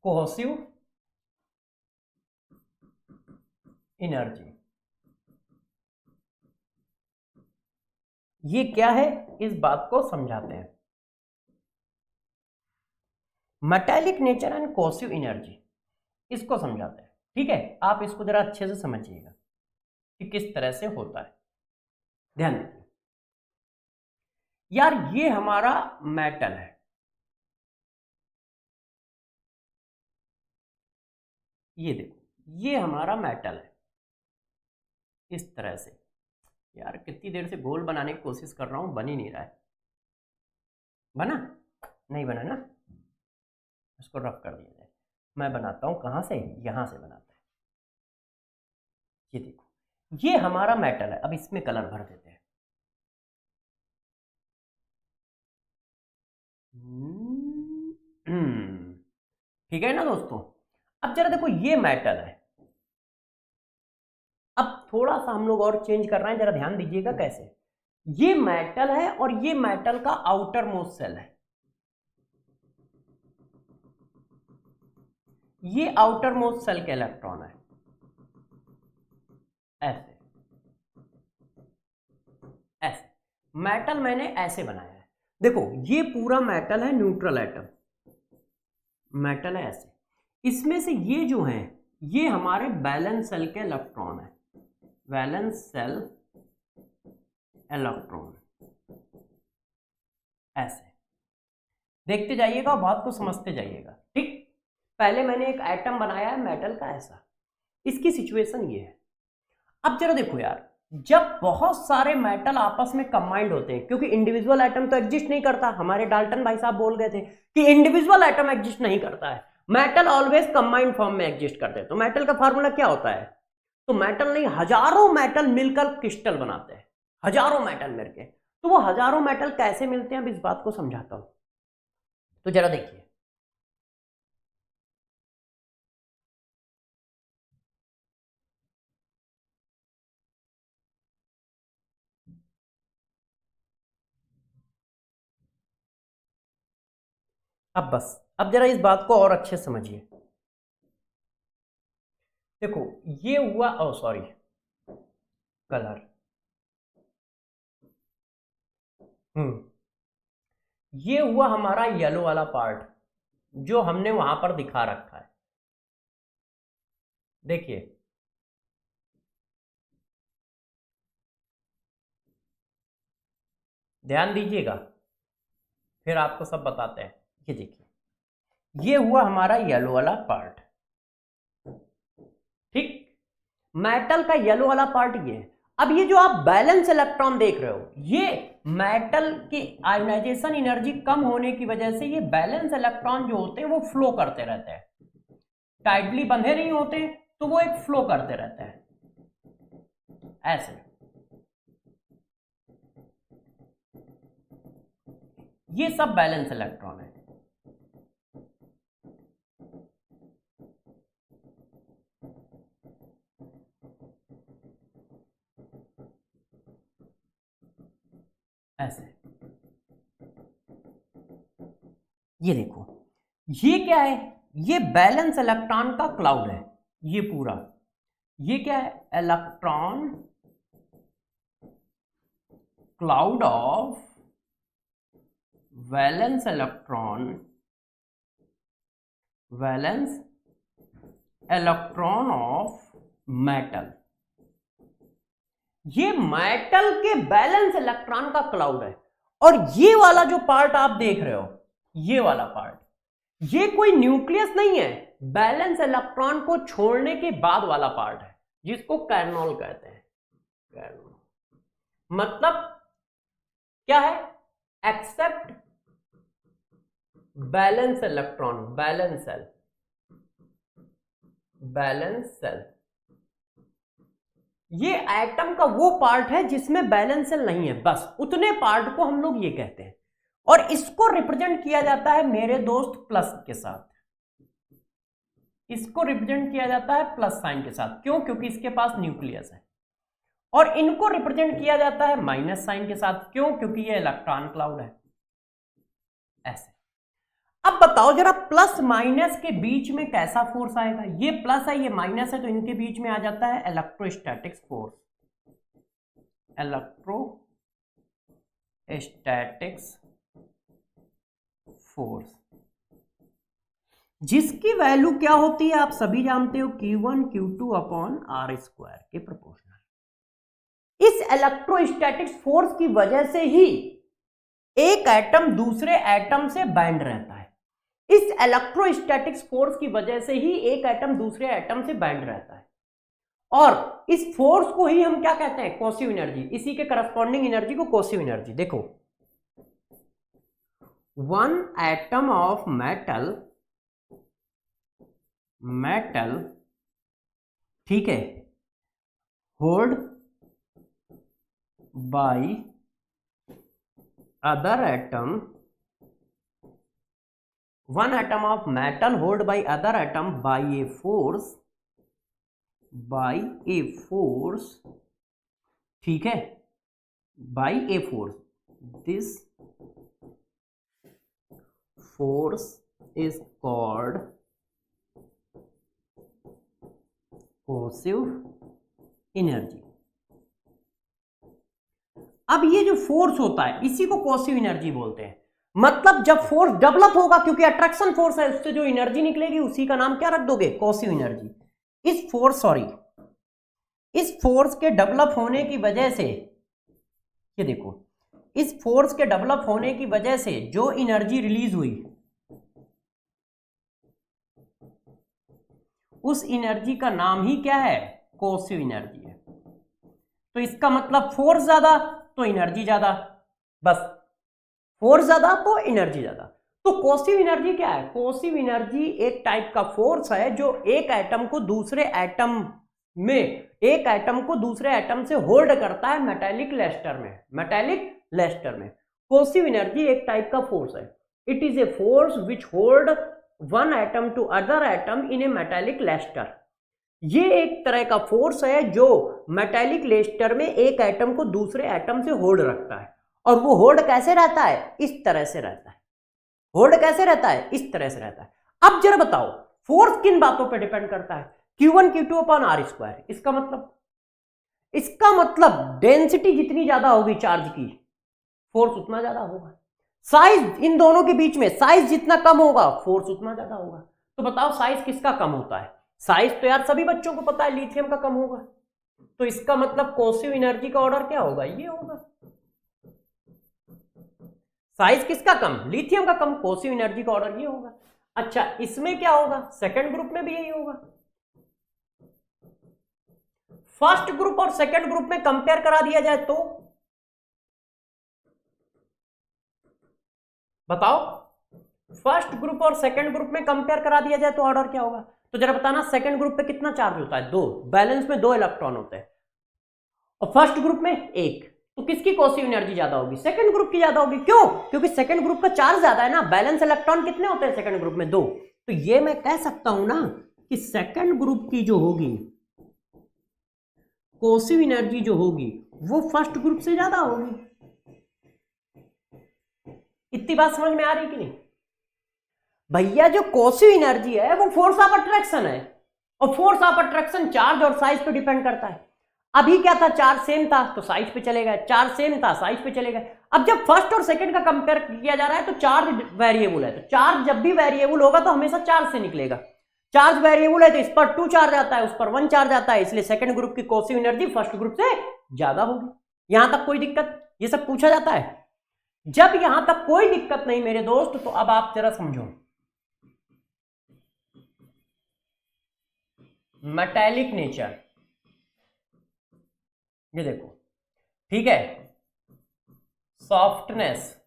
cohesive energy. ये क्या है, इस बात को समझाते हैं। Metallic nature and cohesive energy, इसको समझाते हैं। ठीक है, आप इसको जरा अच्छे से समझिएगा कि किस तरह से होता है। ध्यान दीजिए यार, ये हमारा मेटल है, ये देखो ये हमारा मेटल है इस तरह से। यार कितनी देर से गोल बनाने की कोशिश कर रहा हूं, बन ही नहीं रहा है। बना नहीं बना ना, इसको रफ कर दिया जाए। मैं बनाता हूं, कहां से, यहां से बनाता है। ये देखो ये हमारा मेटल है। अब इसमें कलर भर देते हैं। ठीक है ना दोस्तों। अब जरा देखो ये मेटल है। अब थोड़ा सा हम लोग और चेंज कर रहे हैं, जरा ध्यान दीजिएगा कैसे। ये मेटल है और ये मेटल का आउटर मोस्ट सेल है। ये आउटर मोस्ट सेल के इलेक्ट्रॉन है, ऐसे ऐसे। मेटल मैंने ऐसे बनाया है। देखो ये पूरा मेटल है, न्यूट्रल एटम मेटल है ऐसे। इसमें से ये जो है ये हमारे वैलेंस सेल के इलेक्ट्रॉन है, वैलेंस सेल इलेक्ट्रॉन। ऐसे देखते जाइएगा और बात को समझते जाइएगा। ठीक, पहले मैंने एक एटम बनाया है मेटल का ऐसा, इसकी सिचुएशन ये है। अब जरा देखो यार, जब बहुत सारे मेटल आपस में कंबाइंड होते हैं, क्योंकि इंडिविजुअल एटम तो एग्जिस्ट नहीं करता, हमारे डाल्टन भाई साहब बोल गए थे कि इंडिविजुअल एटम एग्जिस्ट नहीं करता है, मेटल ऑलवेज कंबाइंड फॉर्म में एग्जिस्ट करते हैं। तो मेटल का फार्मूला क्या होता है, तो मेटल नहीं हजारों मेटल मिलकर क्रिस्टल बनाते हैं, हजारों मेटल मिलकर। तो वो हजारों मेटल कैसे मिलते हैं, अब इस बात को समझाता हूं। तो जरा देखिए, अब बस अब जरा इस बात को और अच्छे से समझिए। देखो ये हुआ, ओ सॉरी, कलर। ये हुआ हमारा येलो वाला पार्ट जो हमने वहां पर दिखा रखा है। देखिए ध्यान दीजिएगा, फिर आपको सब बताते हैं। ये देखिए ये हुआ हमारा येलो वाला पार्ट। ठीक, मेटल का येलो वाला पार्ट ये है। अब ये जो आप बैलेंस इलेक्ट्रॉन देख रहे हो, ये मेटल की आयोनाइजेशन एनर्जी कम होने की वजह से ये बैलेंस इलेक्ट्रॉन जो होते हैं वो फ्लो करते रहते हैं, टाइटली बंधे नहीं होते, तो वो एक फ्लो करते रहते हैं ऐसे। ये सब बैलेंस इलेक्ट्रॉन है। ऐसे ये देखो ये क्या है, ये बैलेंस इलेक्ट्रॉन का क्लाउड है। ये पूरा ये क्या है, electron cloud of valence electron, valence electron of metal. ये मेटल के बैलेंस इलेक्ट्रॉन का क्लाउड है। और ये वाला जो पार्ट आप देख रहे हो, ये वाला पार्ट, ये कोई न्यूक्लियस नहीं है, बैलेंस इलेक्ट्रॉन को छोड़ने के बाद वाला पार्ट है, जिसको कार्नोल कहते हैं। कार्नोल मतलब क्या है, except valence electron, valence shell, valence shell. ये एटम का वो पार्ट है जिसमें बैलेंस सेल नहीं है, बस उतने पार्ट को हम लोग ये कहते हैं। और इसको रिप्रेजेंट किया जाता है मेरे दोस्त प्लस के साथ, इसको रिप्रेजेंट किया जाता है प्लस साइन के साथ। क्यों? क्योंकि इसके पास न्यूक्लियस है। और इनको रिप्रेजेंट किया जाता है माइनस साइन के साथ। क्यों? क्योंकि ये इलेक्ट्रॉन क्लाउड है। ऐसे अब बताओ जरा, प्लस माइनस के बीच में कैसा फोर्स आएगा? ये प्लस है, ये माइनस है, तो इनके बीच में आ जाता है इलेक्ट्रोस्टैटिक्स फोर्स, इलेक्ट्रोस्टैटिक्स फोर्स, जिसकी वैल्यू क्या होती है आप सभी जानते हो, Q1 Q2 upon R square के प्रोपोर्शनल। इस इलेक्ट्रोस्टैटिक्स फोर्स की वजह से ही एक एटम दूसरे एटम से बाइंड रहता है। इस इलेक्ट्रोस्टैटिक्स फोर्स की वजह से ही एक एटम दूसरे एटम से बाइंड रहता है। और इस फोर्स को ही हम क्या कहते हैं? Coercive energy. इसी के करस्पॉन्डिंग एनर्जी को कोसिव एनर्जी। देखो, वन एटम ऑफ मेटल, ठीक है, hold by other atom, one atom of metal hold by other atom by a force, ठीक है, by a force, this force is called cohesive energy. अब ये जो force होता है इसी को कोसिव एनर्जी बोलते हैं। मतलब जब फोर्स डेवलप होगा, क्योंकि अट्रैक्शन फोर्स है, उससे जो एनर्जी निकलेगी उसी का नाम क्या रख दोगे? Coercive energy. इस फोर्स के डेवलप होने की वजह से, ये देखो, इस फोर्स के डेवलप होने की वजह से जो एनर्जी रिलीज हुई, उस एनर्जी का नाम ही क्या है? कोसिव एनर्जी है। तो इसका मतलब फोर्स ज्यादा तो एनर्जी ज्यादा, बस फोर्स ज्यादा तो एनर्जी ज्यादा। तो कोसिव एनर्जी क्या है? कोसिव एनर्जी एक टाइप का फोर्स है जो एक एटम को दूसरे एटम से होल्ड करता है मेटालिक लेस्टर में। कोसिव एनर्जी एक टाइप का फोर्स है। It is a force which hold one atom to other atom in a metallic lattice. ये एक तरह का फोर्स है जो मेटालिक लेस्टर में एक एटम को दूसरे एटम से होल्ड रखता है। और वो होल्ड कैसे रहता है? इस तरह से रहता है। होल्ड कैसे रहता है? इस तरह से रहता है। अब जरा बताओ, फोर्स किन बातों पे डिपेंड करता है? Q1 Q2 upon R square. इसका मतलब डेंसिटी जितनी ज्यादा होगी चार्ज की, फोर्स उतना ज्यादा होगा। साइज, इन दोनों के बीच में साइज जितना कम होगा, फोर्स उतना ज्यादा होगा। तो बताओ साइज किसका कम होता है? साइज तो यार सभी बच्चों को पता है, लिथियम का कम होगा। तो इसका मतलब कोसिव एनर्जी का ऑर्डर क्या होगा? ये होगा। साइज किसका कम? लिथियम का कम। कोसिव एनर्जी का ऑर्डर ये होगा। अच्छा, इसमें क्या होगा? सेकंड ग्रुप में भी यही होगा। फर्स्ट ग्रुप और सेकंड ग्रुप में कंपेयर करा दिया जाए तो बताओ, फर्स्ट ग्रुप और सेकंड ग्रुप में कंपेयर करा दिया जाए तो ऑर्डर क्या होगा? तो जरा बताना, सेकंड ग्रुप पे कितना चार्ज होता है? 2। बैलेंस में 2 इलेक्ट्रॉन होते हैं और फर्स्ट ग्रुप में 1। तो किसकी कोसिव एनर्जी ज्यादा होगी? सेकंड ग्रुप की ज्यादा होगी। क्यों? क्योंकि सेकंड ग्रुप का चार्ज ज्यादा है ना। बैलेंस इलेक्ट्रॉन कितने होते हैं सेकंड ग्रुप में? 2। तो ये मैं कह सकता हूं ना कि सेकंड ग्रुप की जो होगी कोसिव एनर्जी जो होगी वो फर्स्ट ग्रुप से ज्यादा होगी। इतनी बात समझ में आ रही कि नहीं भैया? जो कोसिव एनर्जी है वो फोर्स ऑफ अट्रैक्शन है, और फोर्स ऑफ अट्रैक्शन चार्ज और साइज पे डिपेंड करता है। अभी क्या था? चार्ज सेम था तो साइज पे चले गए, चार्ज सेम था साइज पे चले गए। अब जब फर्स्ट और सेकंड का कंपेयर किया जा रहा है तो चार्ज वेरिएबल है। तो चार्ज जब भी वेरिएबल होगा तो हमेशा चार्ज से निकलेगा। चार्ज वेरिएबल है तो इस पर 2 चार्ज आता है, उस पर 1 चार्ज आता है, इसलिए सेकंड ग्रुप की कोसिव एनर्जी फर्स्ट ग्रुप से ज्यादा होगी। यहां तक कोई दिक्कत? ये सब पूछा जाता है। जब यहां तक कोई दिक्कत नहीं मेरे दोस्त, तो अब आप जरा समझो, मेटालिक नेचर, ये देखो, ठीक है, सॉफ्टनेस,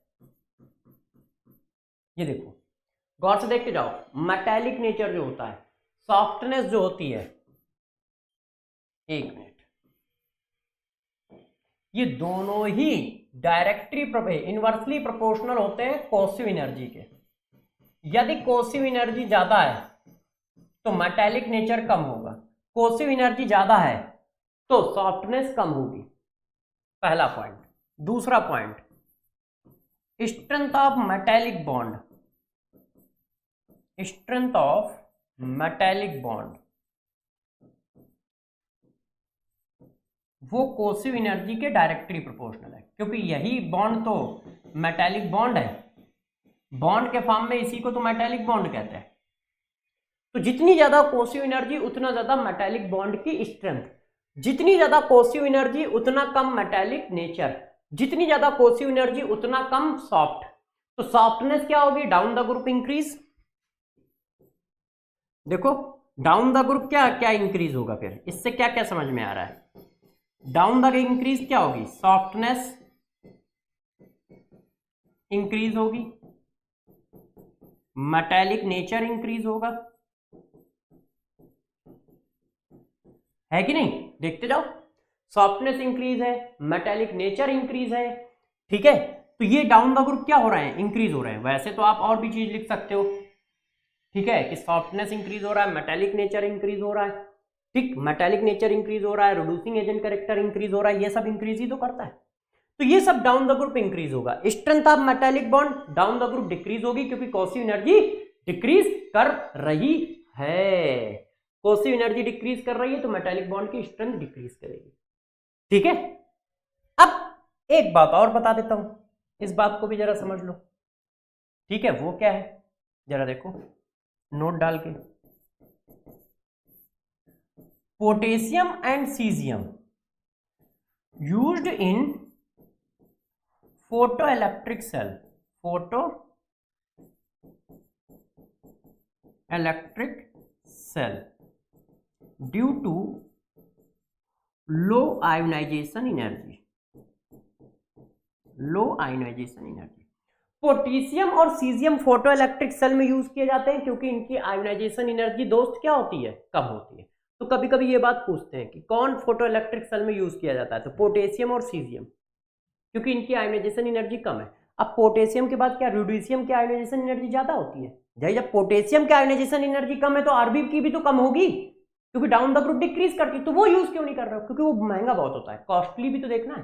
ये देखो, गौर से देख के जाओ। मेटालिक नेचर जो होता है, सॉफ्टनेस जो होती है, 1 मिनट, ये दोनों ही डायरेक्टली इनवर्सली प्रोपोर्शनल होते हैं कोसिव एनर्जी के। यदि कोसिव एनर्जी ज्यादा है तो मेटेलिक नेचर कम होगा, कोसिव एनर्जी ज्यादा है तो सॉफ्टनेस कम होगी, पहला पॉइंट। दूसरा point, strength of metallic bond, strength of metallic bond वो कोसिव एनर्जी के डायरेक्टली प्रोपोर्शनल है, क्योंकि यही बॉन्ड तो मेटेलिक बॉन्ड है, बॉन्ड के फॉर्म में इसी को तो मेटेलिक बॉन्ड कहते हैं। तो जितनी ज्यादा कोसिव एनर्जी उतना ज्यादा मेटेलिक बॉन्ड की स्ट्रेंथ, जितनी ज्यादा कोसिव एनर्जी उतना कम मेटेलिक नेचर, जितनी ज्यादा कोसिव एनर्जी उतना कम सॉफ्ट। तो सॉफ्टनेस क्या होगी, डाउन द ग्रुप इंक्रीज। देखो डाउन द ग्रुप क्या क्या इंक्रीज होगा, फिर इससे क्या क्या समझ में आ रहा है, डाउन द इंक्रीज क्या होगी, सॉफ्टनेस इंक्रीज होगी, मेटेलिक नेचर इंक्रीज होगा, है कि नहीं, देखते जाओ। सॉफ्टनेस इंक्रीज है, मेटेलिक नेचर इंक्रीज है, ठीक है। तो ये डाउन द ग्रुप क्या हो रहा है, इंक्रीज हो रहे हैं। वैसे तो आप और भी चीज लिख सकते हो, ठीक है, कि सॉफ्टनेस इंक्रीज हो रहा है, मेटेलिक नेचर इंक्रीज हो रहा है, ठीक, मेटेलिक नेचर इंक्रीज हो रहा है, रिड्यूसिंग एजेंट कैरेक्टर इंक्रीज हो रहा है, ये सब इंक्रीज ही तो करता है। तो ये सब डाउन द ग्रुप इंक्रीज होगा। Strength of metallic bond down the group decrease होगी, क्योंकि कोसिव एनर्जी डिक्रीज कर रही है, कोसिव एनर्जी डिक्रीज कर रही है तो मेटेलिक बॉन्ड की स्ट्रेंथ डिक्रीज करेगी, ठीक है। अब एक बात और बता देता हूं, इस बात को भी जरा समझ लो, ठीक है। वो क्या है, जरा देखो नोट डाल के, potassium and caesium used in photoelectric cell, photo electric cell due to low ionization energy, low ionization energy. Potassium और सीजियम फोटो इलेक्ट्रिक सेल में यूज किए जाते हैं क्योंकि इनकी आयोनाइजेशन एनर्जी दोस्त क्या होती है, कम होती है। तो कभी कभी ये बात पूछते हैं कि कौन फोटो इलेक्ट्रिक सेल में यूज किया जाता है, तो पोटेशियम और सीजियम, क्योंकि इनकी आयोनाइजेशन एनर्जी कम है। अब पोटेशियम के बाद क्या रुडियम की आयोनाइजेशन एनर्जी ज्यादा होती है, जब पोटेशियम की आयोनाइजेशन एनर्जी कम है तो आरबी की भी तो कम होगी, क्योंकि डाउन द ग्रुप डिक्रीज करती है। तो वो यूज क्यों नहीं कर रहे हो, क्योंकि वो महंगा बहुत होता है, कॉस्टली भी तो देखना है,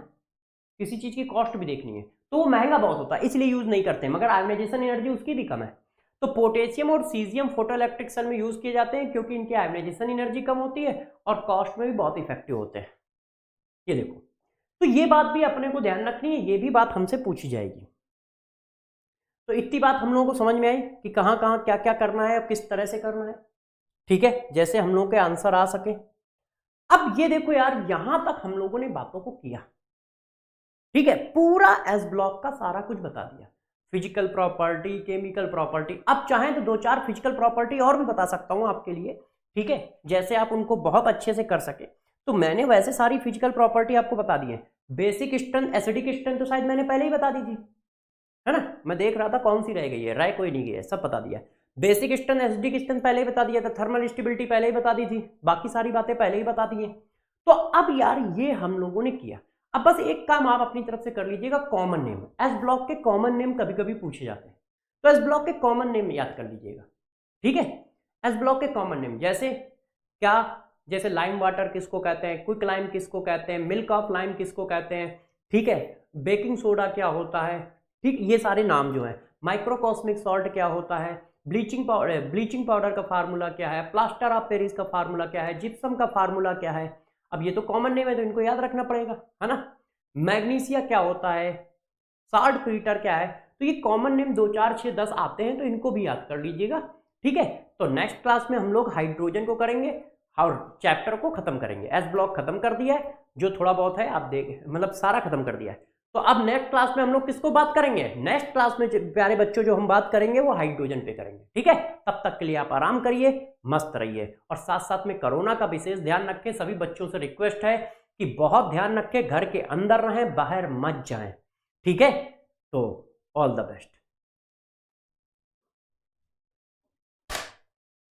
किसी चीज की कॉस्ट भी देखनी है, तो वो महंगा बहुत होता है, इसलिए यूज नहीं करते हैं, मगर आयोनाइजेशन एनर्जी उसकी भी कम है। तो पोटेशियम और सीजियम फोटोइलेक्ट्रिक सेल में यूज किए जाते हैं क्योंकि इनकी आयोनाइजेशन एनर्जी कम होती है और कॉस्ट में भी बहुत इफेक्टिव होते हैं। ये देखो, तो ये बात भी अपने को ध्यान रखनी है, ये भी बात हमसे पूछी जाएगी। तो इतनी बात हम लोगों को समझ में आई कि कहाँ कहाँ क्या क्या करना है और किस तरह से करना है, ठीक है, जैसे हम लोगों के आंसर आ सके। अब ये देखो यार, यहां तक हम लोगों ने बातों को किया, ठीक है, पूरा एस ब्लॉक का सारा कुछ बता दिया, फिजिकल प्रॉपर्टी, केमिकल प्रॉपर्टी। अब चाहें तो 2-4 फिजिकल प्रॉपर्टी और भी बता सकता हूं आपके लिए, ठीक है, जैसे आप उनको बहुत अच्छे से कर सके। तो मैंने वैसे सारी फिजिकल प्रॉपर्टी आपको बता दी है। बेसिक स्ट्रेंथ, एसिडिक स्ट्रेंथ तो शायद मैंने पहले ही बता दी थी, है ना, मैं देख रहा था कौन सी रह गई है, राय कोई नहीं गई है, सब बता दिया। बेसिक स्ट्रेंथ, एसिडिक स्ट्रेंथ पहले ही बता दिया था, थर्मल स्टेबिलिटी पहले ही बता दी थी, बाकी सारी बातें पहले ही बता दी है। तो अब यार ये हम लोगों ने किया। अब बस एक काम आप अपनी तरफ से कर लीजिएगा, कॉमन नेम। एस ब्लॉक के कॉमन नेम कभी कभी पूछे जाते हैं, तो एस ब्लॉक के कॉमन नेम याद कर लीजिएगा, ठीक है। एस ब्लॉक के कॉमन नेम जैसे क्या, जैसे लाइम वाटर किसको कहते हैं, क्विक लाइम किसको कहते हैं, मिल्क ऑफ लाइम किसको कहते हैं, ठीक है, बेकिंग सोडा क्या होता है, ठीक, ये सारे नाम जो है। माइक्रोकॉस्मिक सॉल्ट क्या होता है, ब्लीचिंग पाउडर का फार्मूला क्या है, प्लास्टर ऑफ पेरिस का फार्मूला क्या है, जिप्सम का फार्मूला क्या है। अब ये तो कॉमन नेम है तो इनको याद रखना पड़ेगा, है ना। मैग्नीशिया क्या होता है, साल्ट फिल्टर क्या है। तो ये कॉमन नेम 2, 4, 6, 10 आते हैं, तो इनको भी याद कर लीजिएगा, ठीक है। तो नेक्स्ट क्लास में हम लोग हाइड्रोजन को करेंगे और चैप्टर को खत्म करेंगे। एस ब्लॉक खत्म कर दिया है, जो थोड़ा बहुत है आप देख, मतलब सारा खत्म कर दिया है। तो अब नेक्स्ट क्लास में हम लोग किसको बात करेंगे, नेक्स्ट क्लास में प्यारे बच्चों जो हम बात करेंगे वो हाइड्रोजन पे करेंगे, ठीक है। तब तक के लिए आप आराम करिए, मस्त रहिए, और साथ साथ में कोरोना का विशेष ध्यान रखें। सभी बच्चों से रिक्वेस्ट है कि बहुत ध्यान रखें, घर के अंदर रहें, बाहर मत जाएं, ठीक है। तो ऑल द बेस्ट।